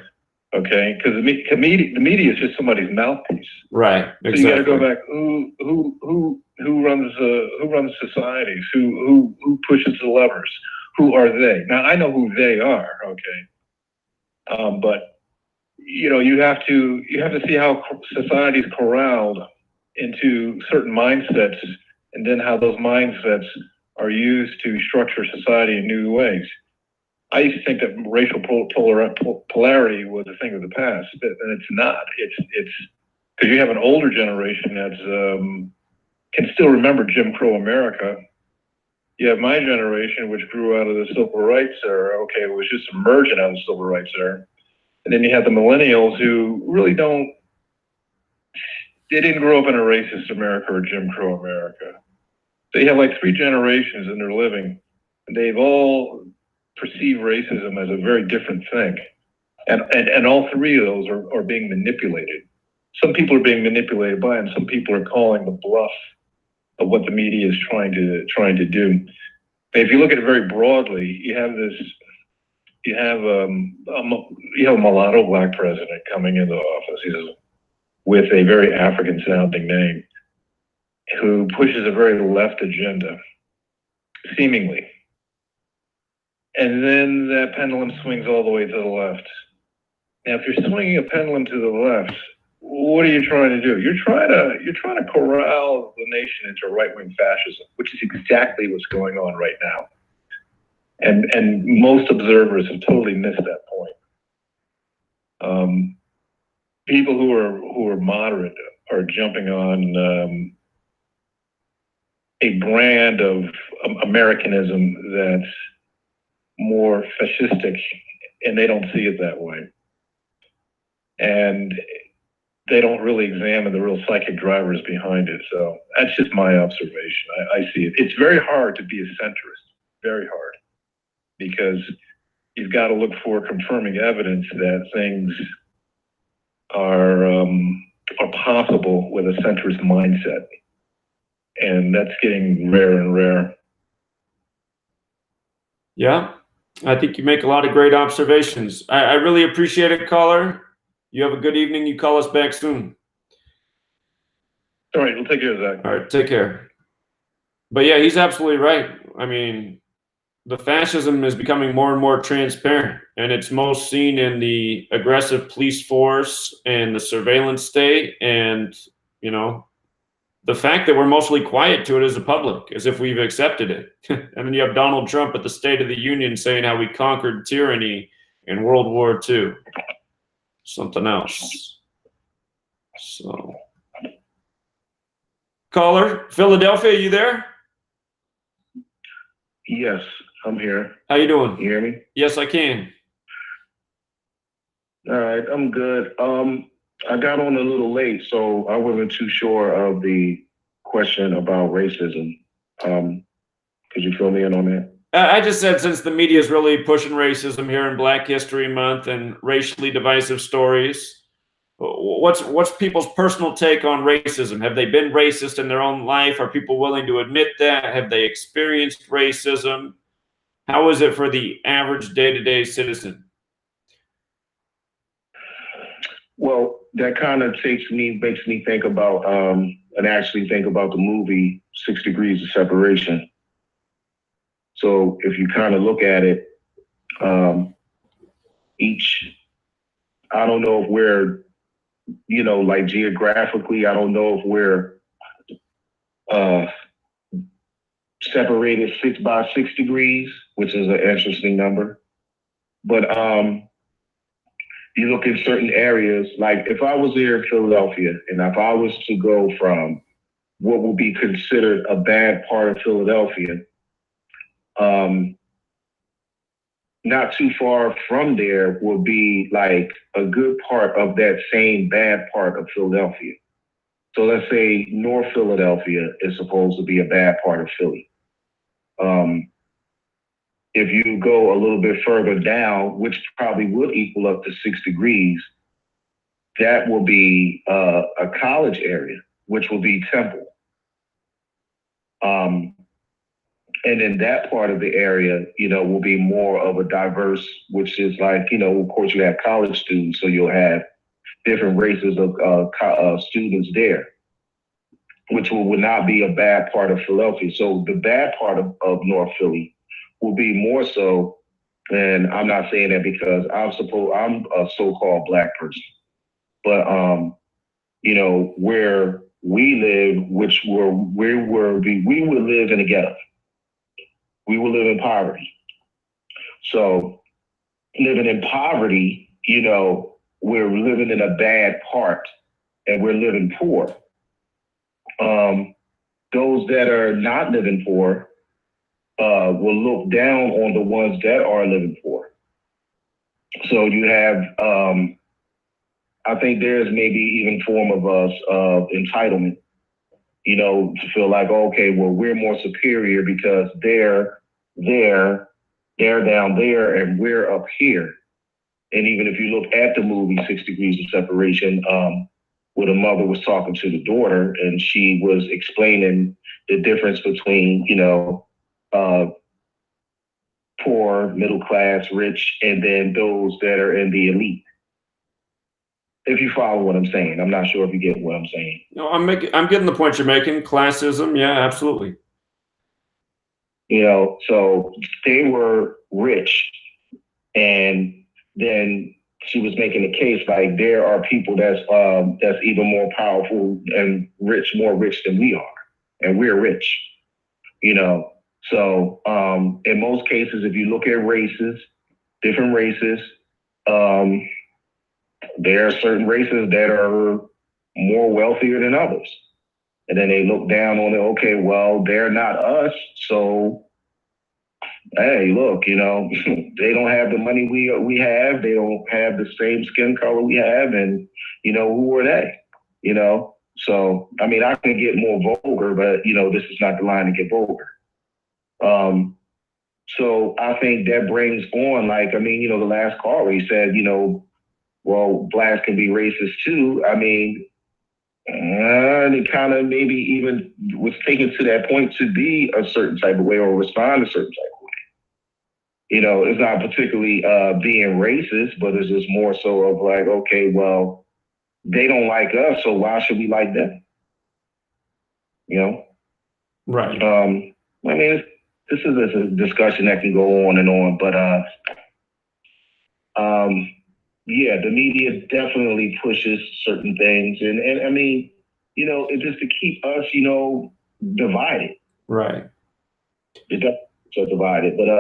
Okay, because the media is just somebody's mouthpiece. Right. So exactly. you got to go back. Who runs societies? Who pushes the levers? Who are they? Now I know who they are. Okay, but you know you have to see how society is corralled into certain mindsets, and then how those mindsets are used to structure society in new ways. I used to think that racial polarity was a thing of the past, and it's not. It's because you have an older generation that's can still remember Jim Crow America. You have my generation, which grew out of the civil rights era. Okay, it was just emergent out of the civil rights era, and then you have the millennials who really don't. They didn't grow up in a racist America or Jim Crow America. They have like 3 generations in their living, and they've all perceive racism as a very different thing. And all 3 of those are being manipulated. some people are being manipulated by it, and some people are calling the bluff of what the media is trying to do. If you look at it very broadly, you have a mulatto black president coming into office. He's with a very African sounding name, who pushes a very left agenda, seemingly. And then that pendulum swings all the way to the left. Now, if you're swinging a pendulum to the left, what are you trying to do? You're trying to corral the nation into right-wing fascism, which is exactly what's going on right now. And most observers have totally missed that point. People who are moderate are jumping on a brand of Americanism that's more fascistic, and they don't see it that way. And they don't really examine the real psychic drivers behind it. So that's just my observation. I see it. It's very hard to be a centrist, very hard, because you've got to look for confirming evidence that things are possible with a centrist mindset. And that's getting rarer and rarer. Yeah, I think you make a lot of great observations. I really appreciate it, caller. You have a good evening. You call us back soon. All right, we'll take care of that. All right, take care. But yeah, he's absolutely right. I mean, the fascism is becoming more and more transparent, and it's most seen in the aggressive police force and the surveillance state, and, you know, the fact that we're mostly quiet to it as a public, as if we've accepted it. I mean, you have Donald Trump at the State of the Union saying how we conquered tyranny in World War II. Something else. So, caller, Philadelphia, you there? Yes, I'm here. How you doing? You hear me? Yes, I can. All right, I'm good. I got on a little late, so I wasn't too sure of the question about racism. Could you fill me in on that? I just said, since the media is really pushing racism here in Black History Month and racially divisive stories, what's people's personal take on racism? Have they been racist in their own life? Are people willing to admit that? Have they experienced racism? How is it for the average day-to-day citizen? Well, that kind of makes me think about, and actually think about the movie 6 Degrees of Separation. So if you kind of look at it, I don't know if we're, like geographically, I don't know if we're separated 6 by 6 degrees, which is an interesting number. But you look in certain areas, like if I was here in Philadelphia, and if I was to go from what would be considered a bad part of Philadelphia, not too far from there would be like a good part of that same bad part of Philadelphia. So let's say North Philadelphia is supposed to be a bad part of Philly. If you go a little bit further down, which probably would equal up to 6 degrees, that will be a college area, which will be Temple. And in that part of the area, will be more of a diverse, which is like, of course you have college students, so you'll have different races of students there, which would not be a bad part of Philadelphia. So the bad part of North Philly will be more so, and I'm not saying that because I'm a so-called Black person, but where we live, we would live in a ghetto. We will live in poverty. So living in poverty, we're living in a bad part and we're living poor. Those that are not living poor will look down on the ones that are living poor. So you have, I think there's maybe even form of entitlement, to feel like, okay, well, we're more superior because they're down there and we're up here. And even if you look at the movie 6 Degrees of Separation, where the mother was talking to the daughter, and she was explaining the difference between, poor, middle class, rich, and then those that are in the elite. If you follow what I'm saying, I'm not sure if you get what I'm saying. No, I'm getting the point you're making. Classism, yeah, absolutely. So they were rich, and then she was making a case like there are people that's even more powerful and more rich than we are, and we're rich. So in most cases, if you look at different races, there are certain races that are more wealthier than others. And then they look down on it, okay, well, they're not us, so hey, look, they don't have the money we have, they don't have the same skin color we have, and who are they? So I mean, I can get more vulgar, but this is not the line to get vulgar. So I think that brings on, the last caller, he said, well, blacks can be racist too. I mean, it kind of maybe even was taken to that point to be a certain type of way or respond a certain type of way. It's not particularly being racist, but it's just more so of like, okay, well, they don't like us, so why should we like them? Right. I mean, this is a discussion that can go on and on, but yeah, the media definitely pushes certain things, and I mean, it's just to keep us, divided. Right. It definitely divided, but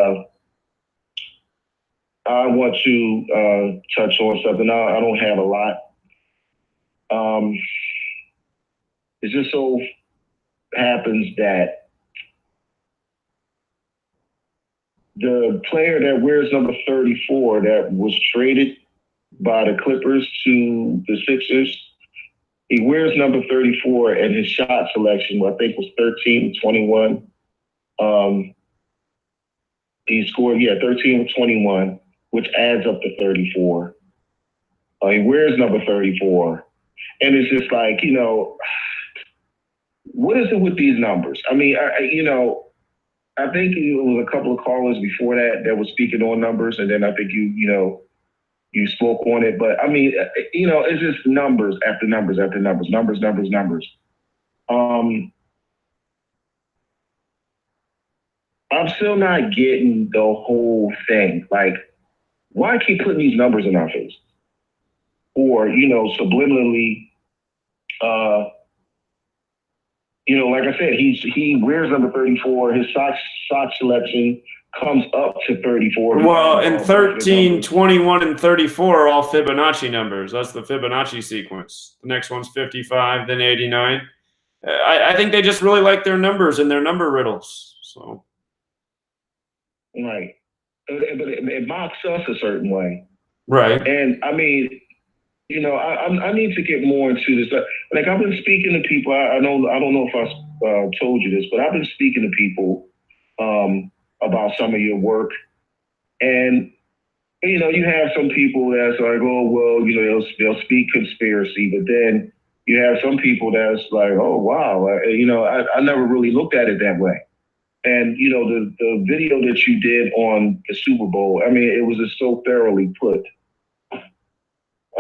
I want to touch on something. I don't have a lot. It just so happens that the player that wears number 34 that was traded by the Clippers to the Sixers, he wears number 34, and his shot selection, I think, was 13-21. He scored, 13-21, which adds up to 34. He wears number 34. And it's just like, what is it with these numbers? I mean, I think it was a couple of callers before that was speaking on numbers, and then I think you spoke on it. But I mean, it's just numbers after numbers after numbers. I'm still not getting the whole thing. Like, why keep putting these numbers in our face? Or, subliminally, like I said, he wears number 34. His sock selection comes up to 34. Well, and 13, 21, and 34 are all Fibonacci numbers. That's the Fibonacci sequence. The next one's 55, then 89. I think they just really like their numbers and their number riddles. So, right, but it mocks us a certain way, right? And I mean, I need to get more into this. Like, I've been speaking to people. I don't know if I told you this, but I've been speaking to people about some of your work, and you have some people that's like, oh well, they'll speak conspiracy, but then you have some people that's like, oh wow, I never really looked at it that way. And the video that you did on the Super Bowl, I mean, it was just so thoroughly put.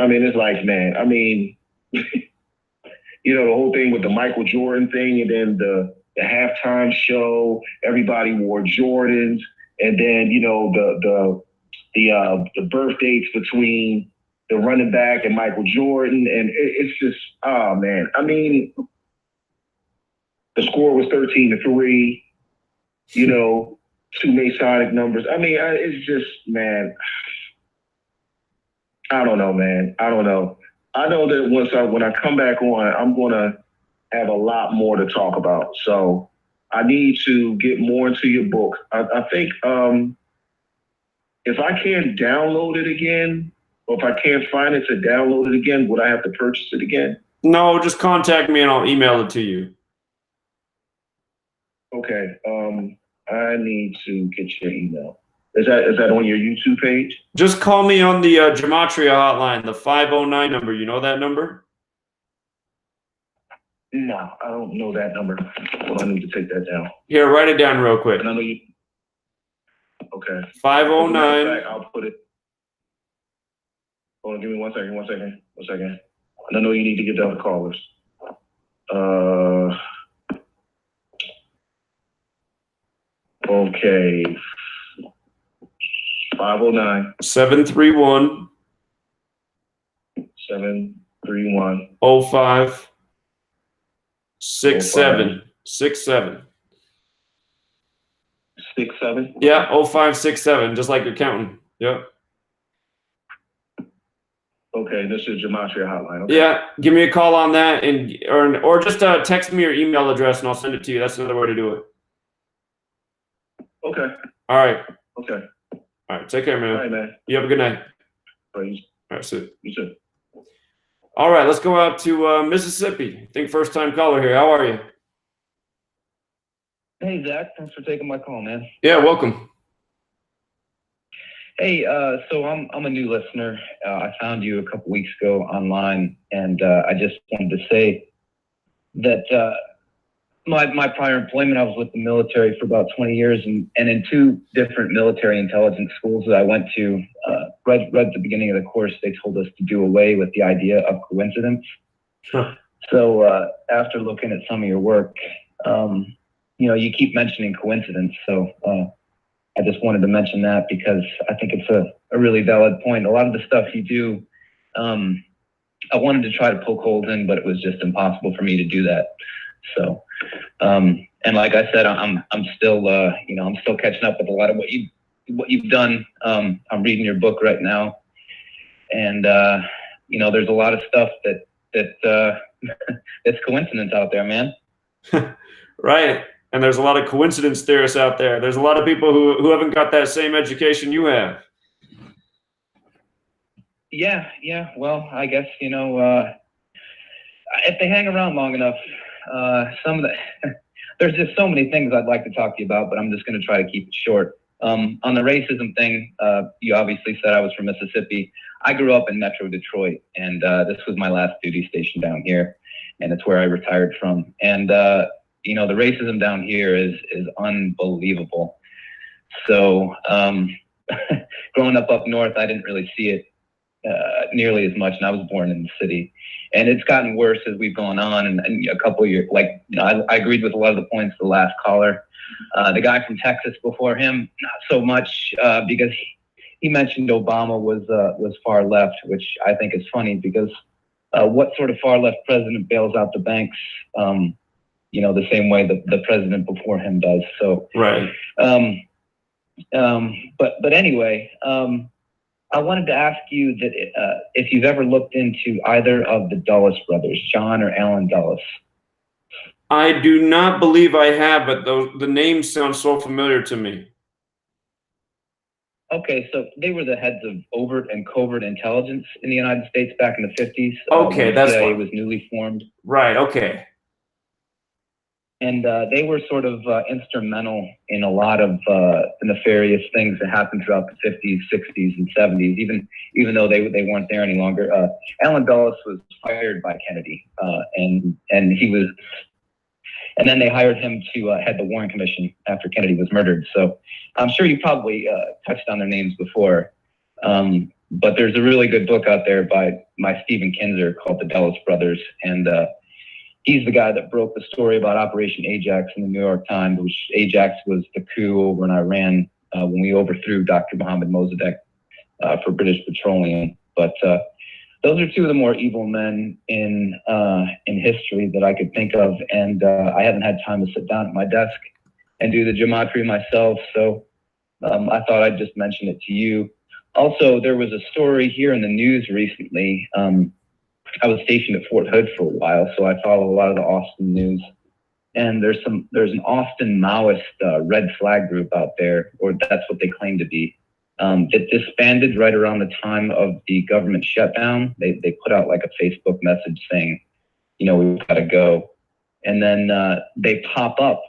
I mean, it's like, man, I mean, the whole thing with the Michael Jordan thing, and then the halftime show, everybody wore Jordans, and then, the birth dates between the running back and Michael Jordan, and it's just, oh man. I mean, the score was 13-3, two Masonic numbers. I mean, it's just, man, I don't know, man. I don't know. I know that when I come back on, I'm going to have a lot more to talk about. So I need to get more into your book. I think if I can't download it again, or if I can't find it to download it again, would I have to purchase it again? No, just contact me and I'll email it to you. Okay. I need to get your email. Is that on your YouTube page? Just call me on the Gematria hotline, the 509 number. You know that number? No, I don't know that number. Well, I need to take that down. Here, write it down real quick. And I know you. Okay. 509. I'll put it. Hold on, give me one second. And I know you need to get the other callers. Okay. 509 731 731 05 67 67. 67. Yeah, 0567, just like you're counting. Yep. Okay, this is Gematria hotline. Okay. Yeah, give me a call on that, and or just text me your email address and I'll send it to you. That's another way to do it. Okay. All right. Okay. All right. Take care, man. All right, man. You have a good night. Please. All right, see you too. All right, let's go out to Mississippi. I think first time caller here. How are you? Hey, Zach. Thanks for taking my call, man. Yeah, welcome. Hey, so I'm a new listener. I found you a couple weeks ago online, and I just wanted to say that my prior employment, I was with the military for about 20 years, and in two different military intelligence schools that I went to, right at the beginning of the course, they told us to do away with the idea of coincidence. Huh. So after looking at some of your work, you keep mentioning coincidence. So I just wanted to mention that because I think it's a really valid point. A lot of the stuff you do, I wanted to try to poke holes in, but it was just impossible for me to do that. So, and like I said, I'm still, I'm still catching up with a lot of what you've done. I'm reading your book right now, and there's a lot of stuff that that's coincidence out there, man. Right. And there's a lot of coincidence theorists out there. There's a lot of people who haven't got that same education you have. Yeah. Well, I guess, if they hang around long enough, some of the, there's just so many things I'd like to talk to you about, but I'm just going to try to keep it short. On the racism thing, you obviously said I was from Mississippi. I grew up in Metro Detroit, and this was my last duty station down here, and it's where I retired from. And, the racism down here is unbelievable. So growing up north, I didn't really see it nearly as much, and I was born in the city. And it's gotten worse as we've gone on. And a couple of years, I agreed with a lot of the points of the last caller. The guy from Texas before him, not so much, because he mentioned Obama was far left, which I think is funny because what sort of far left president bails out the banks? The same way the president before him does. So right. But anyway, I wanted to ask you that if you've ever looked into either of the Dulles brothers, John or Alan Dulles. I do not believe I have, but the names sound so familiar to me. Okay, so they were the heads of overt and covert intelligence in the United States back in the 50s. Okay, when that's the CIA what was newly formed. Right. Okay. And they were sort of instrumental in a lot of nefarious things that happened throughout the 50s, 60s, and 70s, even though they weren't there any longer. Alan Dulles was fired by Kennedy, and then they hired him to head the Warren Commission after Kennedy was murdered. So I'm sure you probably touched on their names before, but there's a really good book out there by Stephen Kinzer called The Dulles Brothers, and he's the guy that broke the story about Operation Ajax in the New York Times, which Ajax was the coup over in Iran when we overthrew Dr. Mohammed Mossadegh for British Petroleum. But those are two of the more evil men in history that I could think of, and I haven't had time to sit down at my desk and do the gematria myself, so I thought I'd just mention it to you. Also, there was a story here in the news recently. I was stationed at Fort Hood for a while, so I follow a lot of the Austin news. And there's an Austin Maoist red flag group out there, or that's what they claim to be, that disbanded right around the time of the government shutdown. They put out like a Facebook message saying, we've got to go. And then they pop up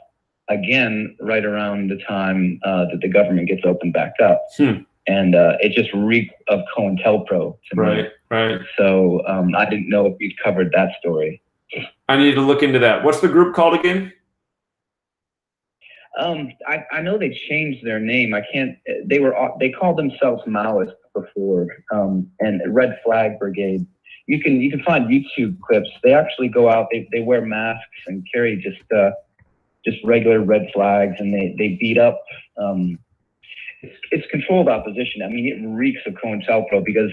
again right around the time that the government gets opened back up. And it just reeked of COINTELPRO to me. Right. So I didn't know if you'd covered that story. I need to look into that. What's the group called again? I know they changed their name. I can't. They called themselves Maoists before, and Red Flag Brigade. You can find YouTube clips. They actually go out. They wear masks and carry just regular red flags, and they beat up. It's controlled opposition. I mean, it reeks of COINTELPRO because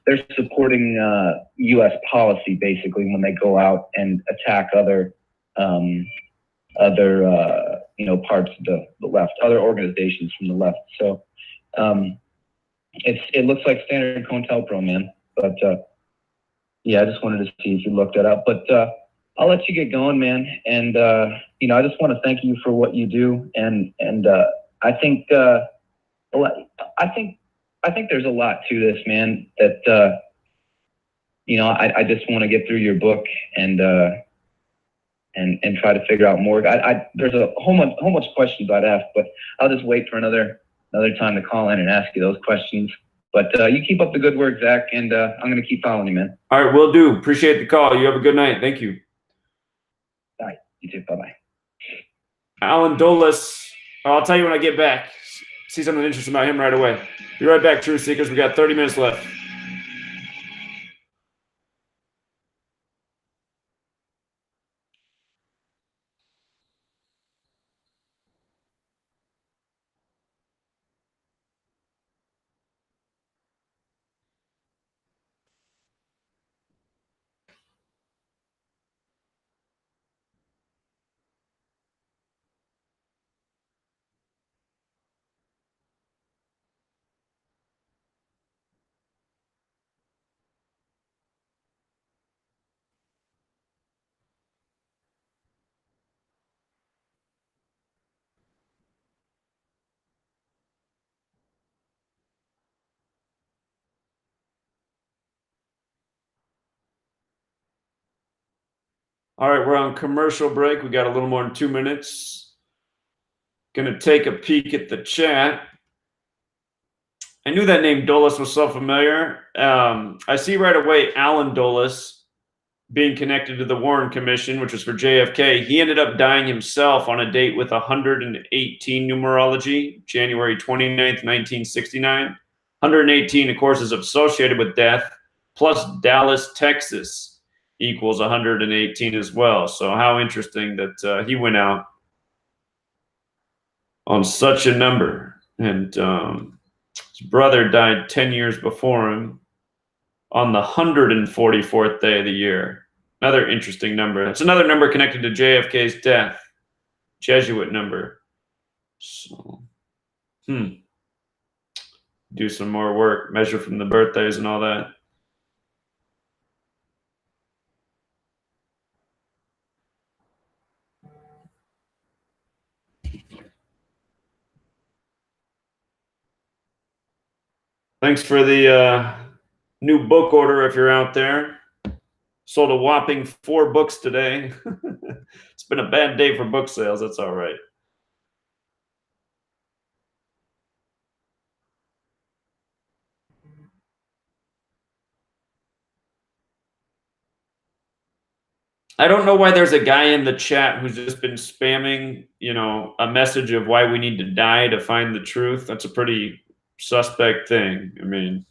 they're supporting U.S. policy basically when they go out and attack other parts of the left, other organizations from the left. So it looks like standard COINTELPRO, man. But yeah, I just wanted to see if you looked that up. But I'll let you get going, man. And I just want to thank you for what you do. And I think I think there's a lot to this, man. That I just want to get through your book and try to figure out more. There's a whole much questions I'd ask, but I'll just wait for another time to call in and ask you those questions. But you keep up the good work, Zach, and I'm going to keep following you, man. All right, will do. Appreciate the call. You have a good night. Thank you. All right, you too. Bye-bye. Alan Dulles. I'll tell you when I get back. See something interesting about him right away. Be right back, Truth Seekers. We got 30 minutes left. All right, we're on commercial break. We got a little more than 2 minutes. Gonna take a peek at the chat. I knew that name Dulles was so familiar. I see right away Alan Dulles being connected to the Warren Commission, which was for JFK. He ended up dying himself on a date with 118 numerology, January 29th, 1969. 118, of course, is associated with death, plus Dallas, Texas equals 118 as well. So how interesting that he went out on such a number. And his brother died 10 years before him on the 144th day of the year. Another interesting number. It's another number connected to JFK's death. Jesuit number. So, do some more work, measure from the birthdays and all that. Thanks for the new book order if you're out there. Sold a whopping 4 books today. It's been a bad day for book sales. That's all right. I don't know why there's a guy in the chat who's just been spamming, a message of why we need to die to find the truth. That's a pretty suspect thing. I mean,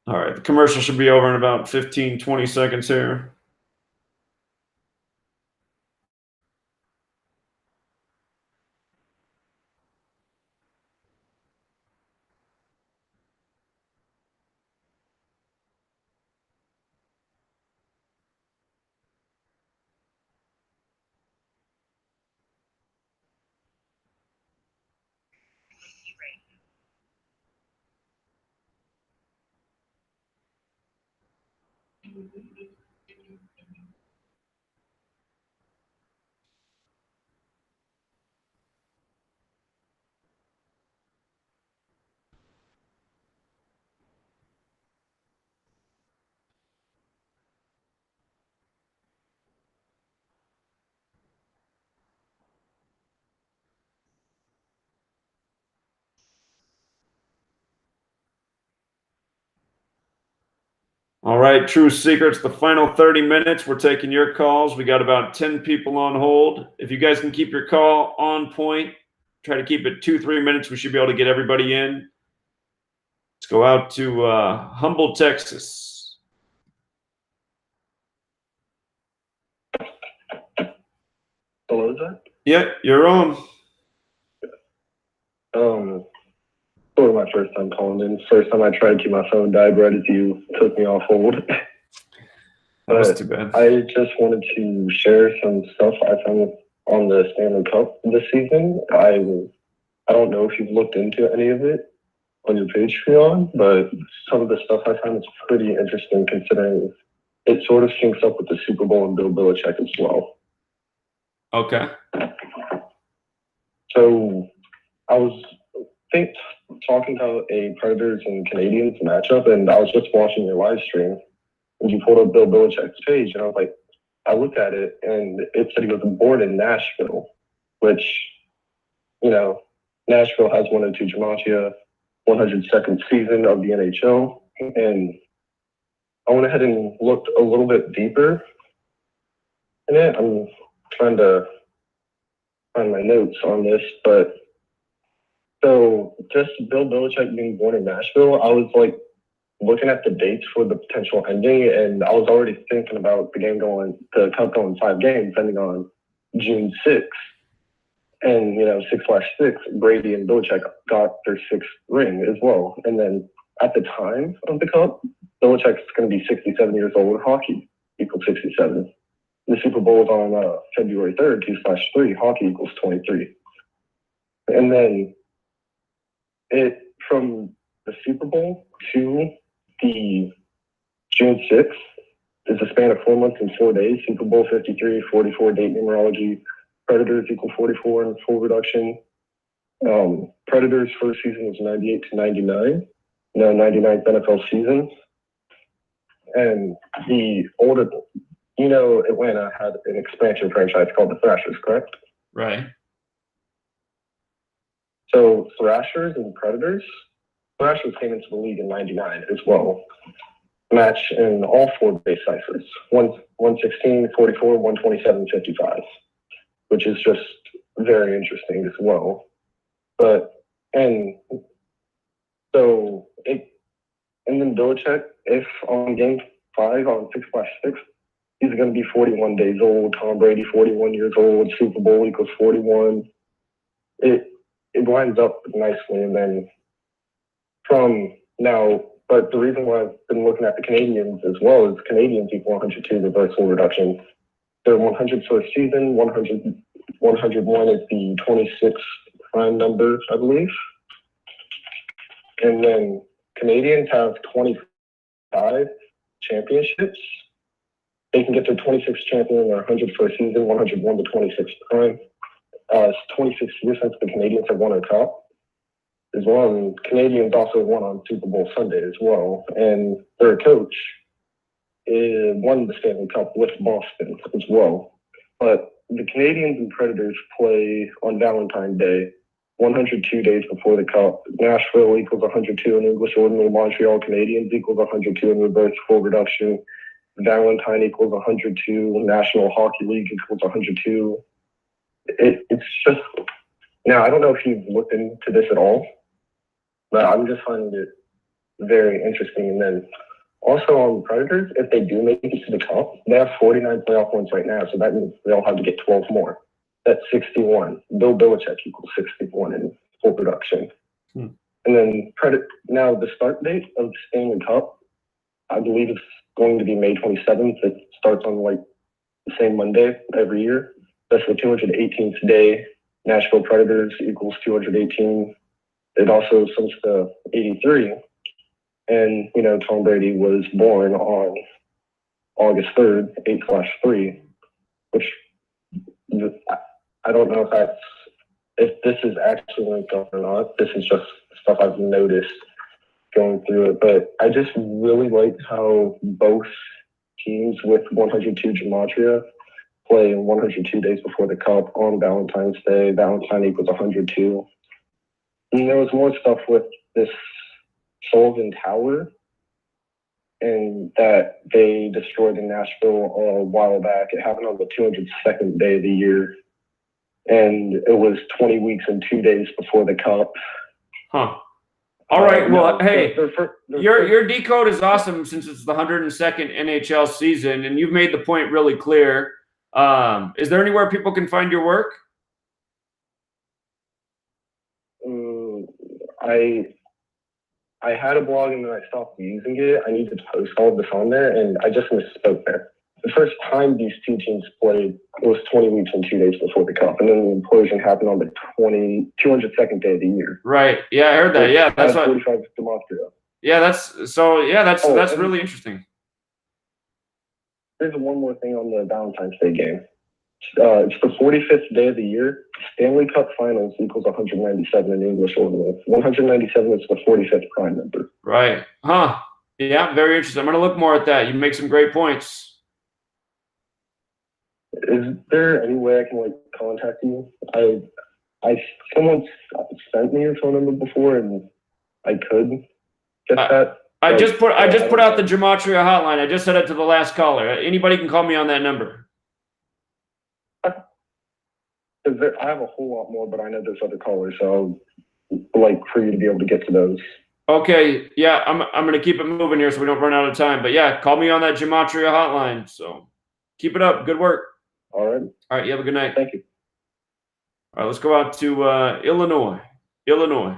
all right, the commercial should be over in about 15, 20 seconds here. All right, True Secrets, the final 30 minutes. We're taking your calls. We got about 10 people on hold. If you guys can keep your call on point, try to keep it 2-3 minutes. We should be able to get everybody in. Let's go out to Humble, Texas. Hello, is that? Yeah, you're on. Sort of my first time calling in. First time I tried to, my phone died right as you took me off hold. That was too bad. I just wanted to share some stuff I found on the Stanley Cup this season. I don't know if you've looked into any of it on your Patreon, but some of the stuff I found is pretty interesting considering it sort of syncs up with the Super Bowl and Bill Belichick as well. Okay. So I was talking about a Predators and Canadians matchup, and I was just watching your live stream, and you pulled up Bill Belichick's page, and I was like, I looked at it, and it said he was born in Nashville, which, you know, Nashville has won into Gematria 102nd season of the NHL, and I went ahead and looked a little bit deeper in it. I'm trying to find my notes on this, but so just Bill Belichick being born in Nashville, I was like looking at the dates for the potential ending, and I was already thinking about the Cup going 5 games, ending on June 6th. And, you know, 6/6, Brady and Belichick got their 6th ring as well. And then at the time of the Cup, Belichick's going to be 67 years old. Hockey equals 67. The Super Bowl is on February 3rd, 2/3. Hockey equals 23. And then from the Super Bowl to the June 6th is a span of 4 months and 4 days. Super Bowl 53, 44 date numerology. Predators equal 44 in full reduction. Predators first season was 98 to 99. Now 99th NFL season. And the older, you know, Atlanta had an expansion franchise called the Thrashers, correct? Right. So Thrashers and Predators, Thrashers came into the league in 99 as well. Match in all 4 base ciphers, 116, 44, 127, 55, which is just very interesting as well. And then Belichick, if on game 5 on 6/6, he's going to be 41 days old. Tom Brady, 41 years old. Super Bowl equals 41. It lines up nicely, and then but the reason why I've been looking at the Canadians as well is Canadians equal 102 reversible reduction. Their 100 first season, 101 is the 26th prime number, I believe. And then Canadians have 25 championships. They can get their 26th champion in their 100 first season, 101 to 26th prime. It's 26 years since the Canadians have won a cup as well. And Canadians also won on Super Bowl Sunday as well. And their coach won the Stanley Cup with Boston as well. But the Canadians and Predators play on Valentine's Day, 102 days before the Cup. Nashville equals 102 in English ordinal. Montreal Canadiens equals 102 in reverse full reduction. Valentine equals 102. National Hockey League equals 102. It's just, now I don't know if you've looked into this at all, but I'm just finding it very interesting. And then also on Predators, if they do make it to the Cup, they have 49 playoff points right now, so that means they'll have to get 12 more. That's 61. Bill Belichick equals 61 in full production. And then now the start date of the Stanley Cup, I believe it's going to be May 27th. It starts on like the same Monday every year. That's the 218th day. Nashville Predators equals 218. It also since the 83. And, you know, Tom Brady was born on August 3rd, 8/3, which I don't know if this is actually linked up or not. This is just stuff I've noticed going through it, but I just really like how both teams with 102 Gematria play 102 days before the Cup on Valentine's Day. Valentine equals 102. And there was more stuff with this Sullivan Tower, and that they destroyed in Nashville a while back. It happened on the 202nd day of the year, and it was 20 weeks and 2 days before the Cup. Huh. All right. Well, no, hey, they're your decode is awesome since it's the 102nd NHL season, and you've made the point really clear. Is there anywhere people can find your work? I had a blog and then I stopped using it. I need to post all of this on there, and I just misspoke there. The first time these two teams played, it was 20 weeks and 2 days before the Cup, and then the implosion happened on the 202nd day of the year. Right. Yeah, I heard that. Yeah, that's what. 45 Gematria. Yeah, that's really interesting. There's one more thing on the Valentine's Day game. It's the 45th day of the year. Stanley Cup Finals equals 197 in English ordinal. 197 is the 45th prime number. Right. Huh. Yeah, very interesting. I'm going to look more at that. You make some great points. Is there any way I can contact you? Someone sent me your phone number before, and I could get that. I just put out the Gematria hotline. I just said it to the last caller. Anybody can call me on that number. I have a whole lot more, but I know there's other callers, so I'd like for you to be able to get to those. Okay, yeah, I'm going to keep it moving here so we don't run out of time. But yeah, call me on that Gematria hotline. So keep it up. Good work. All right. All right, you have a good night. Thank you. All right, let's go out to Illinois. Illinois.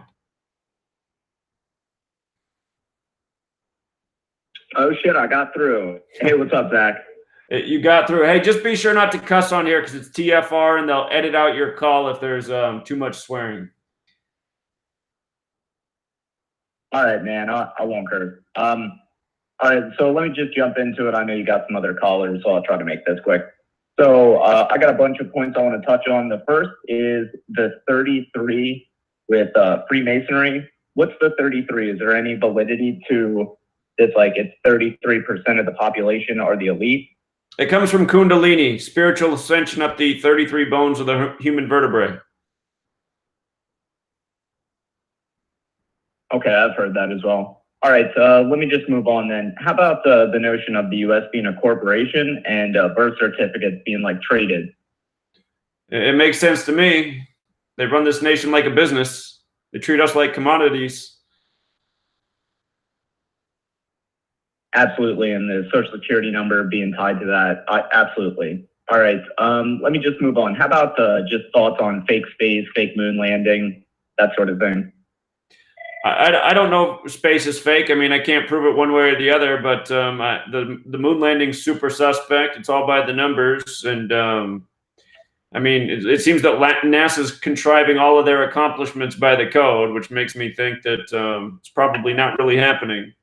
Oh, shit, I got through. Hey, what's up, Zach? You got through. Hey, just be sure not to cuss on here because it's TFR and they'll edit out your call if there's too much swearing. All right, man. I won't curse. All right, so let me just jump into it. I know you got some other callers, so I'll try to make this quick. So I got a bunch of points I want to touch on. The first is the 33 with Freemasonry. What's the 33? Is there any validity to this? Like, it's 33% of the population are the elite? It comes from Kundalini, spiritual ascension up the 33 bones of the human vertebrae. Okay, I've heard that as well. All right, let me just move on then. How about the notion of the U.S. being a corporation and birth certificates being like traded? It makes sense to me. They run this nation like a business. They treat us like commodities. Absolutely, and the social security number being tied to that. Absolutely. All right, let me just move on. How about just thoughts on fake space, fake moon landing, that sort of thing? I don't know if space is fake. I mean, I can't prove it one way or the other, but the moon landing's super suspect. It's all by the numbers. And I mean, it seems that NASA's contriving all of their accomplishments by the code, which makes me think that it's probably not really happening.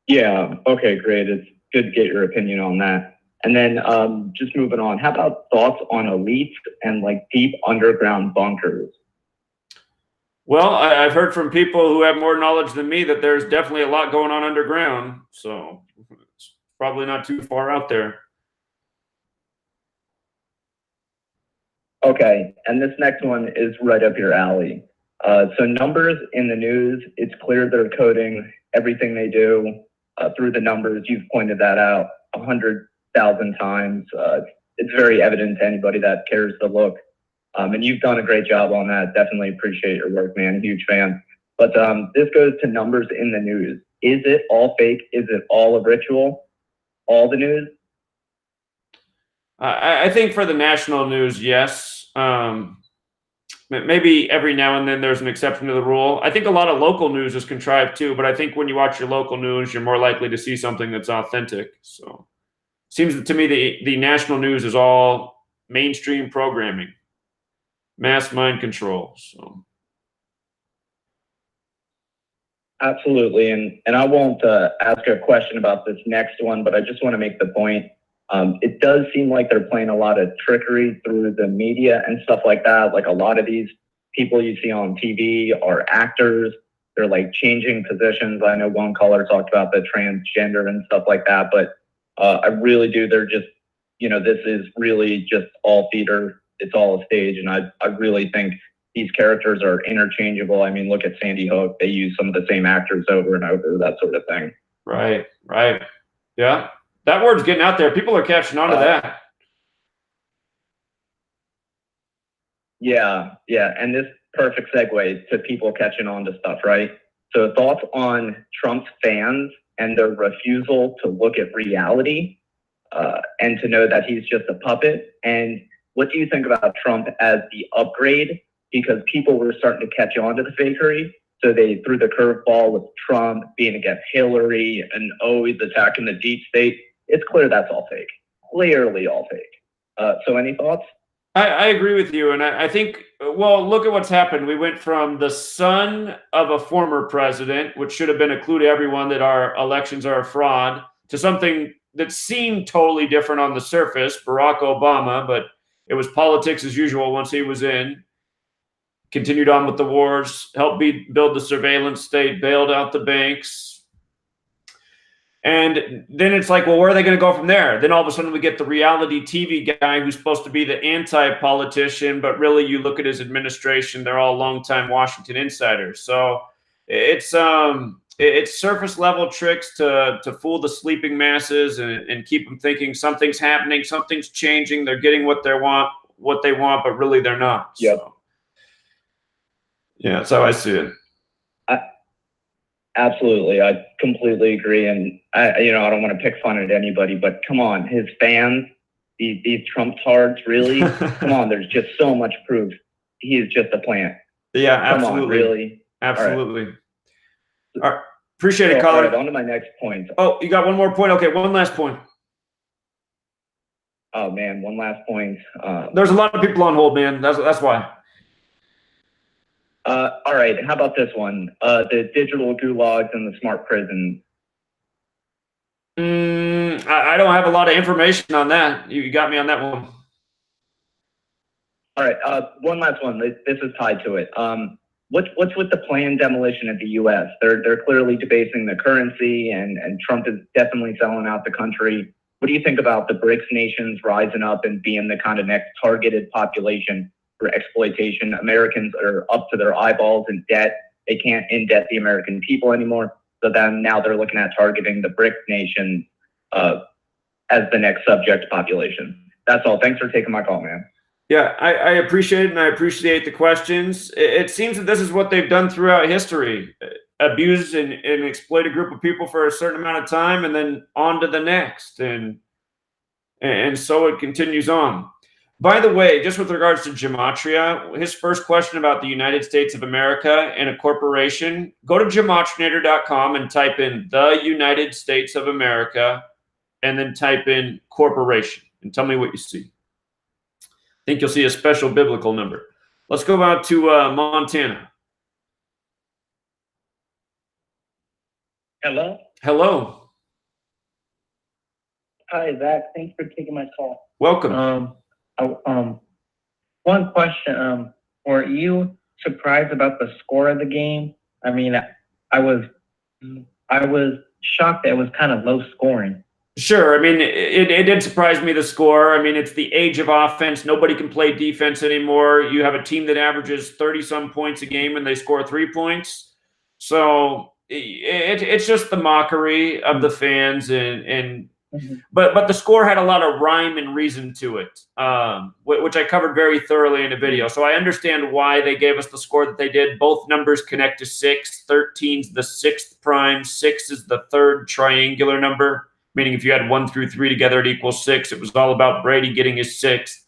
Yeah, okay, great. It's good to get your opinion on that. And then just moving on, how about thoughts on elites and like deep underground bunkers? Well, I've heard from people who have more knowledge than me that there's definitely a lot going on underground. So it's probably not too far out there. Okay, and this next one is right up your alley. So numbers in the news, it's clear they're coding everything they do through the numbers. You've pointed that out 100,000 times. It's very evident to anybody that cares to look. And you've done a great job on that. Definitely appreciate your work, man. Huge fan. But this goes to numbers in the news. Is it all fake? Is it all a ritual? All the news? I think for the national news, yes. Maybe every now and then there's an exception to the rule. I think a lot of local news is contrived too, but I think when you watch your local news, you're more likely to see something that's authentic. So it seems to me the national news is all mainstream programming, mass mind control. So Absolutely, and I won't ask a question about this next one, but I just want to make the point. It does seem like they're playing a lot of trickery through the media and stuff like that. Like a lot of these people you see on TV are actors. They're like changing positions. I know one caller talked about the transgender and stuff like that, but I really do. They're just, this is really just all theater. It's all a stage, and I really think these characters are interchangeable. I mean, look at Sandy Hook. They use some of the same actors over and over, that sort of thing. Right. Yeah. That word's getting out there. People are catching on to that. Yeah. And this perfect segue to people catching on to stuff, right? So thoughts on Trump's fans and their refusal to look at reality and to know that he's just a puppet. And what do you think about Trump as the upgrade? Because people were starting to catch on to the fakery. So they threw the curveball with Trump being against Hillary and he's attacking the deep state. It's clear that's all fake. Clearly all fake. So any thoughts? I agree with you. And I think, well, look at what's happened. We went from the son of a former president, which should have been a clue to everyone that our elections are a fraud, to something that seemed totally different on the surface, Barack Obama, but it was politics as usual once he was in. Continued on with the wars, helped build the surveillance state, bailed out the banks. And then it's like, well, where are they going to go from there? Then all of a sudden we get the reality TV guy who's supposed to be the anti-politician, but really you look at his administration, they're all longtime Washington insiders. So it's surface level tricks to fool the sleeping masses and keep them thinking something's happening, something's changing, they're getting what they want, but really they're not. Yep. So, yeah, that's how I see it. Absolutely. I completely agree. And I don't want to pick fun at anybody, but come on, his fans, these Trump tards, really, come on, there's just so much proof. He is just a plant. Yeah, absolutely. Come on, really. Absolutely. All right. Appreciate it, caller. All right, on to my next point. Oh, you got one more point? Okay, one last point. Oh, man, one last point. There's a lot of people on hold, man. That's why. All right, how about this one? The digital gulags and the smart prison. I don't have a lot of information on that. You got me on that one. All right, one last one. This is tied to it. What's with the planned demolition of the U.S.? They're clearly debasing the currency, and Trump is definitely selling out the country. What do you think about the BRICS nations rising up and being the kind of next targeted population for exploitation? Americans are up to their eyeballs in debt. They can't in-debt the American people anymore. So then now they're looking at targeting the BRICS nation as the next subject population. That's all. Thanks for taking my call, man. Yeah, I appreciate it, and I appreciate the questions. It seems that this is what they've done throughout history. Abuse and exploit a group of people for a certain amount of time, and then on to the next. And so it continues on. By the way, just with regards to Gematria, his first question about the United States of America and a corporation, go to gematrinator.com and type in the United States of America, and then type in corporation, and tell me what you see. I think you'll see a special biblical number. Let's go out to Montana. Hello. Hello. Hi, Zach. Thanks for taking my call. Welcome. One question. Were you surprised about the score of the game? I mean, I was shocked that it was kind of low scoring. Sure. I mean, it did surprise me, the score. I mean, it's the age of offense. Nobody can play defense anymore. You have a team that averages 30-some points a game and they score 3 points. So it's just the mockery of the fans. But the score had a lot of rhyme and reason to it, which I covered very thoroughly in a video. So I understand why they gave us the score that they did. Both numbers connect to 6. 13's the 6th prime. 6 is the 3rd triangular number, meaning if you had 1 through 3 together, it equals 6. It was all about Brady getting his 6th.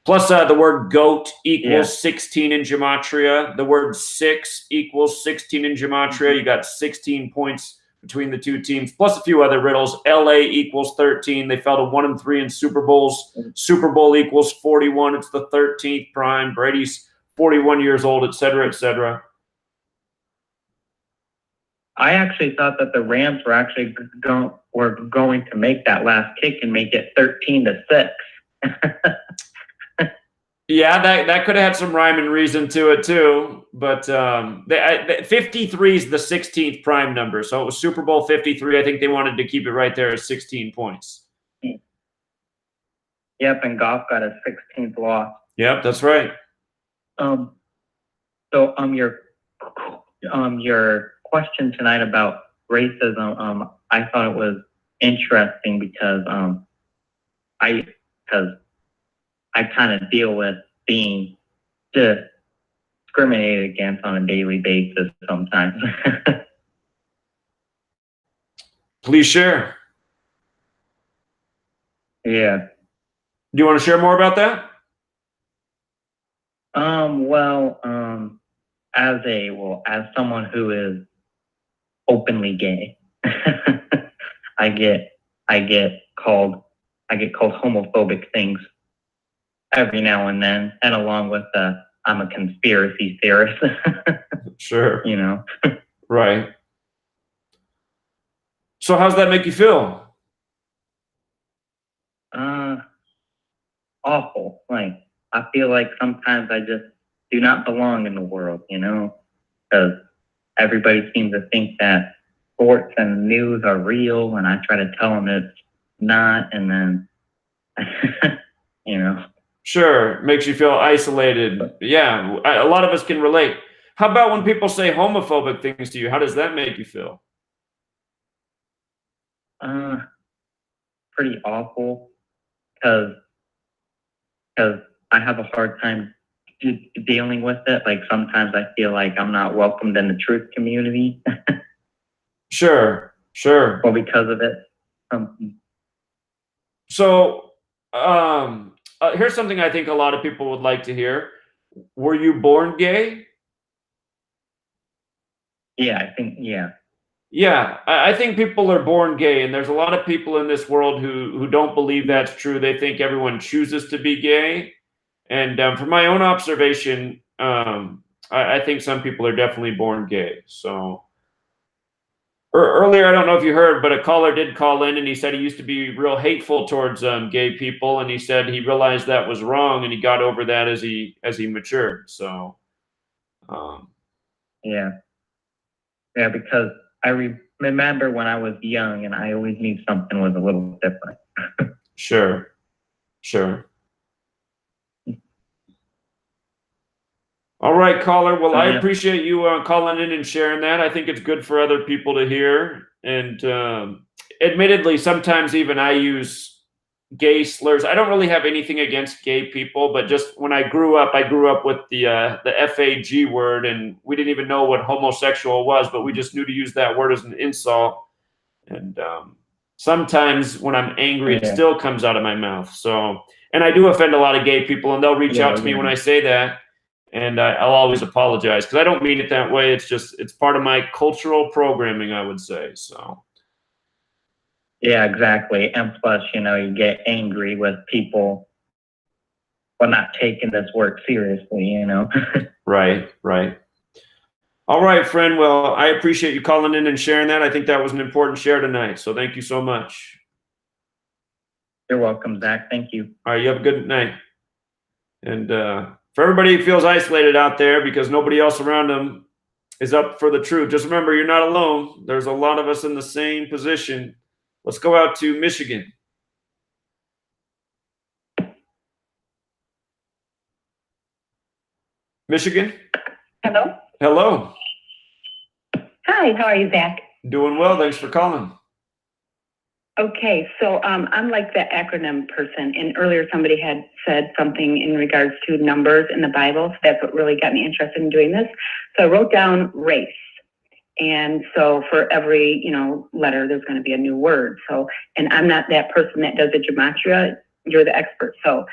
Plus, the word GOAT equals 16 in Gematria. The word 6 equals 16 in Gematria. You got 16 points between the two teams, plus a few other riddles. LA equals 13. They fell to 1-3 in Super Bowls. Super Bowl equals 41. It's the 13th prime. Brady's 41 years old, et cetera, et cetera. I actually thought that the Rams were actually going to make that last kick and make it 13-6. Yeah, that could have had some rhyme and reason to it too. But 53 is the 16th prime number, so it was Super Bowl 53. I think they wanted to keep it right there at 16 points. Yep, and Goff got a 16th loss. Yep, that's right. So your question tonight about racism, I thought it was interesting because I kind of deal with being discriminated against on a daily basis sometimes. Please share. Yeah. Do you want to share more about that? As someone who is openly gay, I get called homophobic things every now and then, and along with I'm a conspiracy theorist. Sure. You know. Right. So how's that make you feel? Awful. Like, I feel like sometimes I just do not belong in the world, you know, because everybody seems to think that sports and news are real, and I try to tell them it's not, and then, you know. Sure, makes you feel isolated. Yeah, a lot of us can relate. How about when people say homophobic things to you? How does that make you feel? Pretty awful, because I have a hard time dealing with it. Like, sometimes I feel like I'm not welcomed in the truth community. Sure. Well, because of it. So, here's something I think a lot of people would like to hear. Were you born gay? Yeah, I think, yeah. Yeah, I think people are born gay, and there's a lot of people in this world who don't believe that's true. They think everyone chooses to be gay. And from my own observation, I think some people are definitely born gay. So earlier, I don't know if you heard, but a caller did call in, and he said he used to be real hateful towards gay people, and he said he realized that was wrong, and he got over that as he matured. So, Yeah, because I remember when I was young, and I always knew something was a little different. Sure. All right, caller. Well, I appreciate you calling in and sharing that. I think it's good for other people to hear. And admittedly, sometimes even I use gay slurs. I don't really have anything against gay people, but just when I grew up with the FAG word, and we didn't even know what homosexual was, but we just knew to use that word as an insult. And sometimes when I'm angry, it still comes out of my mouth. So, and I do offend a lot of gay people, and they'll reach out to me when I say that. And I'll always apologize because I don't mean it that way. It's part of my cultural programming, I would say. So. Yeah, exactly. And plus, you know, you get angry with people for not taking this work seriously, you know. Right. All right, friend. Well, I appreciate you calling in and sharing that. I think that was an important share tonight. So thank you so much. You're welcome, Zach. Thank you. All right, you have a good night. And for everybody who feels isolated out there because nobody else around them is up for the truth, just remember you're not alone. There's a lot of us in the same position. Let's go out to Michigan. Michigan? Hello. Hi, how are you, Zach? Doing well. Thanks for calling. Okay, so I'm like the acronym person, and earlier somebody had said something in regards to numbers in the Bible, so that's what really got me interested in doing this. So I wrote down race, and so for every, letter, there's going to be a new word. So, and I'm not that person that does the gematria, you're the expert. So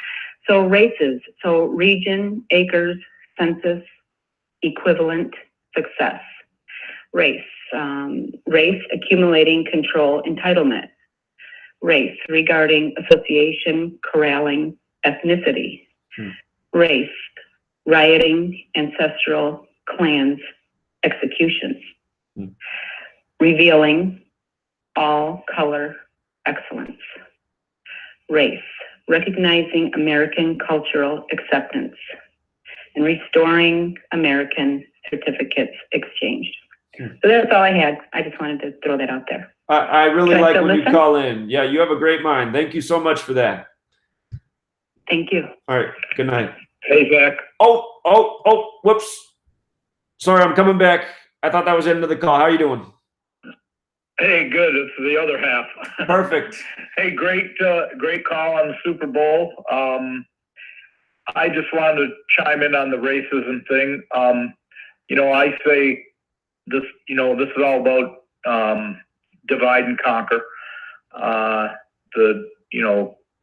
races, so region, acres, census, equivalent, success. Race, race, accumulating, control, entitlement. Race, regarding association, corralling, ethnicity. Race, rioting, ancestral, clans, executions. revealing all color excellence. Race, recognizing American cultural acceptance and restoring American certificates exchanged. So that's all I had. I just wanted to throw that out there. I really Can I like still when you listen? call in. Yeah, you have a great mind. Thank you so much for that. Thank you. All right, good night. Hey, Zach. Oh, whoops. Sorry, I'm coming back. I thought that was the end of the call. How are you doing? Hey, good. It's the other half. Perfect. Hey, great call on the Super Bowl. I just wanted to chime in on the racism thing. I say this, this is all about divide and conquer. The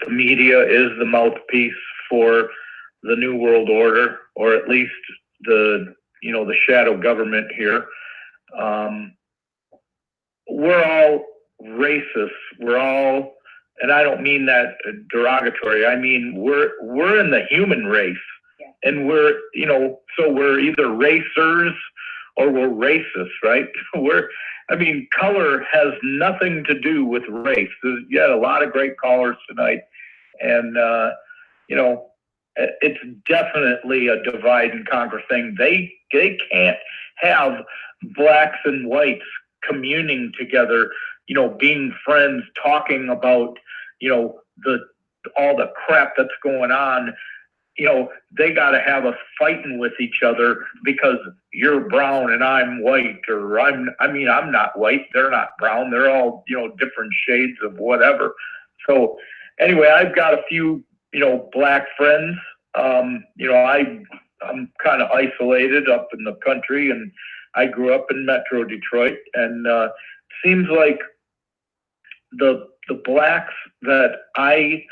media is the mouthpiece for the New World Order, or at least the shadow government here. We're all racist. We're all, and I don't mean that derogatory. I mean we're in the human race, and we're so we're either racers or we're racist, right? Color has nothing to do with race. You had a lot of great callers tonight, and it's definitely a divide and conquer thing. They can't have blacks and whites communing together, being friends, talking about, all the crap that's going on. They got to have us fighting with each other because you're brown and I'm white, or I'm not white, they're not brown, they're all, different shades of whatever. So anyway, I've got a few, black friends. I'm kind of isolated up in the country, and I grew up in Metro Detroit, and seems like the blacks that I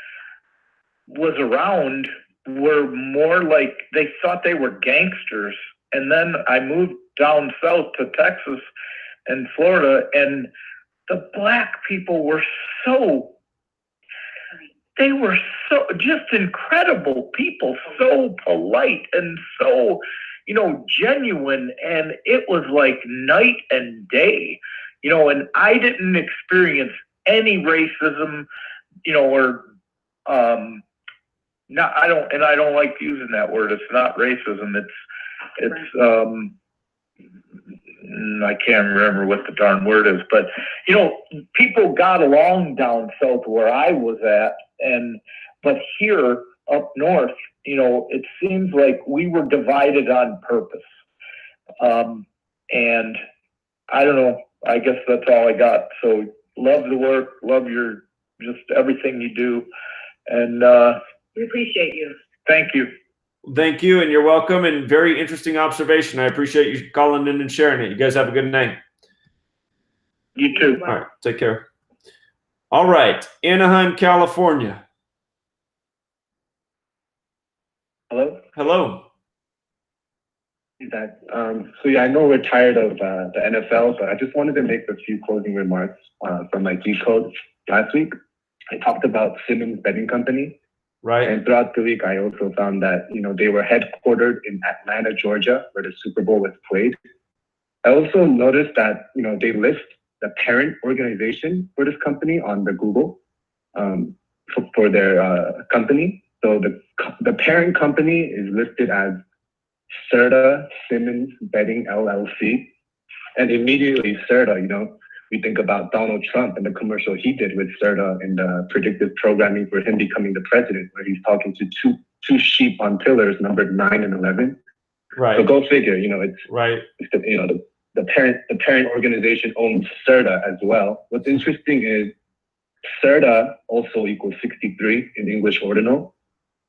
was around were more like, they thought they were gangsters. And then I moved down south to Texas and Florida, and the black people were just incredible people, so polite and so, genuine. And it was like night and day, and I didn't experience any racism, or, I don't like using that word. It's not racism. I can't remember what the darn word is, but people got along down south where I was at, but here up north, it seems like we were divided on purpose. And I don't know, I guess that's all I got. So love the work, love your, just everything you do. And we appreciate you. Thank you. Thank you, and you're welcome, and very interesting observation. I appreciate you calling in and sharing it. You guys have a good night. You too. All right, take care. All right, Anaheim, California. Hello? Hello. So yeah, I know we're tired of the NFL, but I just wanted to make a few closing remarks from my G-Code last week. I talked about Simmons Betting Company. Right. And throughout the week, I also found that, they were headquartered in Atlanta, Georgia, where the Super Bowl was played. I also noticed that, they list the parent organization for this company on the Google for their company. So the parent company is listed as Serta Simmons Betting LLC. And immediately Serta, we think about Donald Trump and the commercial he did with Serta and the predictive programming for him becoming the president, where he's talking to two sheep on pillars numbered 9 and 11. Right. So go figure, it's right. It's the parent organization owns Serta as well. What's interesting is Serta also equals 63 in English ordinal.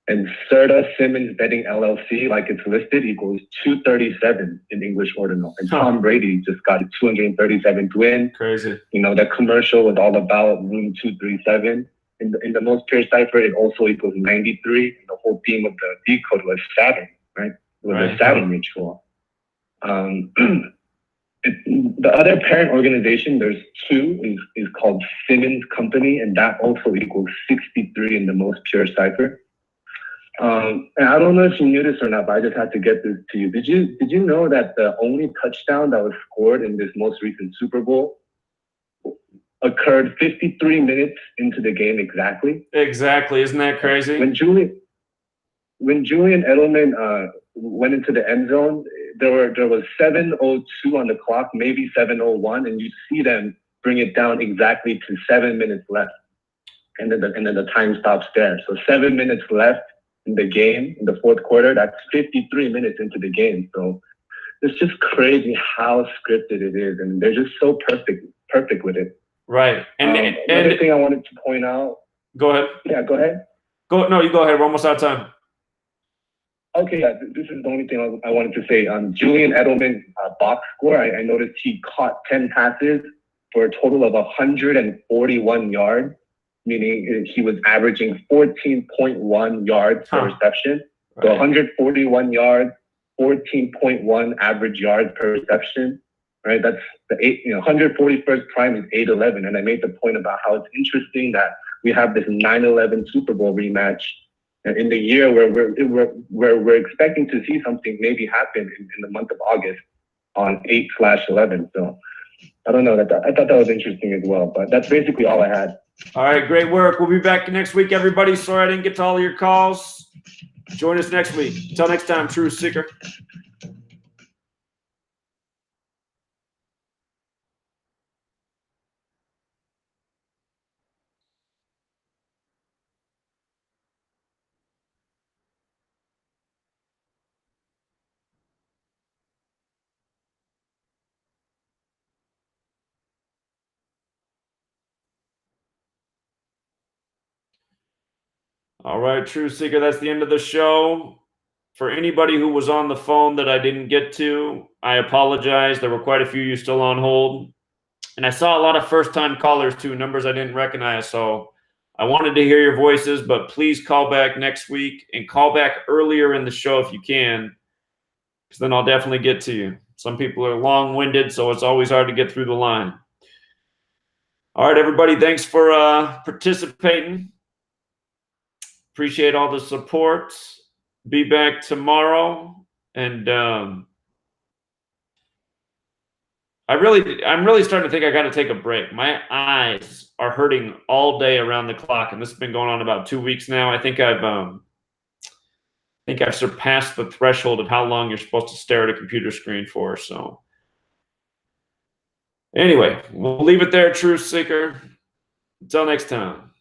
And Serta Simmons Betting LLC, like it's listed, equals 237 in English ordinal. And Tom Brady just got a 237th win. Crazy. That commercial was all about room 237. In the most pure cipher, it also equals 93. And the whole theme of the decode was Saturn, right? It was a Saturn ritual. The other parent organization, there's two, is called Simmons Company, and that also equals 63 in the most pure cipher. And I don't know if you knew this or not, but I just had to get this to you. Did you know that the only touchdown that was scored in this most recent Super Bowl occurred 53 minutes into the game exactly. Exactly. Isn't that crazy? When Julian Edelman went into the end zone, there was 7:02 on the clock, maybe 7:01, and you see them bring it down exactly to 7 minutes left. And then the time stops there. So 7 minutes left in the game, in the fourth quarter, that's 53 minutes into the game. So it's just crazy how scripted it is. And they're just so perfect with it. Right. And another thing I wanted to point out. Go ahead. Yeah, go ahead. No, you go ahead. We're almost out of time. Okay, yeah, this is the only thing I wanted to say. Julian Edelman box score, I noticed he caught 10 passes for a total of 141 yards, meaning he was averaging 14.1 yards per reception. Right. So 141 yards, 14.1 average yards per reception. Right, that's the 141st prime is 8-11, and I made the point about how it's interesting that we have this 9/11 Super Bowl rematch in the year where we're expecting to see something maybe happen in the month of August on 8/11. So I don't know, I thought that was interesting as well, but that's basically all I had. All right, great work. We'll be back next week, everybody. Sorry I didn't get to all of your calls. Join us next week. Until next time, Truth Seeker. All right, Truth Seeker, that's the end of the show. For anybody who was on the phone that I didn't get to, I apologize. There were quite a few of you still on hold. And I saw a lot of first-time callers, too, numbers I didn't recognize. So I wanted to hear your voices, but please call back next week and call back earlier in the show if you can, because then I'll definitely get to you. Some people are long-winded, so it's always hard to get through the line. All right, everybody, thanks for participating. Appreciate all the support. Be back tomorrow. And I'm really starting to think I got to take a break. My eyes are hurting all day around the clock, and this has been going on about 2 weeks now. I think I've surpassed the threshold of how long you're supposed to stare at a computer screen for. So anyway, we'll leave it there, Truth Seeker. Until next time.